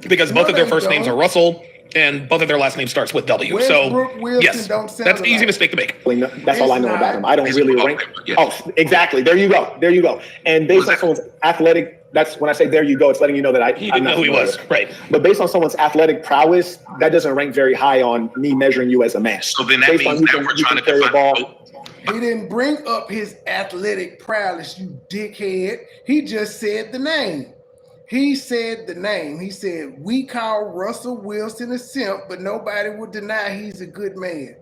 because both of their first names are Russell and both of their last name starts with W. Westbrook, So Wilson, yes, that's an easy mistake to make. That's all I know about him. I don't really rank. Oh, exactly. There you go. And based on someone's athletic, that's when I say there you go, it's letting you know that I didn't know who he was. Right. But based on someone's athletic prowess, that doesn't rank very high on me measuring you as a man. So then that means that we're trying to define the ball. He didn't bring up his athletic prowess, you dickhead. He just said the name. He said the name. He said, we call Russell Wilson a simp, but nobody would deny he's a good man.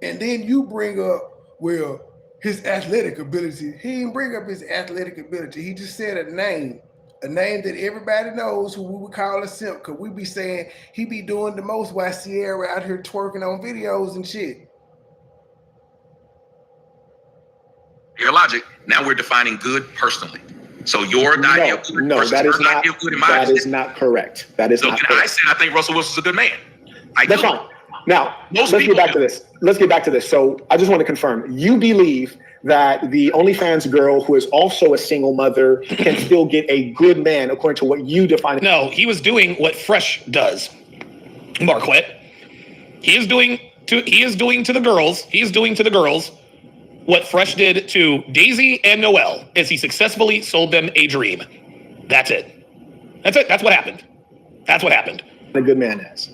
And then you bring up, well, his athletic ability. He didn't bring up his athletic ability. He just said a name that everybody knows who we would call a simp, because we be saying he be doing the most while Sierra out here twerking on videos and shit. Your logic. Now we're defining good personally. So your idea of good that is not correct. That is not correct. I said I think Russell Wilson's a good man. That's fine. Now, let's get back to this. So I just want to confirm. You believe that the OnlyFans girl who is also a single mother can still get a good man according to what you define? No, he was doing what Fresh does, Marquette. He is doing to the girls what Fresh did to Daisy and Noelle, is he successfully sold them a dream. That's it. That's what happened. A good man has.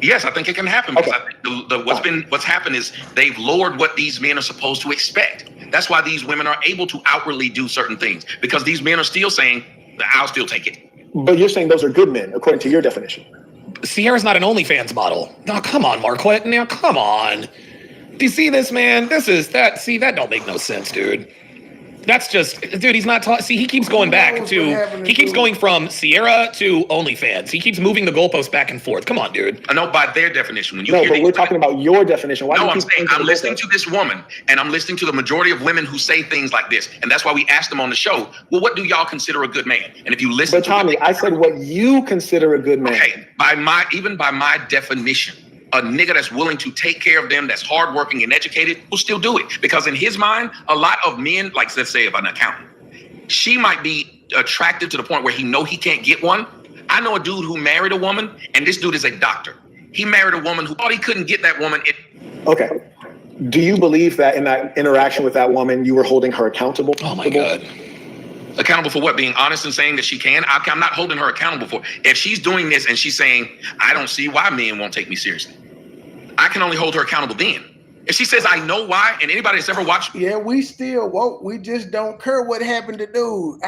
Yes, I think it can happen. Okay. Because I think what's happened is they've lowered what these men are supposed to expect. That's why these women are able to outwardly do certain things, because these men are still saying, I'll still take it. But you're saying those are good men, according to your definition. Sierra's not an OnlyFans model. No, come on, Marquette. Now, come on. Do you see this, man? That don't make no sense, dude. That's just, dude, he's not see, he keeps going back to, he keeps going from Sierra to OnlyFans. He keeps moving the goalposts back and forth. Come on, dude. I know by their definition. When you No, hear but we're talking about your definition. Why do No, you I'm keep saying I'm listening to this woman, and I'm listening to the majority of women who say things like this, and that's why we asked them on the show. Well, what do y'all consider a good man? And if you listen, But Tommy, I said what you consider a good man. Okay, by my definition, a nigga that's willing to take care of them, that's hardworking and educated, will still do it. Because in his mind, a lot of men, like let's say, if an accountant, she might be attractive to the point where he can't get one. I know a dude who married a woman, and this dude is a doctor. He married a woman who thought he couldn't get that woman. Okay. Do you believe that in that interaction with that woman, you were holding her accountable? Oh my God. Accountable for what? Being honest and saying that she can? I'm not holding her accountable for. If she's doing this and she's saying, I don't see why men won't take me seriously, I can only hold her accountable then. If she says, I know why, and anybody that's ever watched. Yeah, we still woke. We just don't care what happened to dude.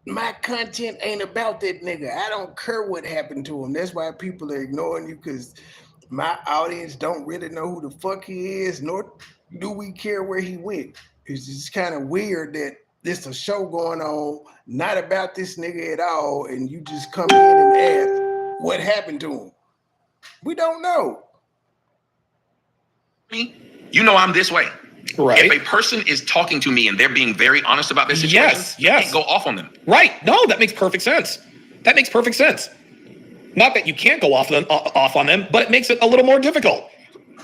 My content ain't about that nigga. I don't care what happened to him. That's why people are ignoring you, because my audience don't really know who the fuck he is, nor do we care where he went. It's just kind of weird that there's a show going on, not about this nigga at all, and you just come in and ask what happened to him. We don't know. You know I'm this way. Right. If a person is talking to me and they're being very honest about their situation, I can't go off on them. Right. No, that makes perfect sense. That makes perfect sense. Not that you can't go off on them, but it makes it a little more difficult,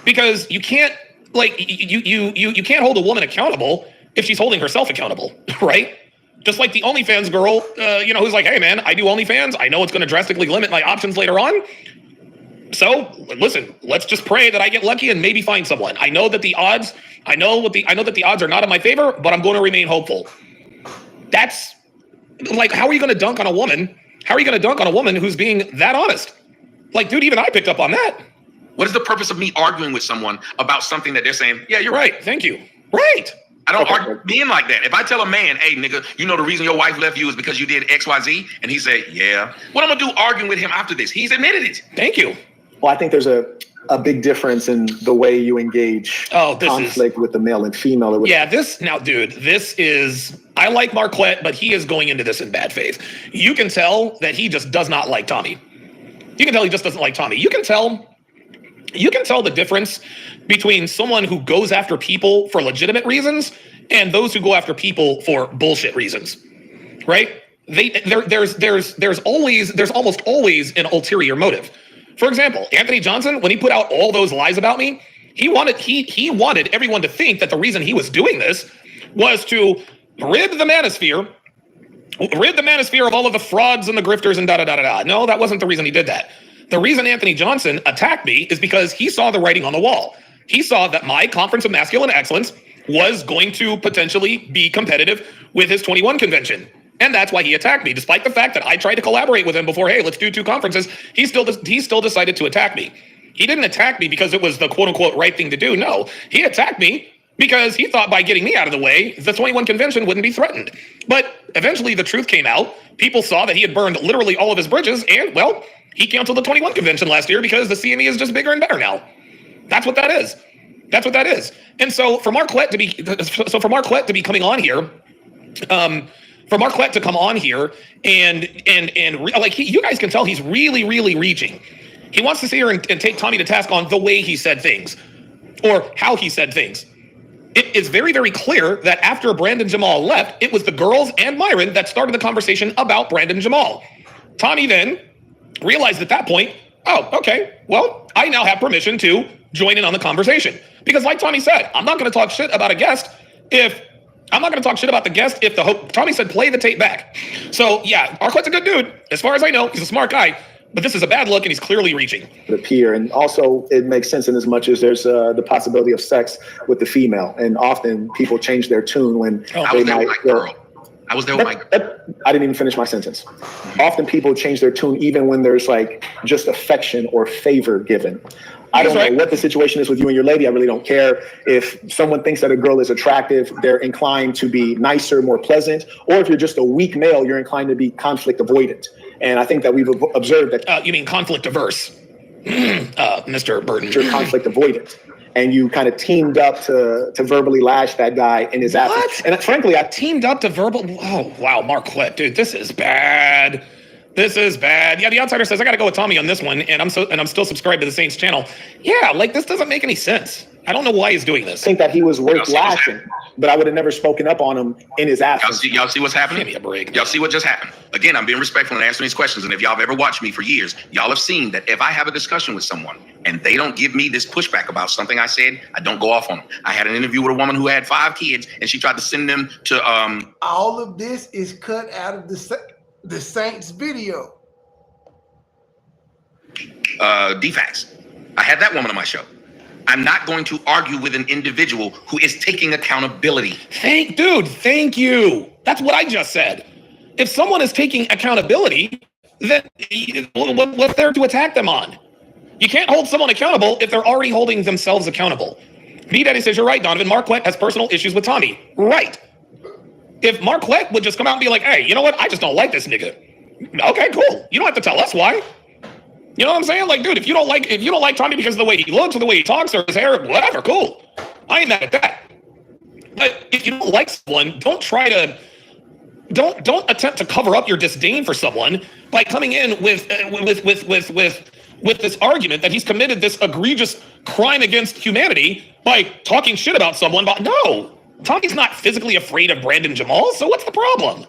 because you can't, like, you can't hold a woman accountable if she's holding herself accountable, right? Just like the OnlyFans girl, who's like, hey man, I do OnlyFans. I know it's going to drastically limit my options later on. So listen, let's just pray that I get lucky and maybe find someone. I know that the odds are not in my favor, but I'm going to remain hopeful. That's like, how are you going to dunk on a woman? How are you going to dunk on a woman who's being that honest? Like, dude, even I picked up on that. What is the purpose of me arguing with someone about something that they're saying, yeah, you're right. Thank you. Right. I don't argue being like that. If I tell a man, hey, nigga, you know the reason your wife left you is because you did X, Y, Z, and he say, yeah. What I'm going to do arguing with him after this? He's admitted it. Thank you. Well, I think there's a big difference in the way you engage conflict with the male and female. This is, I like Marquette, but he is going into this in bad faith. You can tell that he just does not like Tommy. You can tell he just doesn't like Tommy. You can tell the difference between someone who goes after people for legitimate reasons and those who go after people for bullshit reasons, right? There's almost always an ulterior motive. For example, Anthony Johnson, when he put out all those lies about me, he wanted everyone to think that the reason he was doing this was to rid the manosphere of all of the frauds and the grifters and da-da-da-da-da. No, that wasn't the reason he did that. The reason Anthony Johnson attacked me is because he saw the writing on the wall. He saw that my Conference of Masculine Excellence was going to potentially be competitive with his 21 convention. And that's why he attacked me. Despite the fact that I tried to collaborate with him before, hey, let's do 2 conferences, he still decided to attack me. He didn't attack me because it was the quote-unquote right thing to do. No, he attacked me because he thought by getting me out of the way, the 21 convention wouldn't be threatened. But eventually the truth came out. People saw that he had burned literally all of his bridges, and, well, he canceled the 21 convention last year because the CME is just bigger and better now. That's what that is. That's what that is. And so for Marquette to be coming on here, for Marquette to come on here and you guys can tell he's really, really reaching. He wants to sit here and take Tommy to task on the way he said things or how he said things. It is very, very clear that after Brandon Jamal left, it was the girls and Myron that started the conversation about Brandon Jamal. Tommy then realized at that point, oh, okay, well, I now have permission to join in on the conversation. Because like Tommy said, I'm not going to talk shit about a guest if Tommy said, play the tape back. So yeah, Marquette's a good dude. As far as I know, he's a smart guy, but this is a bad look and he's clearly reaching. The peer, and also it makes sense in as much as there's the possibility of sex with the female. And often people change their tune when they might. I was there with my girl. I didn't even finish my sentence. Often people change their tune even when there's like just affection or favor given. I don't know what the situation is with you and your lady. I really don't care. If someone thinks that a girl is attractive, they're inclined to be nicer, more pleasant. Or if you're just a weak male, you're inclined to be conflict avoidant. And I think that we've observed that. You mean conflict averse, Mr. Burton. You're conflict avoidant. and you kind of teamed up to verbally lash that guy in his absence. And frankly, I teamed up to verbal. Oh wow, Marquette, dude, this is bad. This is bad. Yeah, the outsider says I got to go with Tommy on this one, and I'm still subscribed to the Saints channel. Yeah, like this doesn't make any sense. I don't know why he's doing this. I think that he was worth lashing, but I would have never spoken up on him in his absence. Y'all see what's happening? Give me a break. Y'all see what just happened? Again, I'm being respectful and answering these questions. And if y'all have ever watched me for years, y'all have seen that if I have a discussion with someone and they don't give me this pushback about something I said, I don't go off on them. I had an interview with a woman who had 5 kids, and she tried to send them to All of this is cut out of the Saints video. DFAX. I had that woman on my show. I'm not going to argue with an individual who is taking accountability. Thank you. That's what I just said. If someone is taking accountability, then what's there to attack them on? You can't hold someone accountable if they're already holding themselves accountable. B-Daddy says, you're right, Donovan. Marquette has personal issues with Tommy. Right. If Marquette would just come out and be like, hey, you know what? I just don't like this nigga. Okay, cool. You don't have to tell us why. You know what I'm saying? Like, dude, if you don't like Tommy because of the way he looks or the way he talks or his hair, whatever, cool. I ain't mad at that. But if you don't like someone, don't attempt to cover up your disdain for someone by coming in with this argument that he's committed this egregious crime against humanity by talking shit about someone. But no, Tommy's not physically afraid of Brandon Jamal. So what's the problem?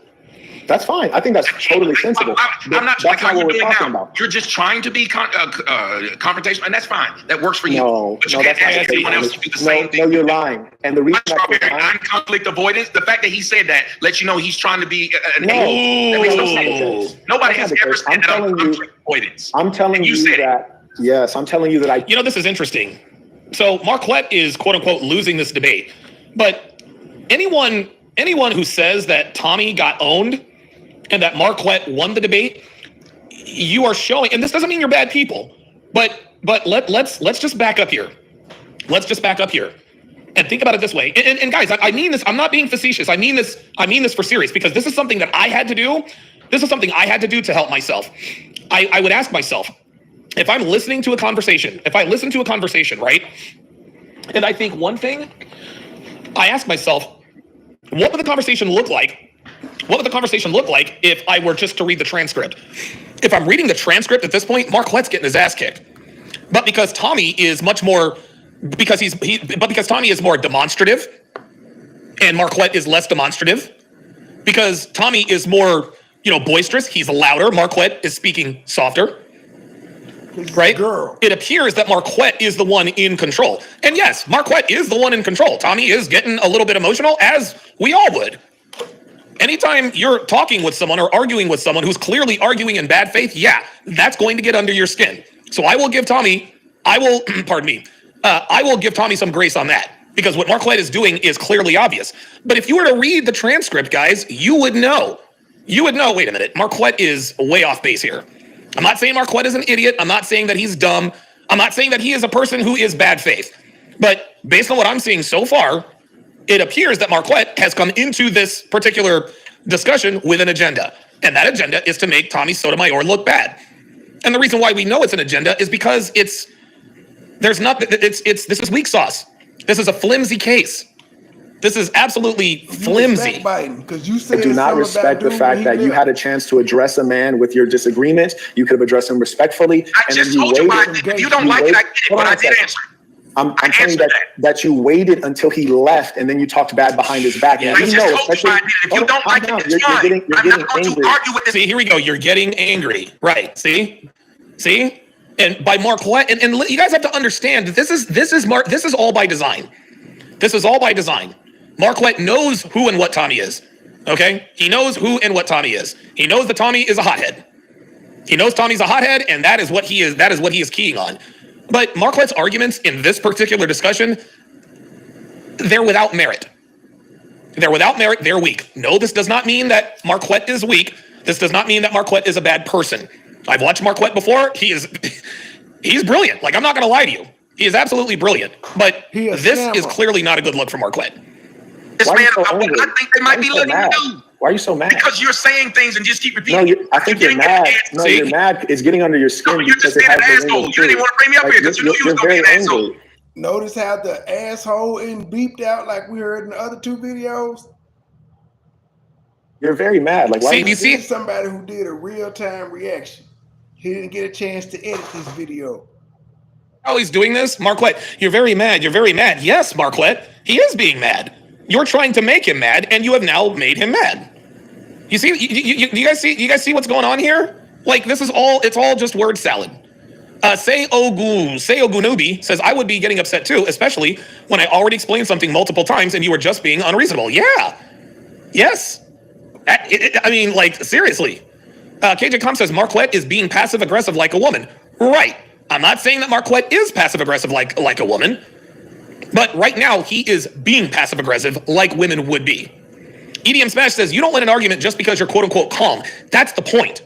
That's fine. I think that's totally sensible. I'm not like how you're doing now. You're just trying to be confrontational, and that's fine. That works for you. No, but you can't ask anyone else to do the same thing. No, you're lying. And the reason conflict avoidance, the fact that he said that lets you know he's trying to be an agent. That makes no sense. Nobody has ever said that on conflict avoidance. I'm telling you that. Yes, I'm telling you that I. You know, this is interesting. So Marquette is quote unquote losing this debate, but anyone who says that Tommy got owned and that Marquette won the debate, you are showing, and this doesn't mean you're bad people, but let's just back up here. Let's just back up here and think about it this way. And guys, I mean this. I'm not being facetious. I mean this for serious, because this is something that I had to do. This is something I had to do to help myself. I would ask myself, if I'm listening to a conversation, right, and I think one thing, I ask myself, what would the conversation look like? What would the conversation look like if I were just to read the transcript? If I'm reading the transcript at this point, Marquette's getting his ass kicked. But because Tommy is much more, because Tommy is more demonstrative and Marquette is less demonstrative, because Tommy is more, boisterous, he's louder, Marquette is speaking softer. Right? It appears that Marquette is the one in control. And yes, Marquette is the one in control. Tommy is getting a little bit emotional, as we all would. Anytime you're talking with someone or arguing with someone who's clearly arguing in bad faith, yeah, that's going to get under your skin. So I will give Tommy, I will give Tommy some grace on that, because what Marquette is doing is clearly obvious. But if you were to read the transcript, guys, you would know, wait a minute, Marquette is way off base here. I'm not saying Marquette is an idiot. I'm not saying that he's dumb. I'm not saying that he is a person who is bad faith. But based on what I'm seeing so far, it appears that Marquette has come into this particular discussion with an agenda. And that agenda is to make Tommy Sotomayor look bad. And the reason why we know it's an agenda is because this is weak sauce. This is a flimsy case. This is absolutely flimsy. Because you said I do not respect the fact that you had a chance to address a man with your disagreements. You could have addressed him respectfully. I just told you why. If you don't like it, I get it, but I did answer. I'm telling you that you waited until he left and then you talked bad behind his back. Yeah, if you don't like it, it's fine. I'm not going to argue with this. See, here we go. You're getting angry. Right. See? And by Marquette, and you guys have to understand that this is all by design. This is all by design. Marquette knows who and what Tommy is. Okay? He knows who and what Tommy is. He knows that Tommy is a hothead. He knows Tommy's a hothead, and that is what he is keying on. But Marquette's arguments in this particular discussion, they're without merit. They're without merit. They're weak. No, this does not mean that Marquette is weak. This does not mean that Marquette is a bad person. I've watched Marquette before. He's brilliant. Like, I'm not going to lie to you. He is absolutely brilliant. But this is clearly not a good look for Marquette. This man, I think they might be letting you do. Why are you so mad? Because you're saying things and just keep repeating. No, I think you're mad. No, you're mad. It's getting under your skin. No, you're just being an asshole. You didn't even want to bring me up here because you knew you was going to be an asshole. Notice how the asshole isn't beeped out like we heard in the other two videos? You're very mad. Like, why? See, you see somebody who did a real-time reaction. He didn't get a chance to edit this video. Oh, he's doing this? Marquette, you're very mad. You're very mad. Yes, Marquette, he is being mad. You're trying to make him mad, and you have now made him mad. You see, you guys see? You guys see what's going on here? Like, this is all, it's all just word salad. Say Ogunubi says, I would be getting upset too, especially when I already explained something multiple times and you were just being unreasonable. Yeah. Yes. I mean, like, seriously. KJ Com says, Marquette is being passive-aggressive like a woman. Right. I'm not saying that Marquette is passive-aggressive like a woman, but right now he is being passive-aggressive like women would be. EDM Smash says, you don't win an argument just because you're quote-unquote calm. That's the point.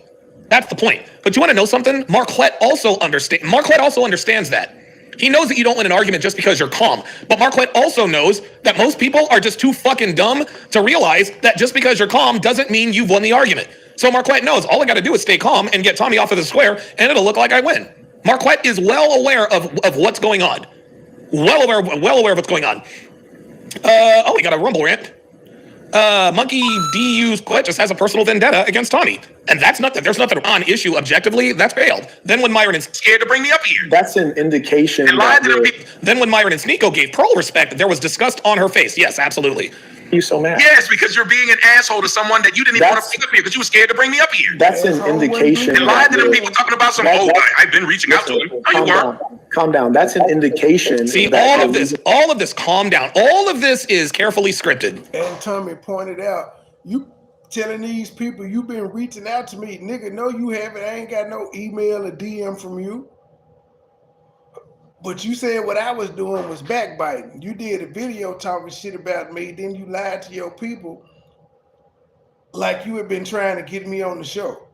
That's the point. But you want to know something? Marquette also understands that. He knows that you don't win an argument just because you're calm. But Marquette also knows that most people are just too fucking dumb to realize that just because you're calm doesn't mean you've won the argument. So Marquette knows all I got to do is stay calm and get Tommy off of the square, and it'll look like I win. Marquette is well aware of what's going on. Well aware of what's going on. Oh, we got a Rumble rant. Monkey DU's quit just has a personal vendetta against Tommy. And that's not that there's nothing on issue objectively. That's failed. Then when Myron is scared to bring me up here. That's an indication. Then when Myron and Sneeko gave Pearl respect, there was disgust on her face. Yes, absolutely. You so mad? Yes, because you're being an asshole to someone that you didn't even want to bring up here because you were scared to bring me up here. That's an indication. And lied to them people talking about some, I've been reaching out to him. No, you weren't. Calm down. That's an indication. See, all of this, calm down. All of this is carefully scripted. And Tommy pointed out, you telling these people you've been reaching out to me. Nigga, no, you haven't. I ain't got no email or DM from you. But you said what I was doing was backbiting. You did a video talking shit about me, then you lied to your people like you had been trying to get me on the show.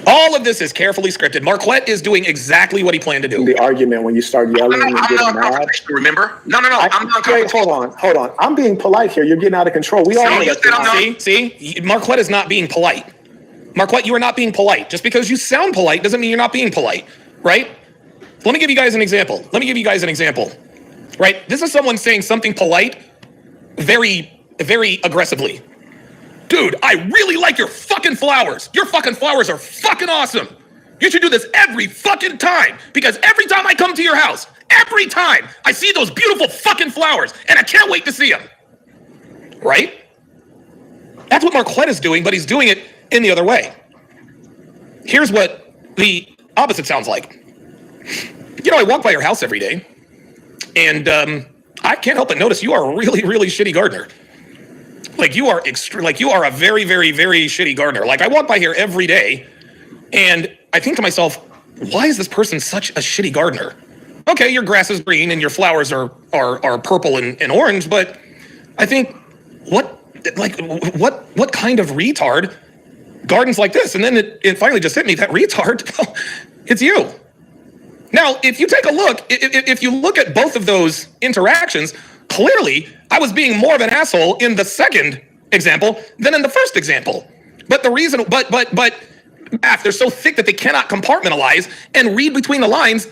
All of this is carefully scripted. Marquette is doing exactly what he planned to do. The argument when you start yelling and getting mad. Remember? No. I'm not. Wait, hold on. I'm being polite here. You're getting out of control. We all know that. See, Marquette is not being polite. Marquette, you are not being polite. Just because you sound polite doesn't mean you're not being polite, right? Let me give you guys an example. Right? This is someone saying something polite very, very aggressively. Dude, I really like your fucking flowers. Your fucking flowers are fucking awesome. You should do this every fucking time because every time I come to your house, every time I see those beautiful fucking flowers and I can't wait to see them. Right? That's what Marquette is doing, but he's doing it in the other way. Here's what the opposite sounds like. You know, I walk by your house every day, and I can't help but notice you are a really, really shitty gardener. Like you are a very, very, very shitty gardener. Like I walk by here every day, and I think to myself, why is this person such a shitty gardener? Okay, your grass is green and your flowers are purple and orange, but I think what kind of retard gardens like this? And then it finally just hit me, that retard, it's you. Now, if you take a look, if you look at both of those interactions, clearly I was being more of an asshole in the second example than in the first example. But the reason, but math, they're so thick that they cannot compartmentalize and read between the lines,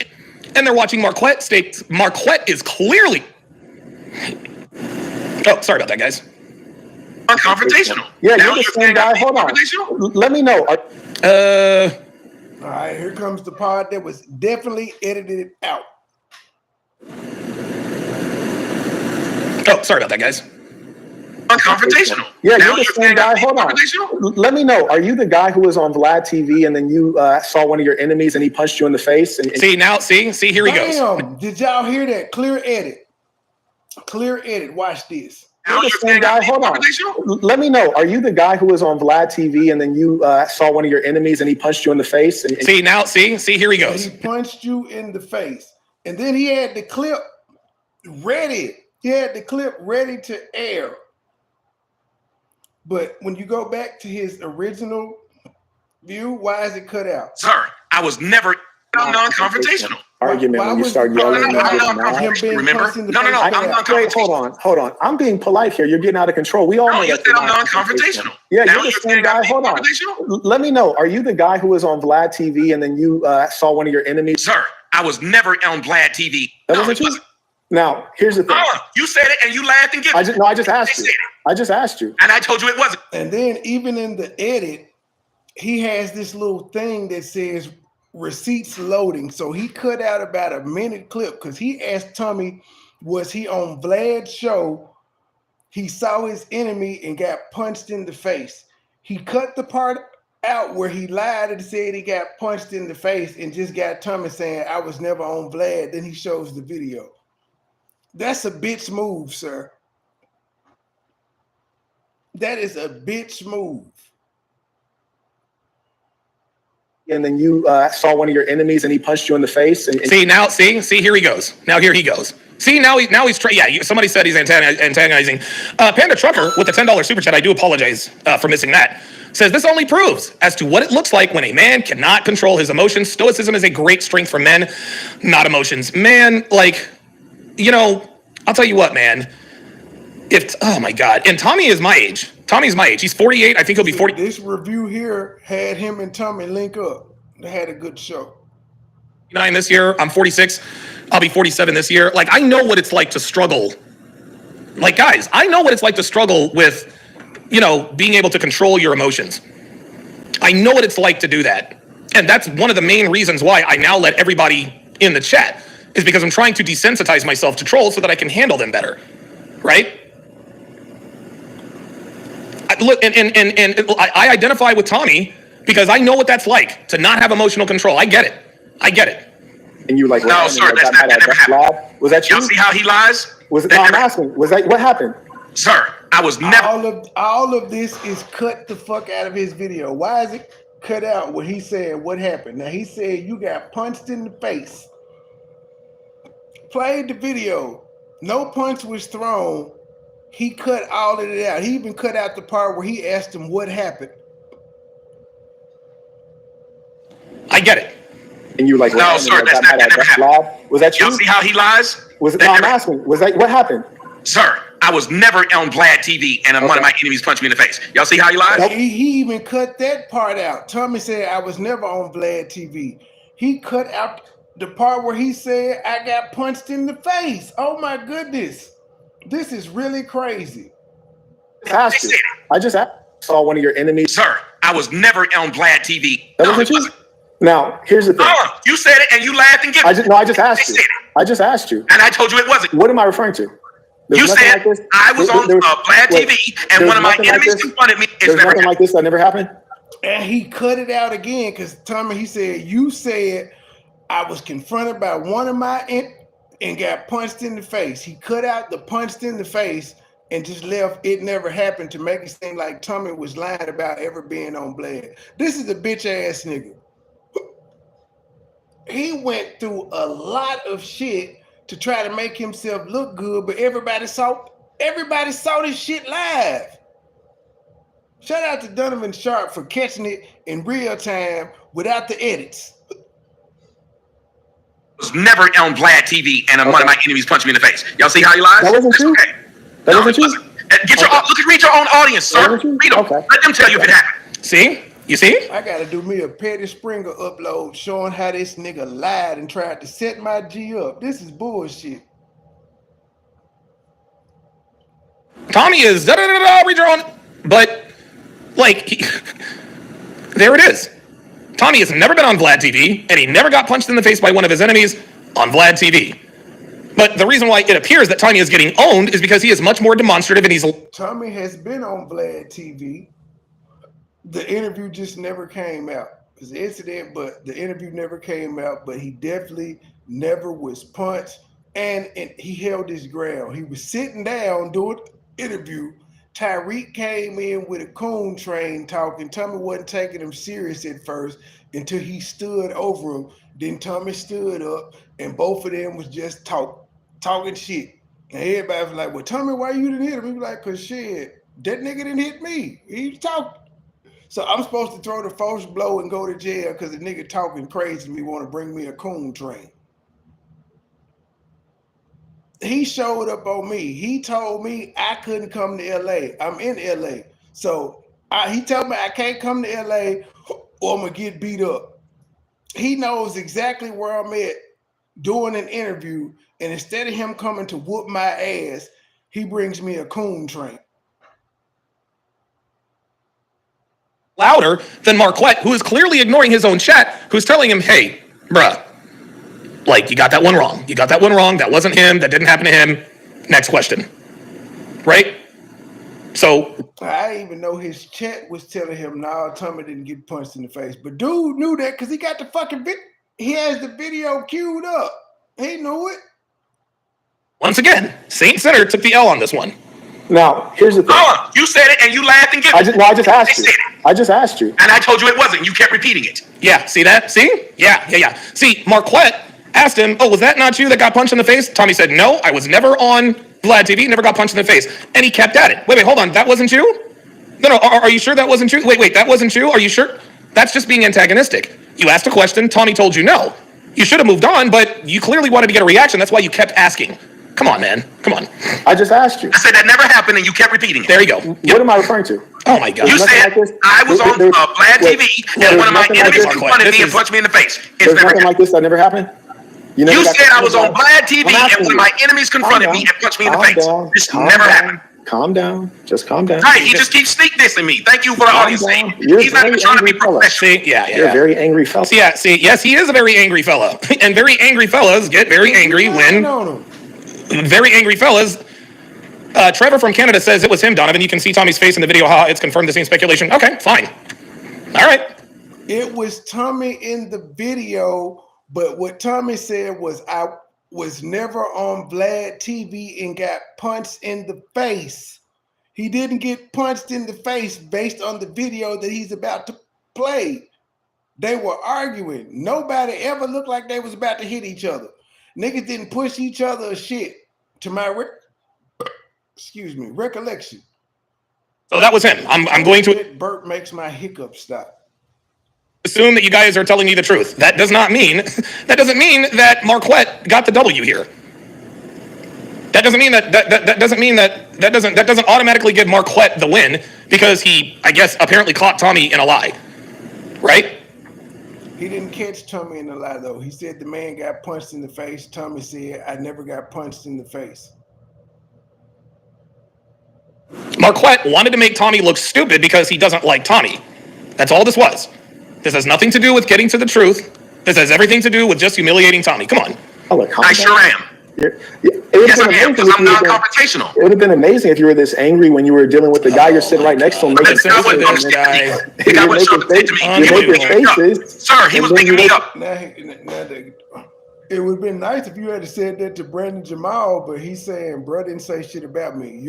and they're watching Marquette states Marquette is clearly. Oh, sorry about that, guys. Unconfrontational. Yeah, you're the same guy. Hold on. Let me know. All right, here comes the part that was definitely edited out. Oh, sorry about that, guys. Unconfrontational. Yeah, you're the same guy. Hold on. Let me know. Are you the guy who was on Vlad TV and then you saw one of your enemies and he punched you in the face? And See, here he goes. Damn, did y'all hear that? Clear edit. Watch this. You're the same guy. Hold on. Let me know. Are you the guy who was on Vlad TV and then you saw one of your enemies and he punched you in the face? And see, here he goes. He punched you in the face. And then he had the clip ready. To air. But when you go back to his original view, why is it cut out? Sir, I was never non-confrontational. Argument when you start yelling. Remember? No. Wait, hold on. I'm being polite here. You're getting out of control. We all know you said I'm non-confrontational. Yeah, you're the same guy. Hold on. Let me know. Are you the guy who was on Vlad TV and then you saw one of your enemies? Sir, I was never on Vlad TV. That wasn't true. Now, here's the thing. You said it and you laughed and giggled. I just asked you. I just asked you. And I told you it wasn't. And then even in the edit, he has this little thing that says receipts loading. So he cut out about a minute clip because he asked Tommy, was he on Vlad's show? He saw his enemy and got punched in the face. He cut the part out where he lied and said he got punched in the face and just got Tommy saying, I was never on Vlad. Then he shows the video. That's a bitch move, sir. That is a bitch move. And then you saw one of your enemies and he punched you in the face. And See, here he goes. Now here he goes. See, now he's somebody said he's antagonizing. Panda Trucker with the $10 super chat, I do apologize for missing that, says this only proves as to what it looks like when a man cannot control his emotions. Stoicism is a great strength for men, not emotions. Man, like, you know, I'll tell you what, man. Oh my God. And Tommy is my age. Tommy's my age. He's 48. I think he'll be 40. This review here had him and Tommy link up. They had a good show. 9 this year. I'm 46. I'll be 47 this year. Like, I know what it's like to struggle. Like, guys, I know what it's like to struggle with, you know, being able to control your emotions. I know what it's like to do that. And that's one of the main reasons why I now let everybody in the chat, is because I'm trying to desensitize myself to trolls so that I can handle them better. Right? Look, and I identify with Tommy because I know what that's like to not have emotional control. I get it. And you like, no, sir, that never happened. Was that true? Y'all see how he lies? I'm asking, was that what happened? Sir, I was never. All of this is cut the fuck out of his video. Why is it cut out when he said what happened? Now he said you got punched in the face. Played the video. No punch was thrown. He cut all of it out. He even cut out the part where he asked him what happened. I get it. And you like, no, sir, that never happened. Was that true? Y'all see how he lies? I'm asking, was that what happened? Sir, I was never on Vlad TV and one of my enemies punched me in the face. Y'all see how he lies? He even cut that part out. Tommy said I was never on Vlad TV. He cut out the part where he said I got punched in the face. Oh my goodness. This is really crazy. I just saw one of your enemies. Sir, I was never on Vlad TV. That wasn't true? Now, here's the thing. You said it and you laughed and giggled. I just asked you. I just asked you. And I told you it wasn't. What am I referring to? You said like I was on Vlad TV and one of my enemies confronted me. There's nothing like this that never happened? And he cut it out again because Tommy, he said, you said I was confronted by one of my and got punched in the face. He cut out the punched in the face and just left it never happened to make it seem like Tommy was lying about ever being on Vlad. This is a bitch ass nigga. He went through a lot of shit to try to make himself look good, but everybody saw this shit live. Shout out to Donovan Sharp for catching it in real time without the edits. Was never on Vlad TV and one of my enemies punched me in the face. Y'all see how he lies? That wasn't true. Okay. That wasn't true. Read your own audience, sir. Read them. Okay. Let them tell you if it happened. See? You see? I gotta do me a Petty Springer upload showing how this nigga lied and tried to set my G up. This is bullshit. Tommy is read your own, but like there it is. Tommy has never been on Vlad TV, and he never got punched in the face by one of his enemies on Vlad TV. But the reason why it appears that Tommy is getting owned is because he is much more demonstrative, and he's... Tommy has been on Vlad TV. The interview just never came out. It was an incident, but the interview never came out. But he definitely never was punched, and he held his ground. He was sitting down doing the interview. Tyreek came in with a coon train talking. Tommy wasn't taking him serious at first until he stood over him. Then Tommy stood up, and both of them was just talking shit. And everybody was like, well, Tommy, why you didn't hit him? He was like, because shit, that nigga didn't hit me. He was talking. So I'm supposed to throw the first blow and go to jail because the nigga talking crazy to me, want to bring me a coon train. He showed up on me. He told me I couldn't come to LA. I'm in LA. So he told me I can't come to LA or I'm going to get beat up. He knows exactly where I'm at doing an interview, and instead of him coming to whoop my ass, he brings me a coon train. Louder than Marquette, who is clearly ignoring his own chat, who's telling him, hey, bruh, like, you got that one wrong. You got that one wrong. That wasn't him. That didn't happen to him. Next question. Right? So I didn't even know his chat was telling him, nah, Tommy didn't get punched in the face. But dude knew that because he got the fucking he has the video queued up. He knew it. Once again, Saint Center took the L on this one. Now, here's the thing. You said it and you laughed and giggled. I just asked you. I just asked you. And I told you it wasn't. You kept repeating it. Yeah, see that? See? Yeah. See, Marquette asked him, oh, was that not you that got punched in the face? Tommy said, no, I was never on Vlad TV, never got punched in the face. And he kept at it. Wait, hold on. That wasn't you? No, are you sure that wasn't you? Wait, that wasn't you? Are you sure? That's just being antagonistic. You asked a question, Tommy told you no. You should have moved on, but you clearly wanted to get a reaction. That's why you kept asking. Come on, man. Come on. I just asked you. I said that never happened and you kept repeating it. There you go. What am I referring to? Oh my God. You said I was on Vlad TV and one of my enemies confronted me and punched me in the face. There's nothing like this that never happened? You said I was on Vlad TV and one of my enemies confronted me and punched me in the face. This never happened. Calm down. Just calm down. Right, he just keeps sneak dissing me. Thank you for the audience saying. He's not even trying to be professional. You're a very angry fella. Yes, he is a very angry fella. And very angry fellas get very angry when... Very angry fellas. Trevor from Canada says it was him, Donovan. You can see Tommy's face in the video. How it's confirmed the same speculation. Okay, fine. All right. It was Tommy in the video, but what Tommy said was I was never on Vlad TV and got punched in the face. He didn't get punched in the face based on the video that he's about to play. They were arguing. Nobody ever looked like they was about to hit each other. Niggas didn't push each other or shit, to my recollection. So that was him. I'm going to Bert makes my hiccup stop. Assume that you guys are telling me the truth. That doesn't mean that Marquette got the W here. That doesn't automatically give Marquette the win because he, I guess, apparently caught Tommy in a lie. Right? He didn't catch Tommy in a lie though. He said the man got punched in the face. Tommy said, I never got punched in the face. Marquette wanted to make Tommy look stupid because he doesn't like Tommy. That's all this was. This has nothing to do with getting to the truth. This has everything to do with just humiliating Tommy. Come on. I sure am. Yes, I am, because I'm non-confrontational. It would have been amazing if you were this angry when you were dealing with the guy you're sitting right next to him. Making faces. Sir, he was making me up. It would have been nice if you had said that to Brandon Jamal, but he's saying, bro didn't say shit about me.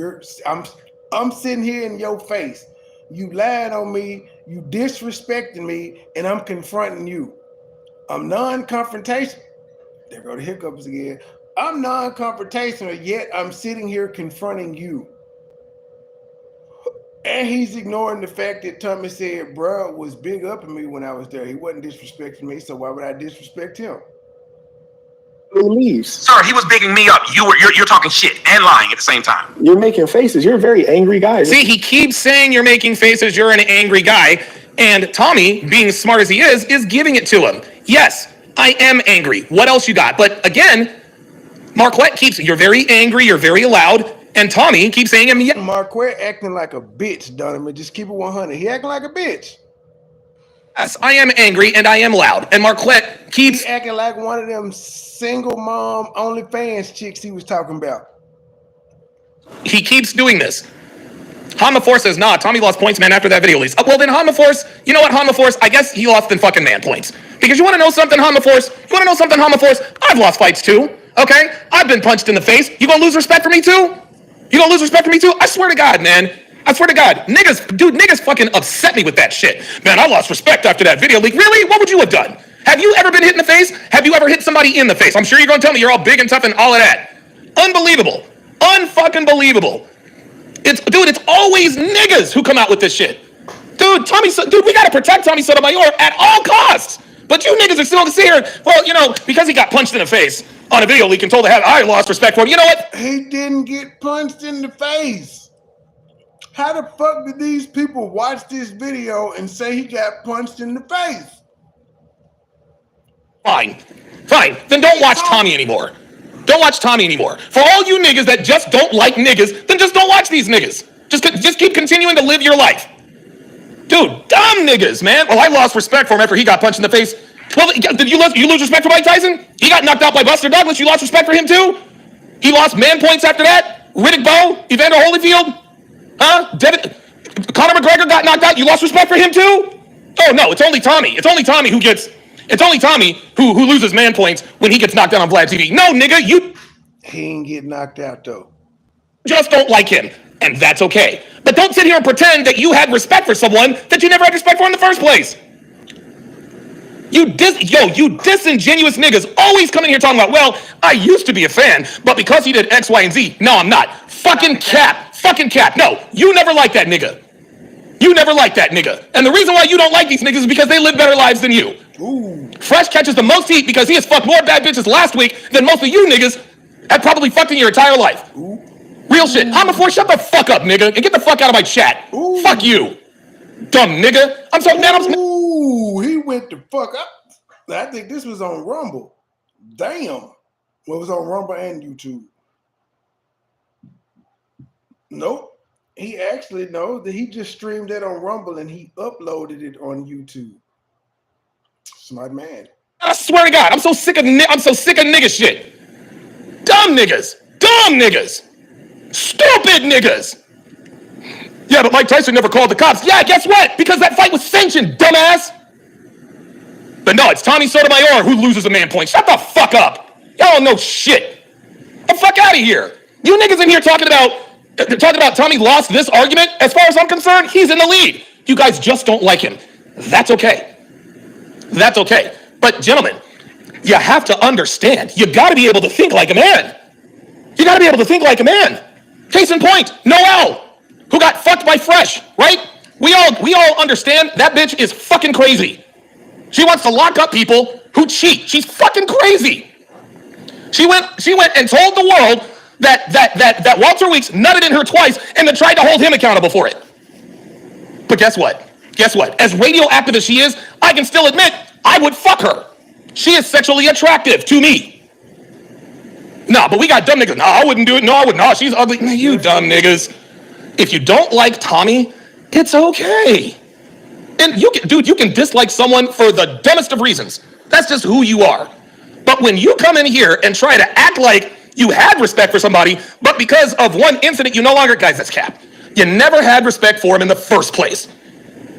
I'm sitting here in your face. You lied on me, you disrespecting me, and I'm confronting you. I'm non-confrontational. There go the hiccups again. I'm non-confrontational, yet I'm sitting here confronting you. And he's ignoring the fact that Tommy said, bro was big up in me when I was there. He wasn't disrespecting me, so why would I disrespect him? Leaves. Sir, he was bigging me up. You're talking shit and lying at the same time. You're making faces. You're a very angry guy. See, he keeps saying you're making faces. You're an angry guy. And Tommy, being as smart as he is giving it to him. Yes, I am angry. What else you got? But again, Marquette keeps, you're very angry. You're very loud. And Tommy keeps saying him. Marquette acting like a bitch, Donovan. Just keep it 100. He acting like a bitch. Yes, I am angry and I am loud. And Marquette keeps acting like one of them single mom OnlyFans chicks he was talking about. He keeps doing this. Hamaforce says, nah, Tommy lost points, man, after that video release. Well, then Hamaforce, you know what, Hamaforce? I guess he lost in fucking man points. Because you want to know something, Hamaforce? I've lost fights too, okay? I've been punched in the face. You gonna lose respect for me too? I swear to God, man. I swear to God, niggas fucking upset me with that shit. Man, I lost respect after that video leak. Really? What would you have done? Have you ever been hit in the face? Have you ever hit somebody in the face? I'm sure you're gonna tell me you're all big and tough and all of that. Unbelievable. Unfucking believable. It's always niggas who come out with this shit. Dude, we gotta protect Tommy Sotomayor at all costs. But you niggas are still gonna sit here, well, you know, because he got punched in the face on a video leak and told to have, I lost respect for him. You know what? He didn't get punched in the face. How the fuck did these people watch this video and say he got punched in the face? Fine. Then don't watch Tommy anymore. Don't watch Tommy anymore. For all you niggas that just don't like niggas, then just don't watch these niggas. Just keep continuing to live your life. Dude, dumb niggas, man. Well, I lost respect for him after he got punched in the face. Well, did you lose respect for Mike Tyson? He got knocked out by Buster Douglas. You lost respect for him too? He lost man points after that? Riddick Bowe? Evander Holyfield? Huh? Conor McGregor got knocked out. You lost respect for him too? Oh no, it's only Tommy. It's only Tommy who loses man points when he gets knocked out on Vlad TV. No, nigga, he ain't get knocked out though. Just don't like him, and that's okay. But don't sit here and pretend that you had respect for someone that you never had respect for in the first place. You disingenuous niggas always come in here talking about, well, I used to be a fan, but because he did X, Y, and Z, no, I'm not. Fucking cap. No, you never liked that nigga. And the reason why you don't like these niggas is because they live better lives than you. Ooh. Fresh catches the most heat because he has fucked more bad bitches last week than most of you niggas have probably fucked in your entire life. Ooh. Real shit. Hamafor, shut the fuck up, nigga, and get the fuck out of my chat. Ooh. Fuck you. Dumb nigga. Ooh, he went the fuck up. I think this was on Rumble. Damn. Well, it was on Rumble and YouTube. Nope. He actually he just streamed that on Rumble and he uploaded it on YouTube. Smart man. I swear to God, I'm so sick of nigga shit. Dumb niggas. Stupid niggas. Yeah, but Mike Tyson never called the cops. Yeah, guess what? Because that fight was sanctioned, dumbass. But no, it's Tommy Sotomayor who loses a man point. Shut the fuck up. Y'all don't know shit. Get the fuck out of here. You niggas in here talking about Tommy lost this argument. As far as I'm concerned, he's in the lead. You guys just don't like him. That's okay. But gentlemen, you have to understand. You got to be able to think like a man. Case in point, Noelle, who got fucked by Fresh, right? We all understand that bitch is fucking crazy. She wants to lock up people who cheat. She's fucking crazy. She went and told the world that Walter Weeks nutted in her twice and then tried to hold him accountable for it. But guess what? As radioactive as she is, I can still admit I would fuck her. She is sexually attractive to me. Nah, but we got dumb niggas. Nah, I wouldn't do it. No, I wouldn't. Nah, she's ugly. Man, you dumb niggas. If you don't like Tommy, it's okay. And you can dislike someone for the dumbest of reasons. That's just who you are. But when you come in here and try to act like you had respect for somebody, but because of one incident you no longer, guys, that's cap. You never had respect for him in the first place.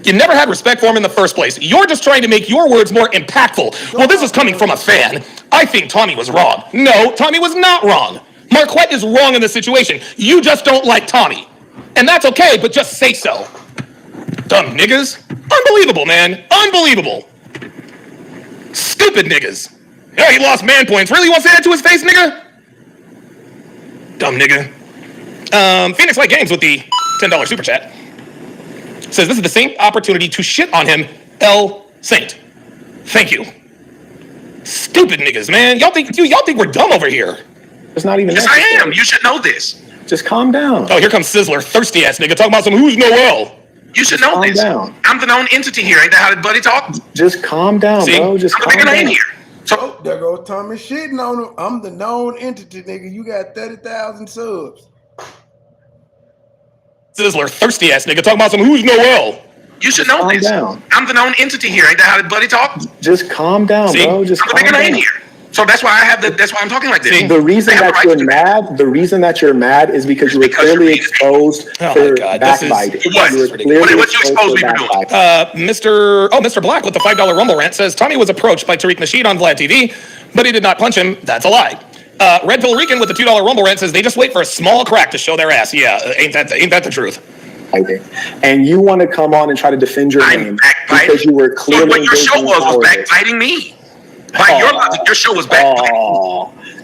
You're just trying to make your words more impactful. Well, this is coming from a fan. I think Tommy was wrong. No, Tommy was not wrong. Marquette is wrong in this situation. You just don't like Tommy. And that's okay, but just say so. Dumb niggas. Unbelievable, man. Unbelievable. Stupid niggas. Yeah, he lost man points. Really? You want to say that to his face, nigga? Dumb nigga. Phoenix Light Games with the $10 super chat says this is the same opportunity to shit on him, L. Saint. Thank you. Stupid niggas, man. Y'all think we're dumb over here. It's not even. Yes, I am. You should know this. Just calm down. Oh, here comes Sizzler, thirsty ass nigga, talking about some who's Noel. You should know this. Down. I'm the known entity here. Ain't that how the buddy talk? Just calm down, bro. Just I'm the bigger name here. So there goes Tommy shitting on him. I'm the known entity, nigga. You got 30,000 subs. Sizzler, thirsty ass nigga, talking about some who's Noel. You should know this. Down. I'm the known entity here. Ain't that how the buddy talk? Just calm down, bro. Just I'm the bigger name here. So that's why that's why I'm talking like this. The reason that you're mad is because you were clearly exposed for backbiting. What you exposed me for doing? Mr. Black with the $5 Rumble rant says Tommy was approached by Tariq Nasheed on Vlad TV, but he did not punch him. That's a lie. Red Pill Rican with the $2 Rumble rant says they just wait for a small crack to show their ass. Yeah, ain't that the truth? And you want to come on and try to defend your name because you were clearly. So what your show was backbiting me. By your logic, your show was backbiting.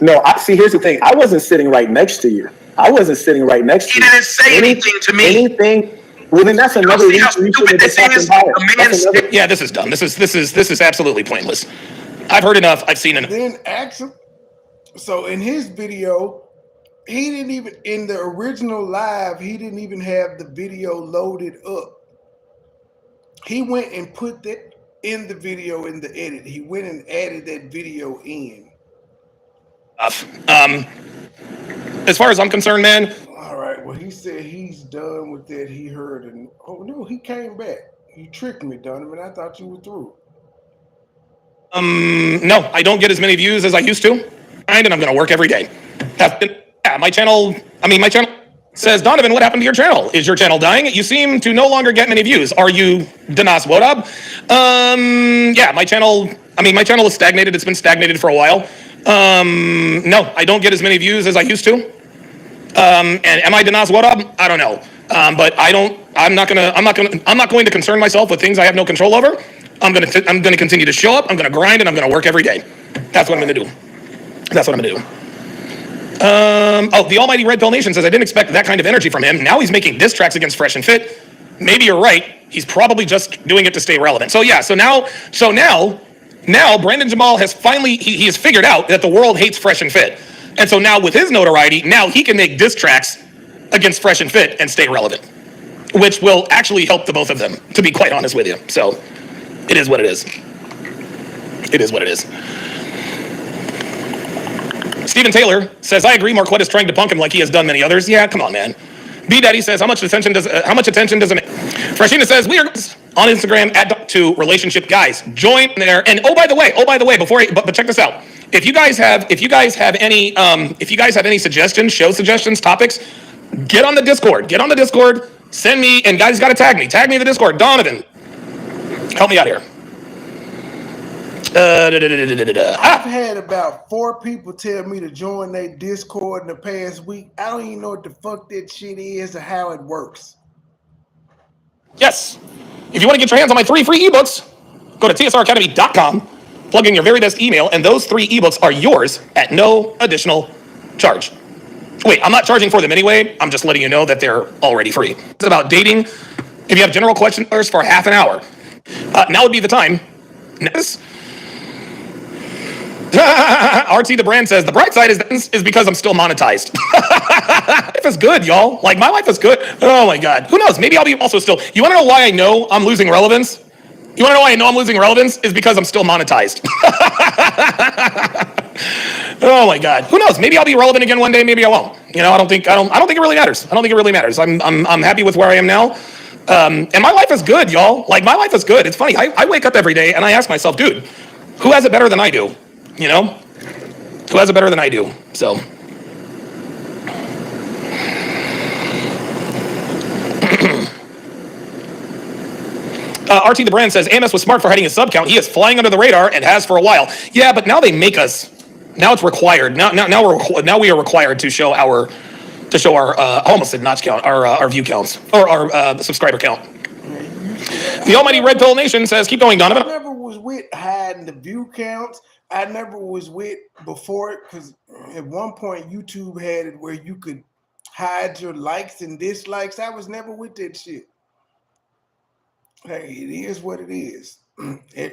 No, see, here's the thing. I wasn't sitting right next to you. He didn't say anything to me. Well, then that's another reason you should have. Yeah, this is dumb. This is absolutely pointless. I've heard enough. I've seen enough. Then ask him. So in his video, he didn't even, in the original live, he didn't even have the video loaded up. He went and put that in the video in the edit. He went and added that video in. As far as I'm concerned, man. All right. Well, he said he's done with that. He heard and oh no, he came back. You tricked me, Donovan. I thought you were through. No, I don't get as many views as I used to, and I'm gonna work every day. My channel says, Donovan, what happened to your channel? Is your channel dying? You seem to no longer get many views. Are you Danas Wodab? Yeah, my channel is stagnated. It's been stagnated for a while. No, I don't get as many views as I used to. And am I Danas Wodab? I don't know. But I'm not going to concern myself with things I have no control over. I'm gonna continue to show up. I'm gonna grind, and I'm gonna work every day. That's what I'm gonna do. That's what I'm gonna do. The Almighty Red Pill Nation says I didn't expect that kind of energy from him. Now he's making diss tracks against Fresh and Fit. Maybe you're right. He's probably just doing it to stay relevant. So yeah. So now Brandon Jamal has finally he has figured out that the world hates Fresh and Fit, and so now with his notoriety, now he can make diss tracks against Fresh and Fit and stay relevant, which will actually help the both of them. To be quite honest with you, so. It is what it is. It is what it is. Stephen Taylor says, I agree, Marquette is trying to punk him like he has done many others. Yeah, come on, man. B Daddy says, how much attention does it make? Freshina says, we are on Instagram @to relationship guys. Join there. And oh by the way, but check this out. If you guys have any suggestions, show suggestions, topics, get on the Discord. Send me, and guys gotta tag me in the Discord. Donovan. Help me out here. I've had about 4 people tell me to join their Discord in the past week. I don't even know what the fuck that shit is or how it works. Yes. If you want to get your hands on my 3 free ebooks, go to tsracademy.com, plug in your very best email, and those 3 ebooks are yours at no additional charge. Wait, I'm not charging for them anyway. I'm just letting you know that they're already free. It's about dating. If you have general questions for half an hour, now would be the time. Next. RT the brand says the bright side is because I'm still monetized. Life is good, y'all. Like my life is good. Oh my God. Who knows? Maybe I'll be also still. You want to know why I know I'm losing relevance? You want to know why I know I'm losing relevance? Is because I'm still monetized. Oh my God. Who knows? Maybe I'll be relevant again one day. Maybe I won't. You know, I don't think it really matters. I don't think it really matters. I'm happy with where I am now. And my life is good, y'all. Like my life is good. It's funny. I wake up every day and I ask myself, dude, who has it better than I do? You know, who has it better than I do? So. RT the brand says AMS was smart for hiding his sub count. He is flying under the radar and has for a while. Yeah, but now they make us. Now it's required. Now we are required to show our I almost said notch count, our view counts or our subscriber count. The Almighty Red Pill Nation says, keep going, Donovan. I never was with hiding the view counts. I never was with before it because at one point YouTube had it where you could hide your likes and dislikes. I was never with that shit. Hey, it is what it is.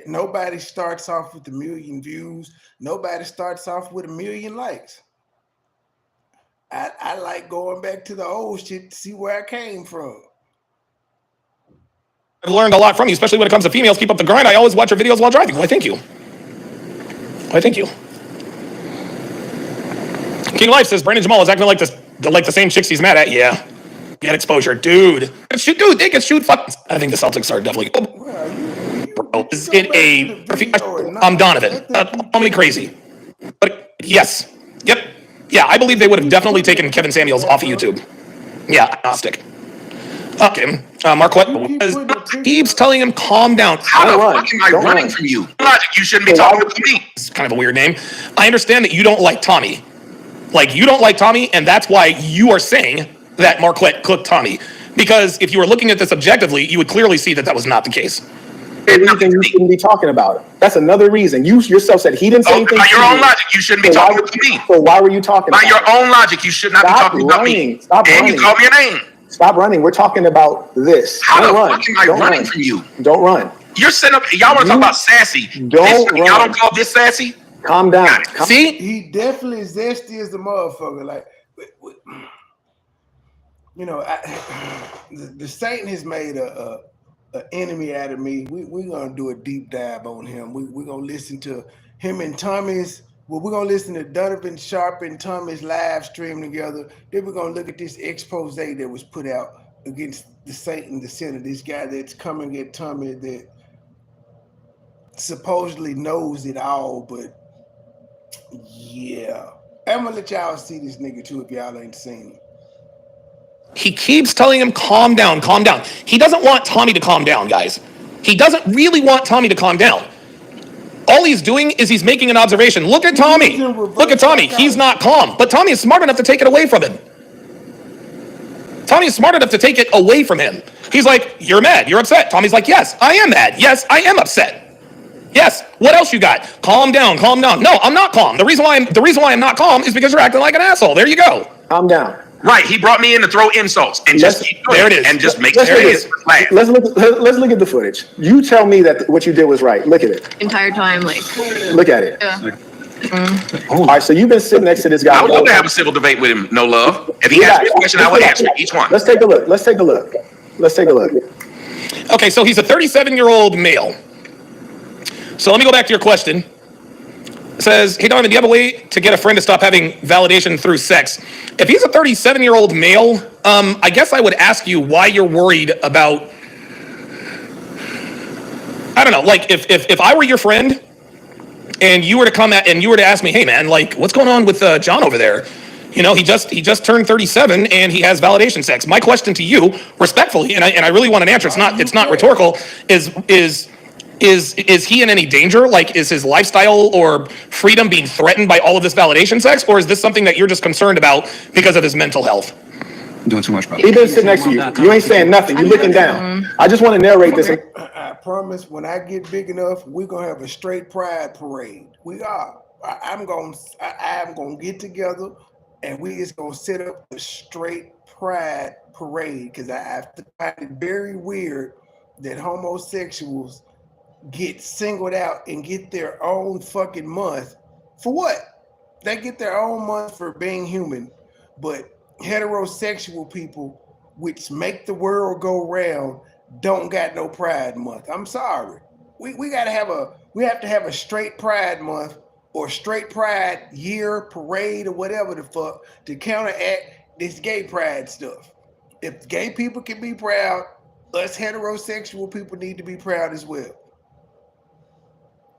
Nobody starts off with 1 million views. Nobody starts off with 1 million likes. I like going back to the old shit to see where I came from. I've learned a lot from you, especially when it comes to females. Keep up the grind. I always watch your videos while driving. Why, thank you. Why, thank you. King Life says Brandon Jamal is acting like the same chicks he's mad at. Yeah. Get exposure, dude. Dude, they can shoot. Fuck. I think the Celtics are definitely. Bro, is it a? I'm Donovan. Call me crazy, but yes, yep, yeah. I believe they would have definitely taken Kevin Samuels off of YouTube. Yeah, agnostic. Okay, Marquette keeps telling him calm down. How the fuck am I running from you? Logic, you shouldn't be talking to me. It's kind of a weird name. I understand that you don't like Tommy. Like you don't like Tommy, and that's why you are saying that Marquette cooked Tommy. Because if you were looking at this objectively, you would clearly see that was not the case. Anything you shouldn't be talking about it. That's another reason. You yourself said he didn't say anything. By your own logic, you shouldn't be talking to me. So why were you talking? By your own logic, you should not be talking about me. Stop running. And you called me a name. Stop running. We're talking about this. How the fuck am I running from you? Don't run. You're sitting up. Y'all want to talk about sassy? Don't run. Y'all don't call this sassy? Calm down. See, he definitely zesty as a motherfucker. Like, you know, the Satan has made a an enemy out of me, we're gonna do a deep dive on him. We're gonna listen to him and Tommy's. Well, we're gonna listen to Donovan Sharp and Tommy's live stream together. Then we're gonna look at this expose that was put out against the Saint and the Sinner. This guy that's coming at Tommy that supposedly knows it all, but yeah. I'm gonna let y'all see this nigga too if y'all ain't seen him. He keeps telling him, calm down, calm down. He doesn't want Tommy to calm down, guys. He doesn't really want Tommy to calm down. All he's doing is he's making an observation. Look at Tommy. Look at Tommy. He's not calm. But Tommy is smart enough to take it away from him. Tommy is smart enough to take it away from him. He's like, you're mad, you're upset. Tommy's like, yes, I am mad. Yes, I am upset. Yes, what else you got? Calm down, calm down. No, I'm not calm. The reason why I'm not calm is because you're acting like an asshole. There you go. Calm down. Right, he brought me in to throw insults and just keep doing there it is. And just make Let's laugh. let's look at the footage. You tell me that what you did was right. Look at it. Entire time, like. Look at it. Yeah. All right, so you've been sitting next to this guy. I would love to have a civil debate with him, no love. If he asked me a question, I would answer each one. Let's take a look. Let's take a look. Let's take a look. Okay, so he's a 37-year-old male. So let me go back to your question. It says, hey, Donovan, do you have a way to get a friend to stop having validation through sex? If he's a 37-year-old male, I guess I would ask you why you're worried about, I don't know, like if I were your friend and you were to come at and you were to ask me, hey man, like what's going on with John over there? You know, he just turned 37 and he has validation sex. My question to you, respectfully, and I really want an answer. It's not rhetorical. Is he in any danger? Like, is his lifestyle or freedom being threatened by all of this validation sex, or is this something that you're just concerned about because of his mental health? Doing too much, bro. He been sitting next to you. You ain't saying nothing. You looking down. I just want to narrate this. I promise when I get big enough, we're gonna have a straight pride parade. We are. I'm gonna get together and we just gonna set up a straight pride parade because I find it very weird that homosexuals get singled out and get their own fucking month. For what? They get their own month for being human, but heterosexual people, which make the world go round, don't got no pride month. I'm sorry. We have to have a straight pride month or straight pride year parade or whatever the fuck to counteract this gay pride stuff. If gay people can be proud, us heterosexual people need to be proud as well.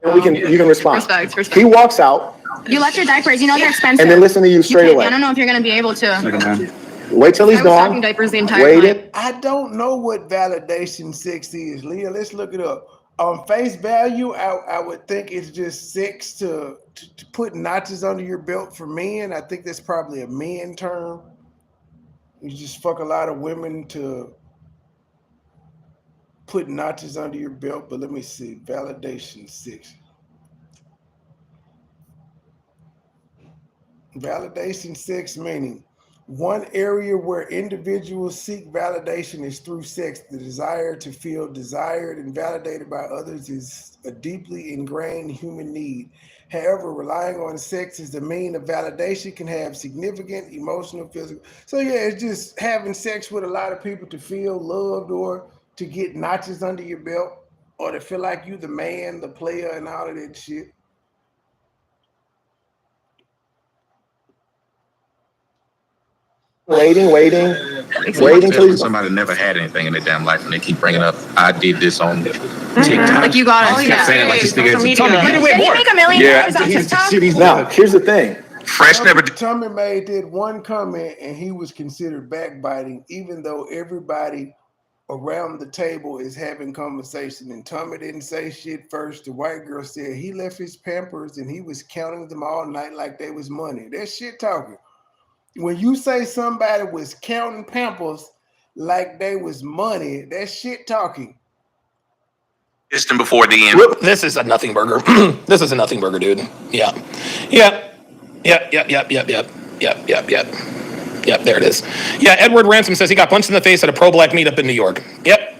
You can respond. Respect. He walks out. You left your diapers. You know they're expensive. And then listen to you straight away. I don't know if you're going to be able to. Wait till he's gone. Diapers the entire time. I don't know what validation sex is, Leah. Let's look it up. On face value, I would think it's just sex to put notches under your belt for men. I think that's probably a men term. You just fuck a lot of women to put notches under your belt, but let me see. Validation sex. Validation sex meaning one area where individuals seek validation is through sex. The desire to feel desired and validated by others is a deeply ingrained human need. However, relying on sex as the mean of validation can have significant emotional, physical. So yeah, it's just having sex with a lot of people to feel loved or to get notches under your belt or to feel like you the man, the player, and all of that shit. Waiting till somebody never had anything in their damn life and they keep bringing up, I did this on TikTok. Like you got it. Kept saying like this nigga Did he make $1 million on TikTok? Now, here's the thing. Tommy made that one comment and he was considered backbiting, even though everybody around the table is having conversation. And Tommy didn't say shit first. The white girl said he left his Pampers and he was counting them all night like they was money. That's shit talking. When you say somebody was counting Pampers like they was money, that's shit talking. Instant before the end. This is a nothing burger. This is a nothing burger, dude. Yeah. Yep, there it is. Yeah, Edward Ransom says he got punched in the face at a pro-black meetup in New York. Yep.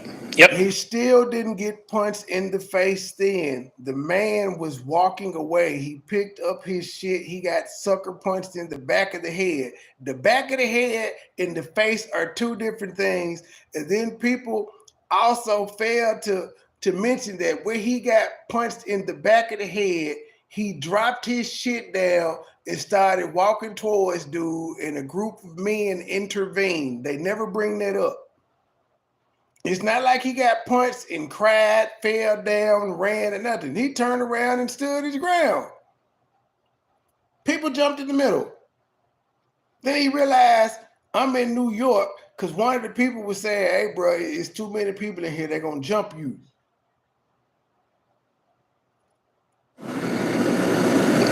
He still didn't get punched in the face then. The man was walking away. He picked up his shit. He got sucker punched in the back of the head. The back of the head and the face are two different things. And then people also failed to mention that when he got punched in the back of the head, he dropped his shit down and started walking towards dude, and a group of men intervened. They never bring that up. It's not like he got punched and cried, fell down, ran, or nothing. He turned around and stood his ground. People jumped in the middle. Then he realized, I'm in New York, because one of the people was saying, hey, bro, it's too many people in here. They're going to jump you.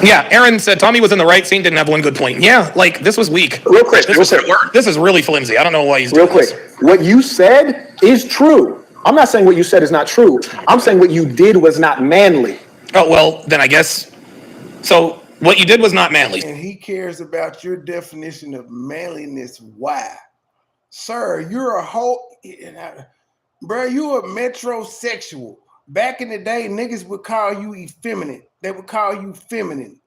Yeah, Aaron said Tommy was in the right scene, didn't have one good point. Yeah, like, this was weak. Real quick. This is really flimsy. I don't know why he's Real doing quick. this. What you said is true. I'm not saying what you said is not true. I'm saying what you did was not manly. Oh, well, then I guess. So what you did was not manly. And he cares about your definition of manliness. Why? Sir, you're a whole... Bro, you're a metrosexual. Back in the day, niggas would call you effeminate. They would call you feminine.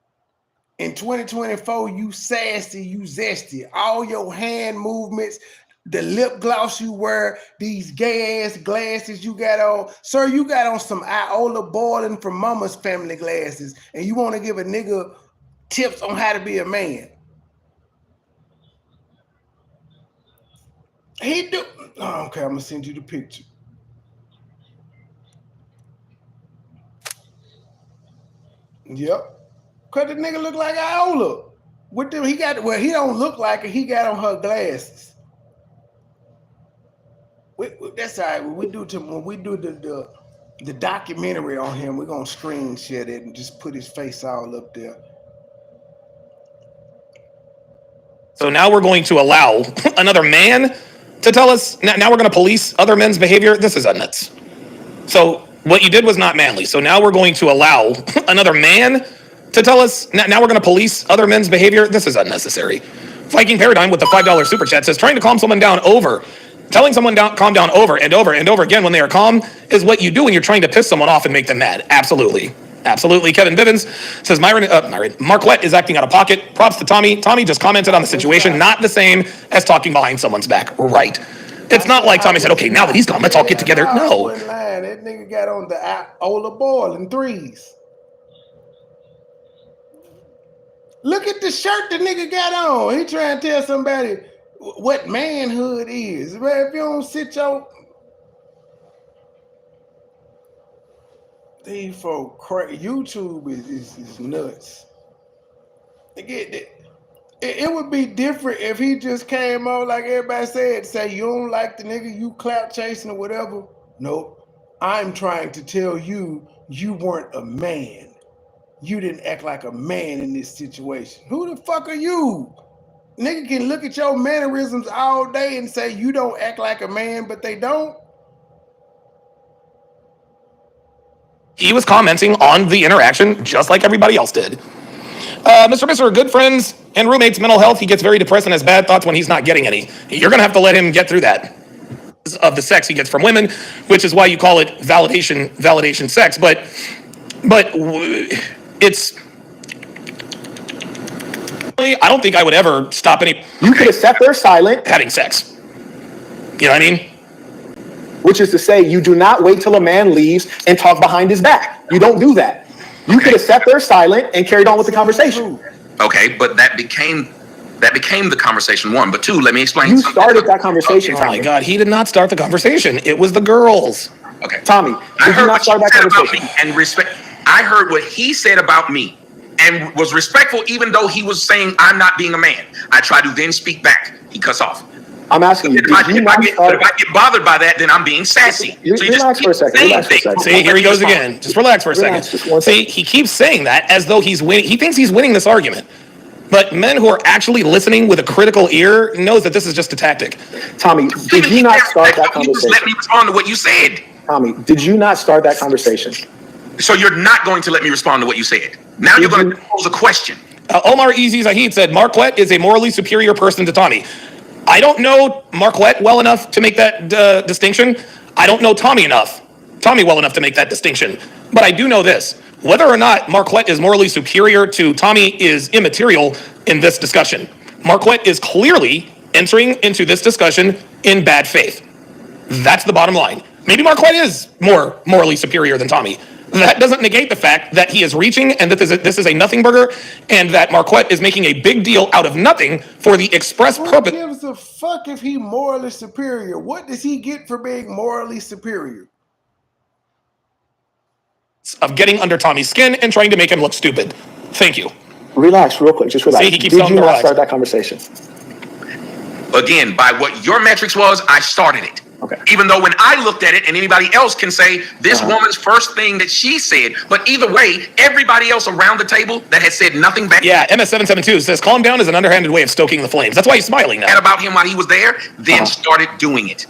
In 2024, you sassy, you zesty. All your hand movements, the lip gloss you wear, these gay ass glasses you got on. Sir, you got on some Iola boiling from Mama's family glasses, and you want to give a nigga tips on how to be a man. He do. Oh, okay, I'm gonna send you the picture. Yep. Cause the nigga look like Iola. With them, he don't look like it. He got on her glasses. That's all right. When we do the documentary on him, we're gonna screen share it and just put his face all up there. So now we're going to allow another man to tell us, now we're going to police other men's behavior. This is nuts. So what you did was not manly. So now we're going to allow another man to tell us, now we're going to police other men's behavior. This is unnecessary. Viking Paradigm with the $5 super chat says, trying to calm someone down over. Telling someone calm down over and over and over again when they are calm is what you do when you're trying to piss someone off and make them mad. Absolutely. Absolutely. Kevin Bivens says, Marquette is acting out of pocket. Props to Tommy. Tommy just commented on the situation, not the same as talking behind someone's back. Right. It's not like Tommy said, okay, now that he's gone, let's all get together. No. That nigga got on the Ola ball in threes. Look at the shirt the nigga got on. He trying to tell somebody what manhood is. Man, if you don't sit your... These folk crazy. YouTube is nuts. It would be different if he just came on like everybody said, say you don't like the nigga, you clout chasing or whatever. Nope. I'm trying to tell you, you weren't a man. You didn't act like a man in this situation. Who the fuck are you? Nigga can look at your mannerisms all day and say you don't act like a man, but they don't. He was commenting on the interaction just like everybody else did. Mr. Good friends and roommates, mental health. He gets very depressed and has bad thoughts when he's not getting any. You're going to have to let him get through that. Of the sex he gets from women, which is why you call it validation sex. But it's... I don't think I would ever stop any... You could have sat there silent. Having sex. You know what I mean? Which is to say, you do not wait till a man leaves and talk behind his back. You don't do that. You could have sat there silent and carried on with the conversation. Okay, but that became the conversation one. But two, let me explain. You started that conversation. Oh my God, he did not start the conversation. It was the girls. Okay, Tommy, I heard what you said about me and respect. I heard what he said about me and was respectful, even though he was saying I'm not being a man. I tried to then speak back. He cuts off. I'm asking you, if I get bothered by that, then I'm being sassy. Relax for a second. See, here he goes again. Just relax for a second. See, he keeps saying that as though he's winning. He thinks he's winning this argument. But men who are actually listening with a critical ear knows that this is just a tactic. Tommy, did you not start that conversation? Just let me respond to what you said. Tommy, did you not start that conversation? So you're not going to let me respond to what you said. Now you're going to pose a question. Omar Easy Zahid said, Marquette is a morally superior person to Tommy. I don't know Marquette well enough to make that distinction. I don't know Tommy well enough to make that distinction. But I do know this. Whether or not Marquette is morally superior to Tommy is immaterial in this discussion. Marquette is clearly entering into this discussion in bad faith. That's the bottom line. Maybe Marquette is more morally superior than Tommy. That doesn't negate the fact that he is reaching and that this is a nothing burger and that Marquette is making a big deal out of nothing for the express purpose. Who gives a fuck if he morally superior? What does he get for being morally superior? Of getting under Tommy's skin and trying to make him look stupid. Thank you. Relax, real quick. Just relax. See, he keeps Did you not relax. start that conversation? Again, by what your metrics was, I started it. Okay. Even though when I looked at it, and anybody else can say this woman's first thing that she said, but either way, everybody else around the table that had said nothing back. Yeah, MS772 says calm down is an underhanded way of stoking the flames. That's why he's smiling now. And about him while he was there, then started doing it.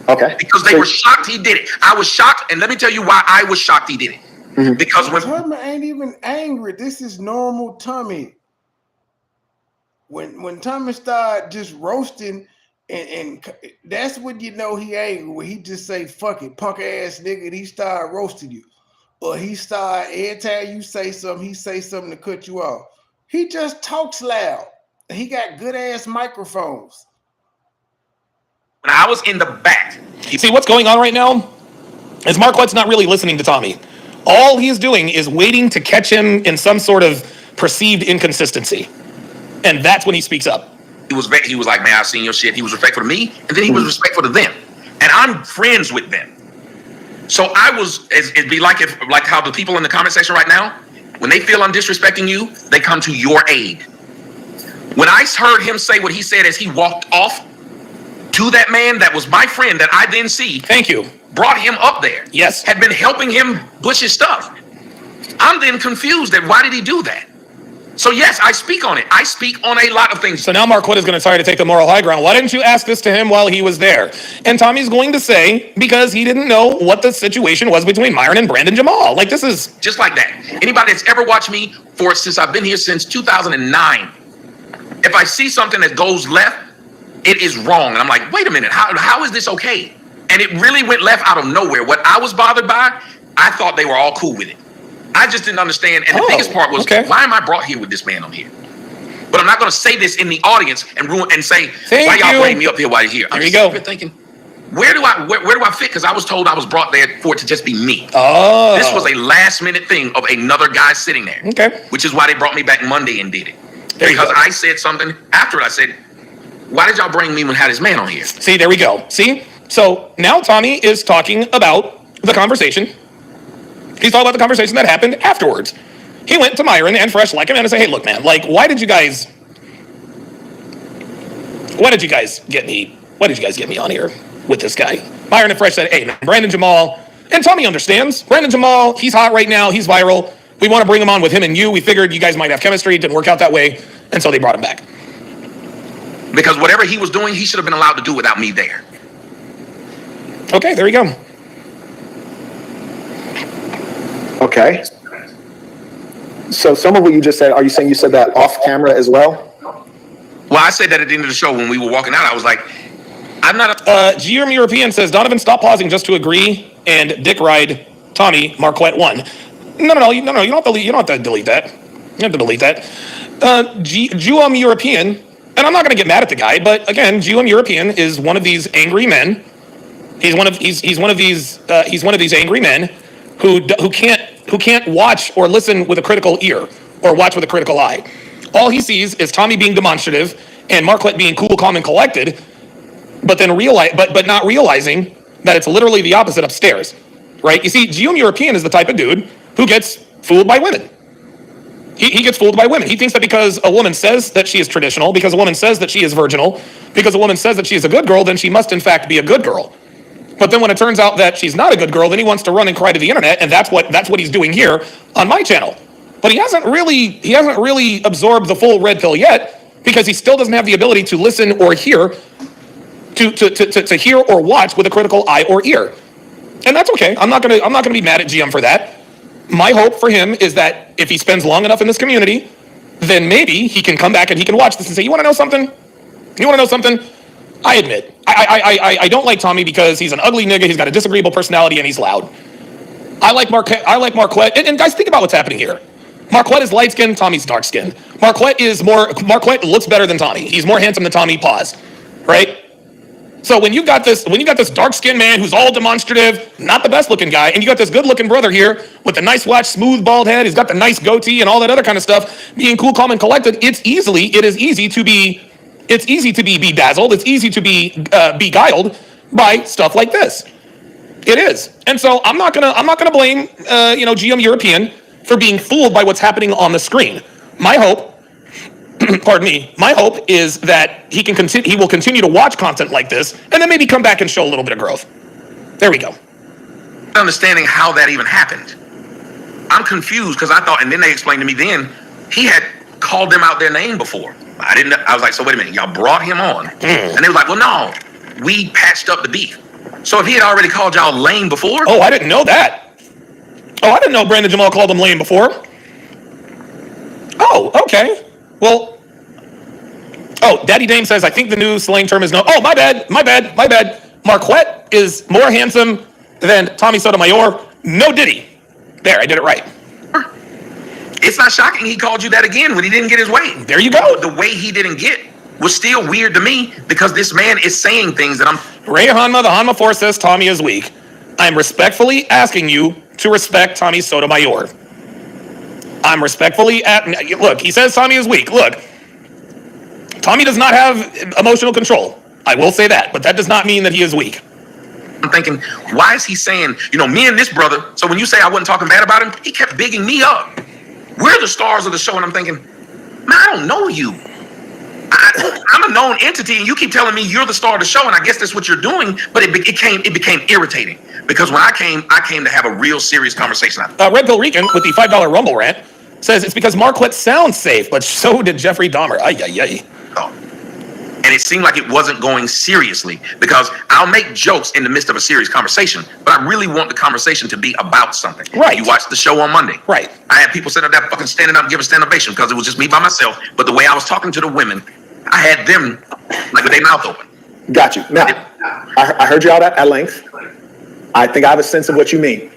Okay. Because they were shocked he did it. I was shocked, and let me tell you why I was shocked he did it. Mm-hmm. Because when Tommy ain't even angry. This is normal Tommy. When Tommy started just roasting, and that's when you know he angry. When he just say "fuck it, punk ass nigga," and he start roasting you, or he start every time you say something, he say something to cut you off. He just talks loud. He got good ass microphones. when I was in the back, see what's going on right now is Marquette's not really listening to Tommy. All he's doing is waiting to catch him in some sort of perceived inconsistency, and that's when he speaks up. He was like, man, I've seen your shit. He was respectful to me, and then he was respectful to them. And I'm friends with them. So I was, it'd be like how the people in the comment section right now, when they feel I'm disrespecting you, they come to your aid. When I heard him say what he said as he walked off to that man that was my friend that I didn't see. Thank you. Brought him up there. Yes. Had been helping him push his stuff. I'm then confused that why did he do that? So yes, I speak on it. I speak on a lot of things. So now Marquette is going to try to take the moral high ground. Why didn't you ask this to him while he was there? And Tommy's going to say, because he didn't know what the situation was between Myron and Brandon Jamal. Like, this is... Just like that. Anybody that's ever watched me since I've been here since 2009, if I see something that goes left, it is wrong. And I'm like, wait a minute, how is this okay? And it really went left out of nowhere. What I was bothered by, I thought they were all cool with it. I just didn't understand. And the biggest part was, why am I brought here with this man on here? But I'm not going to say this in the audience and say, why y'all bring me up here while you're here? I'm just thinking, where do I fit? Because I was told I was brought there for it to just be me. Oh. This was a last minute thing of another guy sitting there. Okay. Which is why they brought me back Monday and did it. Because I said something after it. I said, why did y'all bring me and had his man on here? See, there we go. See? So now Tommy is talking about the conversation. He's talking about the conversation that happened afterwards. He went to Myron and Fresh like him and said, hey, look, man, like, why did you guys get me on here with this guy? Myron and Fresh said, hey, man, Brandon Jamal, and Tommy understands. Brandon Jamal, he's hot right now. He's viral. We want to bring him on with him and you. We figured you guys might have chemistry. It didn't work out that way. And so they brought him back. Because whatever he was doing, he should have been allowed to do without me there. Okay, there you go. Okay. So some of what you just said, are you saying you said that off camera as well? Well, I said that at the end of the show when we were walking out. I was like, I'm not a... GM European says, Donovan, stop pausing just to agree and dick ride Tommy. Marquette won. No, you don't have to delete that. You have to delete that. GM European, and I'm not going to get mad at the guy, but again, GM European is one of these angry men. He's one of these angry men who can't watch or listen with a critical ear or watch with a critical eye. All he sees is Tommy being demonstrative and Marquette being cool, calm, and collected, but then not realizing that it's literally the opposite upstairs, right? You see, GM European is the type of dude who gets fooled by women. He gets fooled by women. He thinks that because a woman says that she is traditional, because a woman says that she is virginal, because a woman says that she is a good girl, then she must in fact be a good girl. But then when it turns out that she's not a good girl, then he wants to run and cry to the internet, and that's what he's doing here on my channel. But he hasn't really absorbed the full red pill yet, because he still doesn't have the ability to listen or hear, to hear or watch with a critical eye or ear. And that's okay. I'm not gonna be mad at GM for that. My hope for him is that if he spends long enough in this community, then maybe he can come back and he can watch this and say, you want to know something? I admit, I don't like Tommy because he's an ugly nigga, he's got a disagreeable personality, and he's loud. I like Marquette, and guys, think about what's happening here. Marquette is light-skinned, Tommy's dark-skinned. Marquette looks better than Tommy. He's more handsome than Tommy, pause. Right? So when you got this dark-skinned man who's all demonstrative, not the best-looking guy, and you got this good-looking brother here with the nice watch, smooth bald head, he's got the nice goatee and all that other kind of stuff, being cool, calm, and collected, it is easy to be bedazzled, it's easy to be beguiled by stuff like this. It is. And so I'm not gonna blame GM European for being fooled by what's happening on the screen. My hope pardon me, my hope is that he will continue to watch content like this and then maybe come back and show a little bit of growth. There we go. Understanding how that even happened. I'm confused because I thought, and then they explained to me then, he had called them out their name before. I was like, so wait a minute, y'all brought him on. And they were like, well, no, we patched up the beef. So if he had already called y'all lame before? Oh, I didn't know that. Oh, I didn't know Brandon Jamal called him lame before. Oh, okay. Well, Daddy Dame says, I think the new slang term is no. Oh, my bad. Marquette is more handsome than Tommy Sotomayor. No Diddy. There, I did it right. It's not shocking he called you that again when he didn't get his way. There you go. The way he didn't get was still weird to me because this man is saying things that I'm... Ray Hanma, the Hanma Force says Tommy is weak. I'm respectfully asking you to respect Tommy Sotomayor. I'm respectfully look, he says Tommy is weak. Look, Tommy does not have emotional control. I will say that, but that does not mean that he is weak. I'm thinking, why is he saying, me and this brother, so when you say I wasn't talking bad about him, he kept bigging me up. We're the stars of the show, and I'm thinking, man, I don't know you. I'm a known entity, and you keep telling me you're the star of the show, and I guess that's what you're doing, but it became irritating. Because when I came to have a real serious conversation. Red Pill Rican with the $5 Rumble rant says it's because Marquette sounds safe, but so did Jeffrey Dahmer. Ay, ay, ay. And it seemed like it wasn't going seriously because I'll make jokes in the midst of a serious conversation, but I really want the conversation to be about something. Right. You watched the show on Monday. Right. I had people sitting up there fucking standing up and giving a stand ovation because it was just me by myself. But the way I was talking to the women, I had them like with their mouth open. Got you. Now, I heard you out at length. I think I have a sense of what you mean.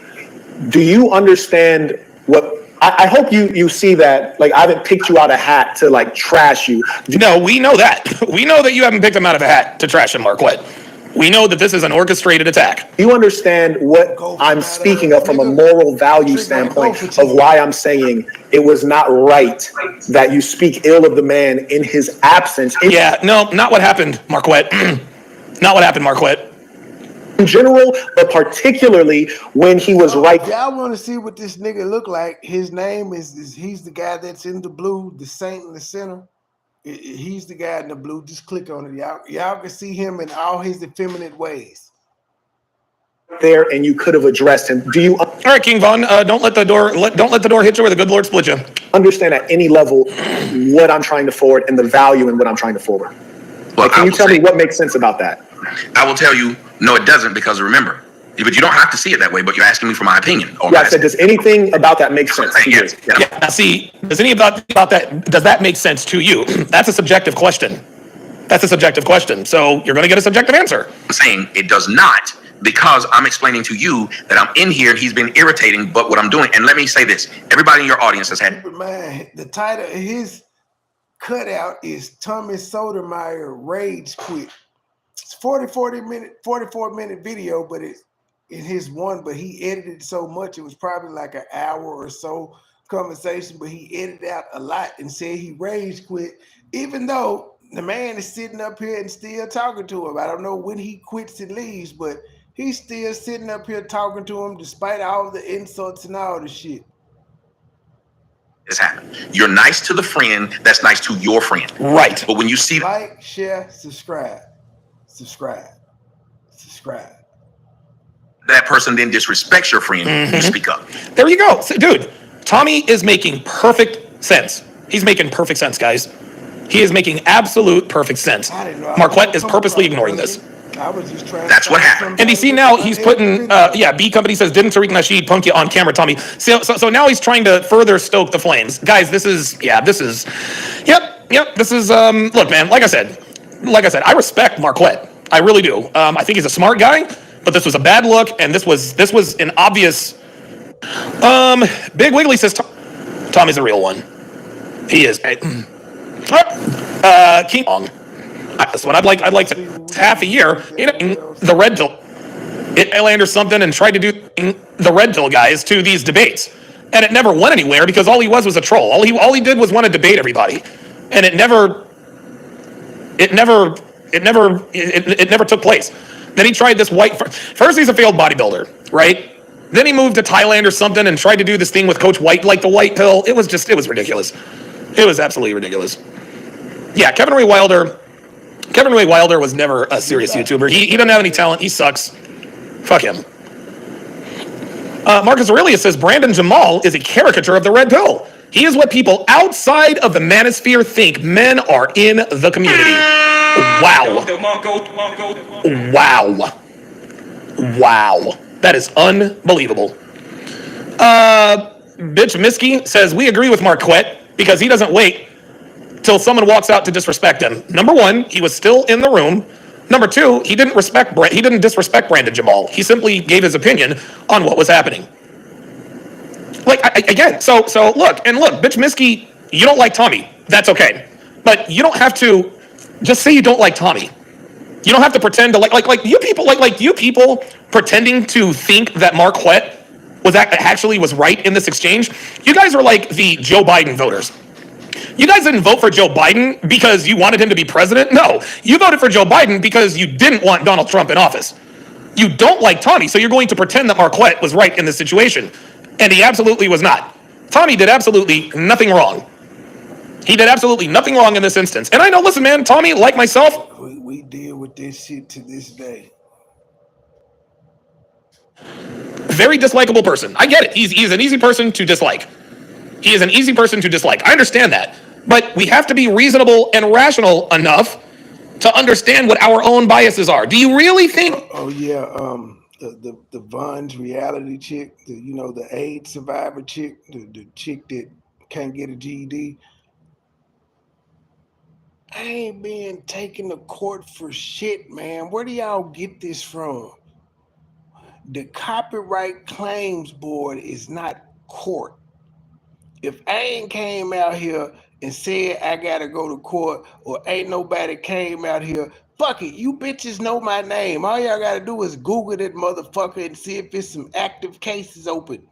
Do you understand what... I hope you see that, like, I haven't picked you out a hat to, like, trash you. No, we know that. We know that you haven't picked him out of a hat to trash him, Marquette. We know that this is an orchestrated attack. You understand what I'm speaking of from a moral value standpoint of why I'm saying it was not right that you speak ill of the man in his absence. Yeah, no, not what happened, Marquette. Not what happened, Marquette. In general, but particularly when he was right. Y'all want to see what this nigga look like? His name is he's the guy that's in the blue, the saint in the center. He's the guy in the blue. Just click on it. Y'all can see him in all his effeminate ways. There, and you could have addressed him. Do you? All right, King Von, don't let the door hit you where the good Lord split you. Understand at any level what I'm trying to forward and the value in what I'm trying to forward. Well, can you tell me what makes sense about that? I will tell you, no, it doesn't, because remember, but you don't have to see it that way, but you're asking me for my opinion. Yeah, I said, does anything about that make sense to you? Yeah. Now, see, does that make sense to you? That's a subjective question. So you're going to get a subjective answer. I'm saying it does not, because I'm explaining to you that I'm in here and he's been irritating, but what I'm doing, and let me say this, everybody in your audience has had... Man, the title of his cutout is Tommy Sotomayor Rage Quit. It's 44 minute video, but it's in his one, but he edited so much, it was probably like an hour or so conversation, but he edited out a lot and said he rage quit, even though the man is sitting up here and still talking to him. I don't know when he quits and leaves, but he's still sitting up here talking to him despite all the insults and all the shit. This happened. You're nice to the friend that's nice to your friend. Right. But when you see... Like, share, subscribe. That person then disrespects your friend, you speak up. There you go. Dude, Tommy is making perfect sense. He's making perfect sense, guys. He is making absolute perfect sense. Marquette is purposely ignoring this. I was just trying. That's what happened. And you see now he's putting, B Company says, didn't Tariq Nasheed punk you on camera, Tommy? So now he's trying to further stoke the flames. Guys, this is, look, man, like I said, I respect Marquette. I really do. I think he's a smart guy, but this was a bad look, and this was an obvious, Big Wiggly says, Tommy's a real one. He is. King Kong. That's what I'd like to half a year. The red pill. It land or something and tried to do the red pill guys to these debates, and it never went anywhere because all he was a troll. All he did was want to debate everybody, and it never took place. Then he tried this first he's a failed bodybuilder, right? Then he moved to Thailand or something and tried to do this thing with Coach White, like the white pill. It was ridiculous. It was absolutely ridiculous. Yeah, Kevin Ray Wilder was never a serious YouTuber. He doesn't have any talent. He sucks. Fuck him. Marcus Aurelius says Brandon Jamal is a caricature of the red pill. He is what people outside of the manosphere think men are in the community. Wow. Wow. That is unbelievable. Bitch Miski says we agree with Marquette because he doesn't wait till someone walks out to disrespect him. Number one, he was still in the room. Number two, he didn't disrespect Brandon Jamal. He simply gave his opinion on what was happening. Like, again, so look, bitch Miski, you don't like Tommy. That's okay. But you don't have to just say you don't like Tommy. You don't have to pretend to like you people pretending to think that Marquette was right in this exchange. You guys are like the Joe Biden voters. You guys didn't vote for Joe Biden because you wanted him to be president. No, you voted for Joe Biden because you didn't want Donald Trump in office. You don't like Tommy, so you're going to pretend that Marquette was right in this situation. And he absolutely was not. Tommy did absolutely nothing wrong. He did absolutely nothing wrong in this instance. And I know, listen, man, Tommy, like myself, we deal with this shit to this day. Very dislikable person. I get it. He's an easy person to dislike. He is an easy person to dislike. I understand that. But we have to be reasonable and rational enough to understand what our own biases are. Do you really think? Oh yeah, the Von's reality chick, the AIDS survivor chick, the chick that can't get a GED. I ain't being taken to court for shit, man. Where do y'all get this from? The Copyright Claims Board is not court. If I ain't came out here and said I gotta go to court, or ain't nobody came out here, fuck it, you bitches know my name. All y'all gotta do is Google that motherfucker and see if it's some active cases open.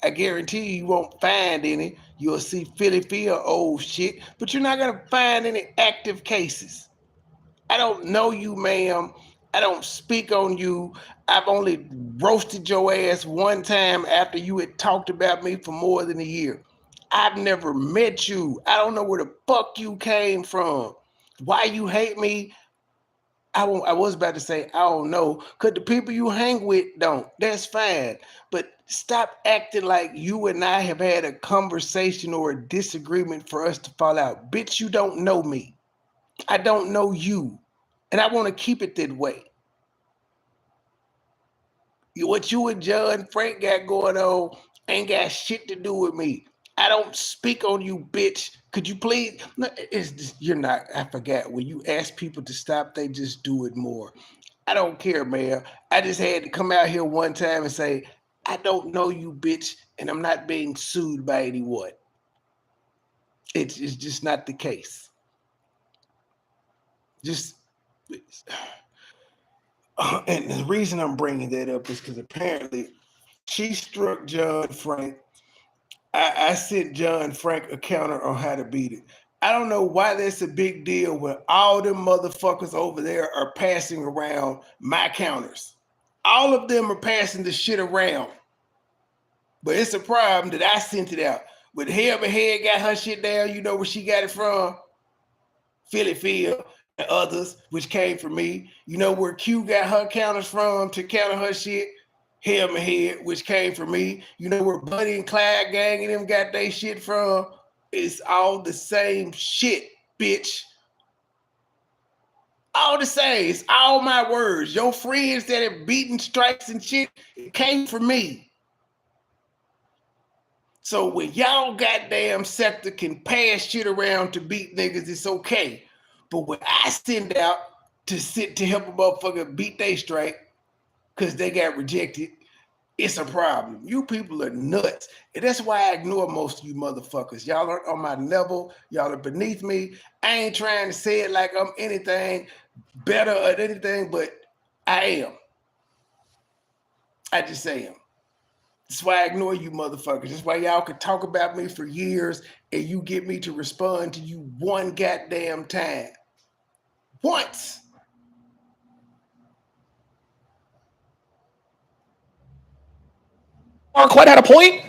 I guarantee you won't find any. You'll see Philly old shit, but you're not gonna find any active cases. I don't know you, ma'am. I don't speak on you. I've only roasted your ass one time after you had talked about me for more than a year. I've never met you. I don't know where the fuck you came from. Why you hate me? I was about to say, I don't know, because the people you hang with don't. That's fine. But stop acting like you and I have had a conversation or a disagreement for us to fall out. Bitch, you don't know me. I don't know you. And I want to keep it that way. What you and John Frank got going on ain't got shit to do with me. I don't speak on you, bitch. Could you please? No, you're not. I forgot. When you ask people to stop, they just do it more. I don't care, man. I just had to come out here one time and say, I don't know you, bitch, and I'm not being sued by anyone. It's just not the case. And the reason I'm bringing that up is because apparently she struck John Frank. I sent John Frank a counter on how to beat it. I don't know why that's a big deal when all them motherfuckers over there are passing around my counters. All of them are passing the shit around. But it's a problem that I sent it out. When Helma Head got her shit down, you know where she got it from? Philly Field and others, which came from me. You know where Q got her counters from to counter her shit? Helma Head, which came from me. You know where Buddy and Clyde gang and them got their shit from? It's all the same shit, bitch. All the same. It's all my words. Your friends that have beaten strikes and shit, it came from me. So when y'all goddamn sector can pass shit around to beat niggas, it's okay. But when I send out to help a motherfucker beat they strike because they got rejected, it's a problem. You people are nuts. And that's why I ignore most of you motherfuckers. Y'all aren't on my level. Y'all are beneath me. I ain't trying to say it like I'm anything better or anything, but I am. I just am. That's why I ignore you motherfuckers. That's why y'all can talk about me for years and you get me to respond to you one goddamn time. Once. Marquette had a point?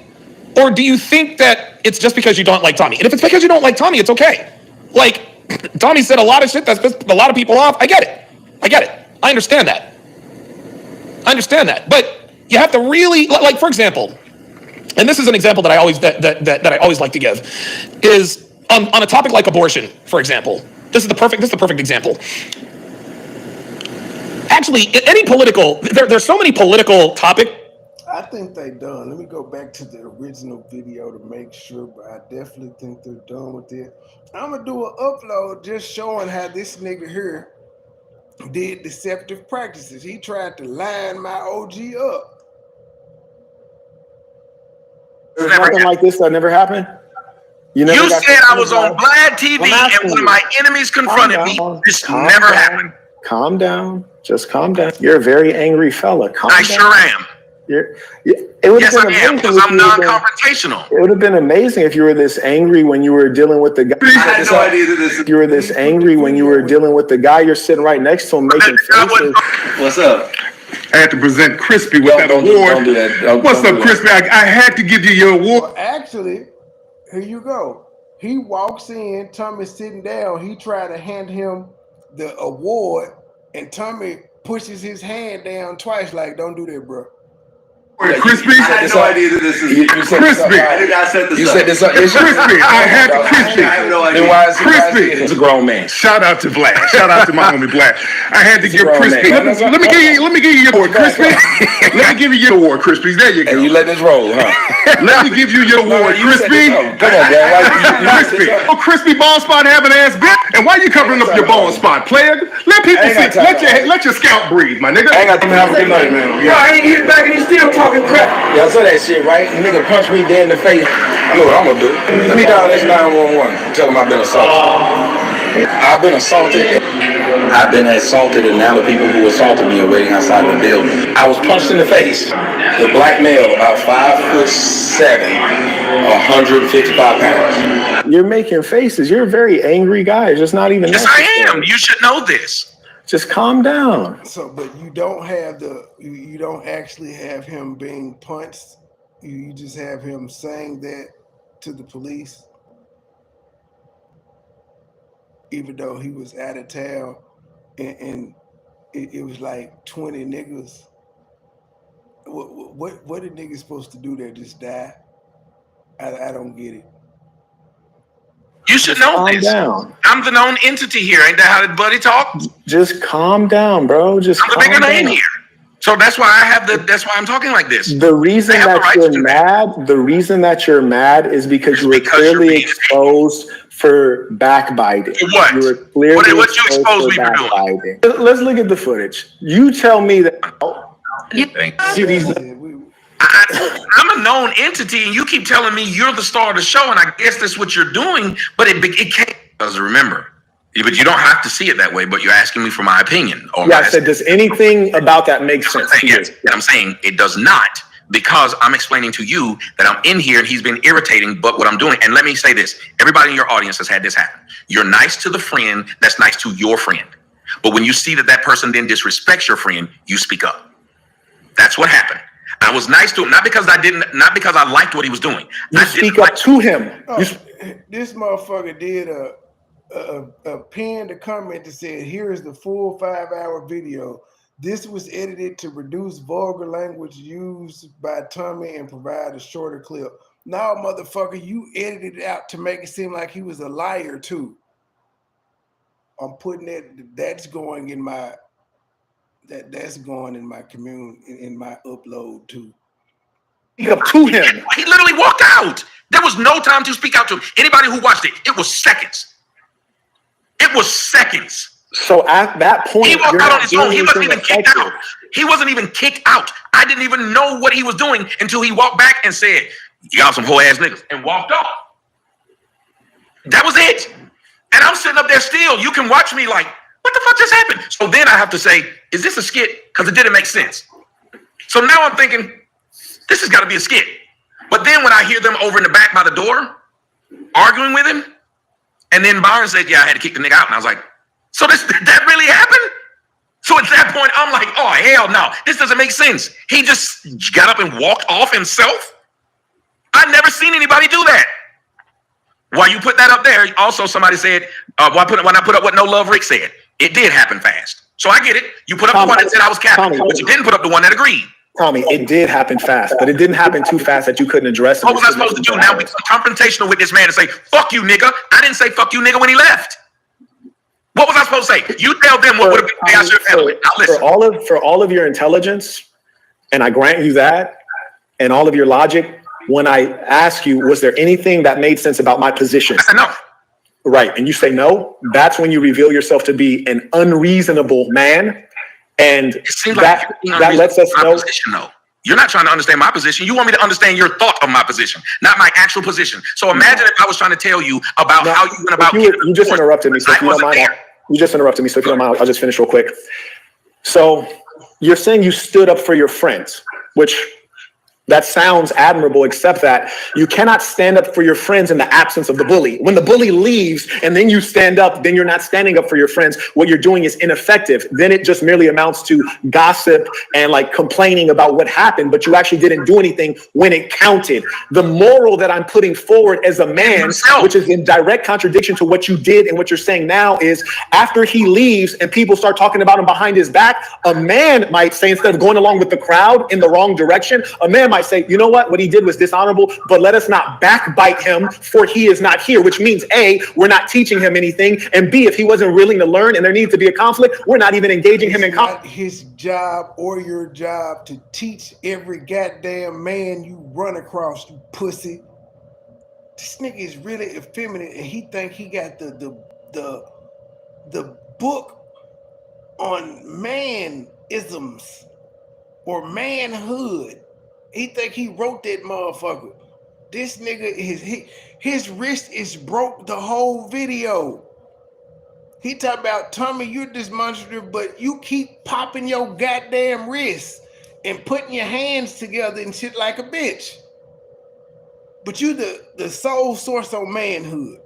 Or do you think that it's just because you don't like Tommy? And if it's because you don't like Tommy, it's okay. Like, Tommy said a lot of shit that's pissed a lot of people off. I get it. I understand that. But you have to really, like, for example, and this is an example that I always that I always like to give, is on a topic like abortion, for example. This is the perfect example. Actually, any political, there's so many political topics. I think they done. Let me go back to the original video to make sure, but I definitely think they're done with it. I'm gonna do an upload just showing how this nigga here did deceptive practices. He tried to line my OG up. There's nothing like this that never happened. You said I was on Vlad TV and one of my enemies confronted me. This never happened. Calm down. Just calm down. You're a very angry fella. Calm down. I sure am. Yes, I am, because I'm non-confrontational. It would have been amazing if you were this angry when you were dealing with the guy. I had no idea that this. You were this angry when you were dealing with the guy you're sitting right next to him making faces. What's up? I had to present Crispy with that award. Don't do that. What's up, Crispy? I had to give you your award. Well, actually, here you go. He walks in, Tommy's sitting down. He tried to hand him the award, and Tommy pushes his hand down twice, like, don't do that, bro. Crispy? I had no idea that this is Crispy. I did not set this up. You set this up. Crispy. I had to Crispy. I have no idea. Then why is Crispy? It's a grown man. Shout out to Vlad. Shout out to my homie Vlad. I had to give Crispy. Let me give you your award, Crispy. Let me give you your award, Crispy. There you go. And you let this roll, huh? Let me give you your award, Crispy. Come on, man. Crispy. Oh, Crispy bald spot having ass bitch. And why you covering up your bald spot, player? Let people see. Let your scalp breathe, my nigga. I ain't got to have a good night, man. Yo, I ain't hit back and he's still talking crap. Y'all saw that shit, right? Nigga punched me dead in the face. I know what I'm gonna do. Let me dial this 911. Tell him I've been assaulted. I've been assaulted. I've been assaulted, and now the people who assaulted me are waiting outside the building. I was punched in the face. The black male, about 5'7", 155 pounds. You're making faces. You're a very angry guy. It's just not even Yes, necessary. I am. You should know this. Just calm down. So, but you don't have you don't actually have him being punched. You just have him saying that to the police, even though he was out of town, and it was like 20 niggas. What are niggas supposed to do there? Just die? I don't get it. You should know this. Down. I'm the known entity here. Ain't that how the buddy talk? Just calm down, bro. Just I'm the bigger name here. So that's why that's why I'm talking like this. The reason that you're mad, the reason that you're mad is because you were clearly exposed for backbiting. What? You were clearly what you exposed me for doing? Let's look at the footage. You tell me that. I'm a known entity, and you keep telling me you're the star of the show, and I guess that's what you're doing. But it can't. Because remember, but you don't have to see it that way. But you're asking me for my opinion. Yeah, I said, does anything about that make sense? Yes, I'm saying it does not, because I'm explaining to you that I'm in here and he's been irritating. But what I'm doing, and let me say this: everybody in your audience has had this happen. You're nice to the friend that's nice to your friend, but when you see that person then disrespects your friend, you speak up. That's what happened. I was nice to him, not because not because I liked what he was doing. You speak up to him. This motherfucker did a pinned comment that said, "Here is the full 5-hour video. This was edited to reduce vulgar language used by Tommy and provide a shorter clip." Now, motherfucker, you edited it out to make it seem like he was a liar too. I'm putting that's going in my. That's going in my in my upload too. Speak up to him. He literally walked out. There was no time to speak out to him. Anybody who watched it, it was seconds. It was seconds. So at that point, he walked out on his own. He wasn't even kicked out. He wasn't even kicked out. I didn't even know what he was doing until he walked back and said, "Y'all some whole ass niggas," and walked off. That was it. And I'm sitting up there still. You can watch me like, what the fuck just happened? So then I have to say, is this a skit? Because it didn't make sense. So now I'm thinking, this has got to be a skit. But then when I hear them over in the back by the door arguing with him, and then Byron said, yeah, I had to kick the nigga out. And I was like, so that really happened? So at that point, I'm like, oh, hell no. This doesn't make sense. He just got up and walked off himself? I've never seen anybody do that. While you put that up there, also somebody said, when I put up what No Love Rick said, it did happen fast. So I get it. You put up the one that said I was capping, but you didn't put up the one that agreed. Tommy, it did happen fast, but it didn't happen too fast that you couldn't address it. What was I supposed to do? Now be confrontational with this man and say, fuck you, nigga. I didn't say fuck you, nigga, when he left. What was I supposed to say? You tell them what would have been the way I should have handled it. Now listen. For all of your intelligence, and I grant you that, and all of your logic, when I ask you, was there anything that made sense about my position? I said no. Right, and you say no, that's when you reveal yourself to be an unreasonable man. And it seems like that lets us know. Position, though. You're not trying to understand my position. You want me to understand your thought of my position, not my actual position. So imagine if I was trying to tell you about how you went about. You just interrupted me, so if you don't mind, you just interrupted me. So if you don't mind, I'll just finish real quick. So you're saying you stood up for your friends, which that sounds admirable, except that you cannot stand up for your friends in the absence of the bully. When the bully leaves and then you stand up, then you're not standing up for your friends. What you're doing is ineffective. Then it just merely amounts to gossip and like complaining about what happened, but you actually didn't do anything when it counted. The moral that I'm putting forward as a man, which is in direct contradiction to what you did and what you're saying now, is after he leaves and people start talking about him behind his back, a man might say, instead of going along with the crowd in the wrong direction, a man might say, you know what he did was dishonorable, but let us not backbite him, for he is not here, which means A, we're not teaching him anything, and B, if he wasn't willing to learn and there needs to be a conflict, we're not even engaging him in conflict. It's not his job or your job to teach every goddamn man you run across, you pussy. This nigga is really effeminate, and he think he got the book on man-isms or manhood. He think he wrote that motherfucker. This nigga his wrist is broke the whole video. He talk about, Tommy, you're demonstrative, but you keep popping your goddamn wrist and putting your hands together and shit like a bitch. But you the sole source on manhood.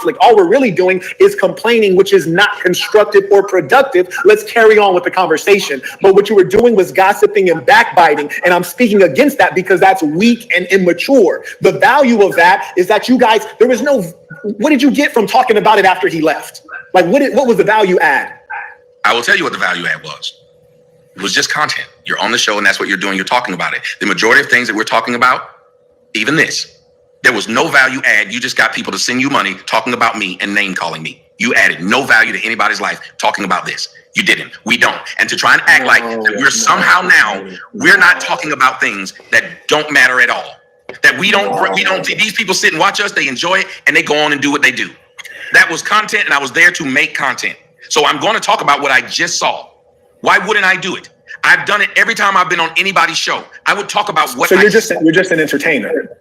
Like all we're really doing is complaining, which is not constructive or productive. Let's carry on with the conversation. But what you were doing was gossiping and backbiting, and I'm speaking against that because that's weak and immature. The value of that is that you guys, there was no, what did you get from talking about it after he left? Like what was the value add? I will tell you what the value add was. It was just content. You're on the show and that's what you're doing. You're talking about it. The majority of things that we're talking about, even this, there was no value add. You just got people to send you money talking about me and name calling me. You added no value to anybody's life talking about this. You didn't. We don't. And to try and act like that we're somehow now, we're not talking about things that don't matter at all. That we don't, these people sit and watch us, they enjoy it, and they go on and do what they do. That was content, and I was there to make content. So I'm going to talk about what I just saw. Why wouldn't I do it? I've done it every time I've been on anybody's show. I would talk about what. So you're just an entertainer.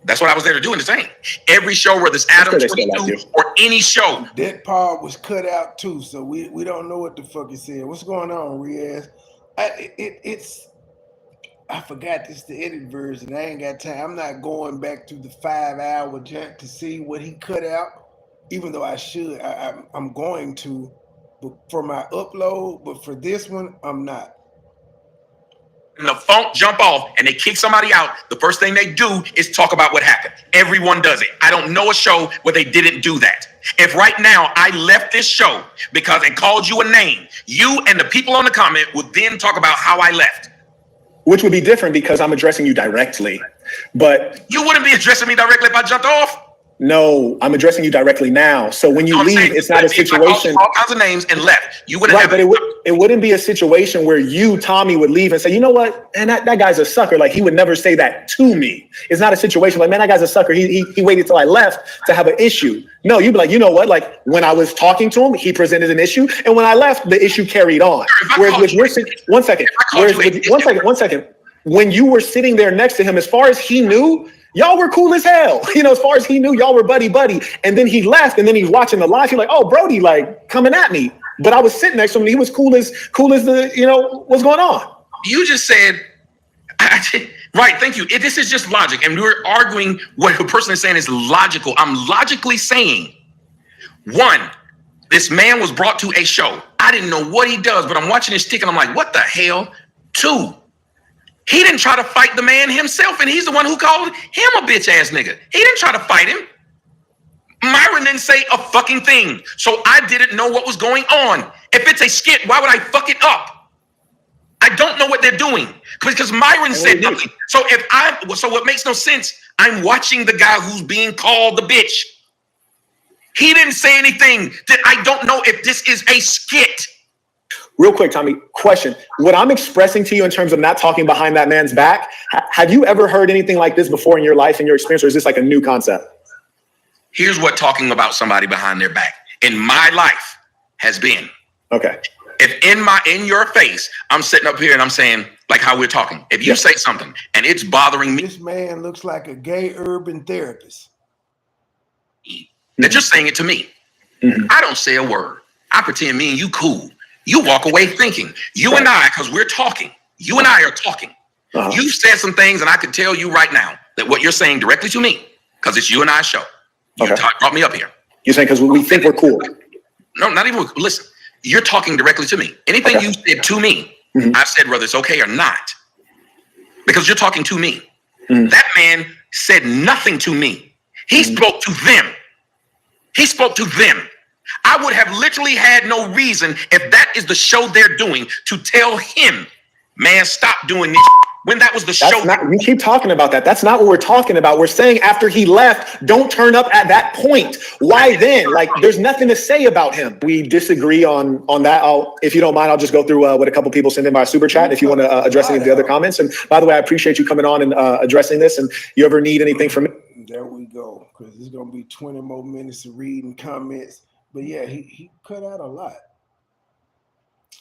That's what I was there to do, entertain. Every show, whether it's Adam 22 or any show. That part was cut out too, so we don't know what the fuck he said. What's going on, Riaz? I forgot this the edit version. I ain't got time. I'm not going back to the 5-hour junk to see what he cut out, even though I should. I'm going to, but for my upload, but for this one, I'm not. And the phone jump off and they kick somebody out, the first thing they do is talk about what happened. Everyone does it. I don't know a show where they didn't do that. If right now I left this show because and called you a name, you and the people on the comment would then talk about how I left. Which would be different because I'm addressing you directly. But you wouldn't be addressing me directly if I jumped off. No, I'm addressing you directly now. So when you leave, it's not a situation. All kinds of names and left. You wouldn't Right, have but it wouldn't be a situation where you, Tommy, would leave and say, you know what, and that guy's a sucker. Like, he would never say that to me. It's not a situation like, man, that guy's a sucker. He waited till I left to have an issue. No, you'd be like, you know what? Like, when I was talking to him, he presented an issue, and when I left, the issue carried on. Whereas with your one second. One second. When you were sitting there next to him, as far as he knew, y'all were cool as hell. You know, as far as he knew, y'all were buddy. And then he left, and then he's watching the live. He's like, oh, Brody, like, coming at me. But I was sitting next to him, and he was cool as the, you know, what's going on? You just said, right, thank you. This is just logic. And we're arguing what a person is saying is logical. I'm logically saying, one, this man was brought to a show. I didn't know what he does, but I'm watching his stick, and I'm like, what the hell? Two, he didn't try to fight the man himself, and he's the one who called him a bitch ass nigga. He didn't try to fight him. Myron didn't say a fucking thing, so I didn't know what was going on. If it's a skit, why would I fuck it up? I don't know what they're doing because Myron said nothing. So what makes no sense, I'm watching the guy who's being called the bitch. He didn't say anything. That I don't know if this is a skit. Real quick, Tommy, question. What I'm expressing to you in terms of not talking behind that man's back, have you ever heard anything like this before in your life, in your experience, or is this like a new concept? Here's what talking about somebody behind their back in my life has been. Okay. If in your face, I'm sitting up here and I'm saying, like how we're talking, if you say something and it's bothering me. This man looks like a gay urban therapist. They're just saying it to me. Mm-hmm. I don't say a word. I pretend me and you cool. You walk away thinking, you and I, because we're talking, you and I are talking. Uh-huh. You said some things and I can tell you right now that what you're saying directly to me, because it's you and I show. You brought me up here. You're saying because we think we're cool. No, not even, listen, you're talking directly to me. Anything you said to me, I've said whether it's okay or not, because you're talking to me. That man said nothing to me. He spoke to them. He spoke to them. I would have literally had no reason, if that is the show they're doing, to tell him, man, stop doing this. When that was the show. We keep talking about that. That's not what we're talking about. We're saying after he left, don't turn up at that point. Why then? Like, there's nothing to say about him. We disagree on that. If you don't mind, I'll just go through what a couple people sent in by super chat if you want to address any of the other comments. And by the way, I appreciate you coming on and addressing this. And you ever need anything from me? There we go. Because it's going to be 20 more minutes of reading comments. But yeah, he cut out a lot.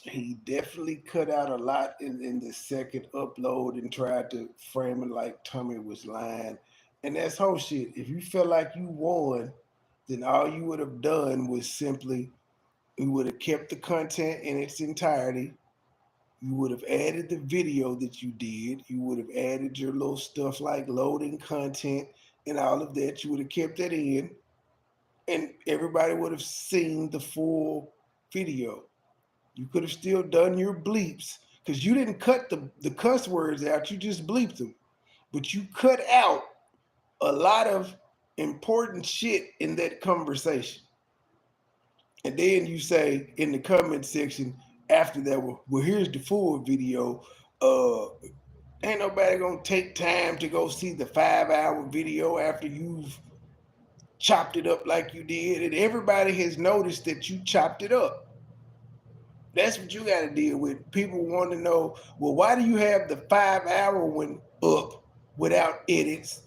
He definitely cut out a lot in the second upload and tried to frame it like Tommy was lying. And that's whole shit. If you felt like you won, then all you would have done was simply, you would have kept the content in its entirety. You would have added the video that you did. You would have added your little stuff like loading content and all of that. You would have kept that in. And everybody would have seen the full video. You could have still done your bleeps because you didn't cut the cuss words out. You just bleeped them. But you cut out a lot of important shit in that conversation. And then you say in the comment section after that, well, here's the full video. Ain't nobody going to take time to go see the 5-hour video after you've chopped it up like you did. And everybody has noticed that you chopped it up. That's what you got to deal with. People want to know, well, why do you have the 5-hour one up without edits?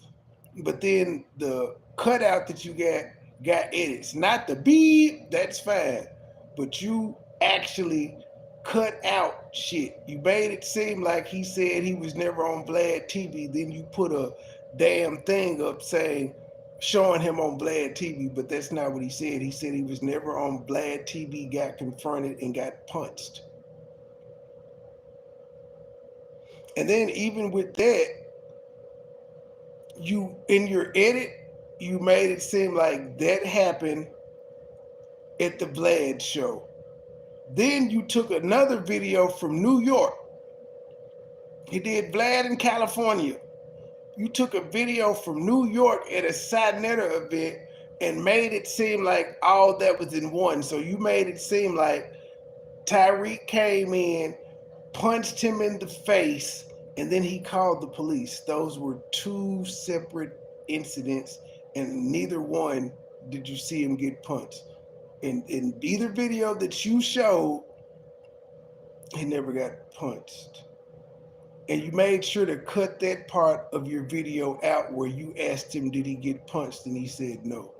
But then the cutout that you got edits. Not the beep, that's fine. But you actually cut out shit. You made it seem like he said he was never on Vlad TV. Then you put a damn thing up saying, showing him on Vlad TV, but that's not what he said. He said he was never on Vlad TV, got confronted, and got punched. And then even with that, you, in your edit, you made it seem like that happened at the Vlad show. Then you took another video from New York. He did Vlad in California. You took a video from New York at a Sinetta event and made it seem like all that was in one. So you made it seem like Tyreek came in, punched him in the face, and then he called the police. Those were two separate incidents, and neither one did you see him get punched. In either video that you showed, he never got punched. And you made sure to cut that part of your video out where you asked him, did he get punched? And he said no.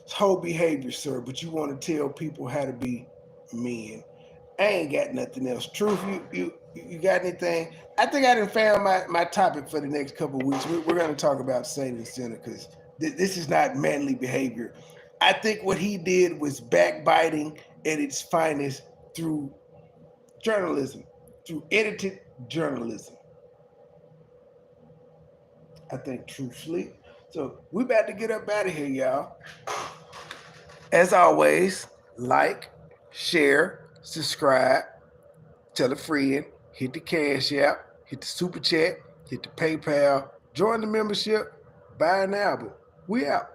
It's whole behavior, sir, but you want to tell people how to be men. I ain't got nothing else. Truth, you got anything? I think I done found my topic for the next couple of weeks. We're going to talk about Saint and Sinner because this is not manly behavior. I think what he did was backbiting at its finest through journalism, through edited journalism. I think truthfully. So we about to get up out of here, y'all. As always, like, share, subscribe, tell a friend, hit the Cash App, hit the Super Chat, hit the PayPal, join the membership, buy an album. We out.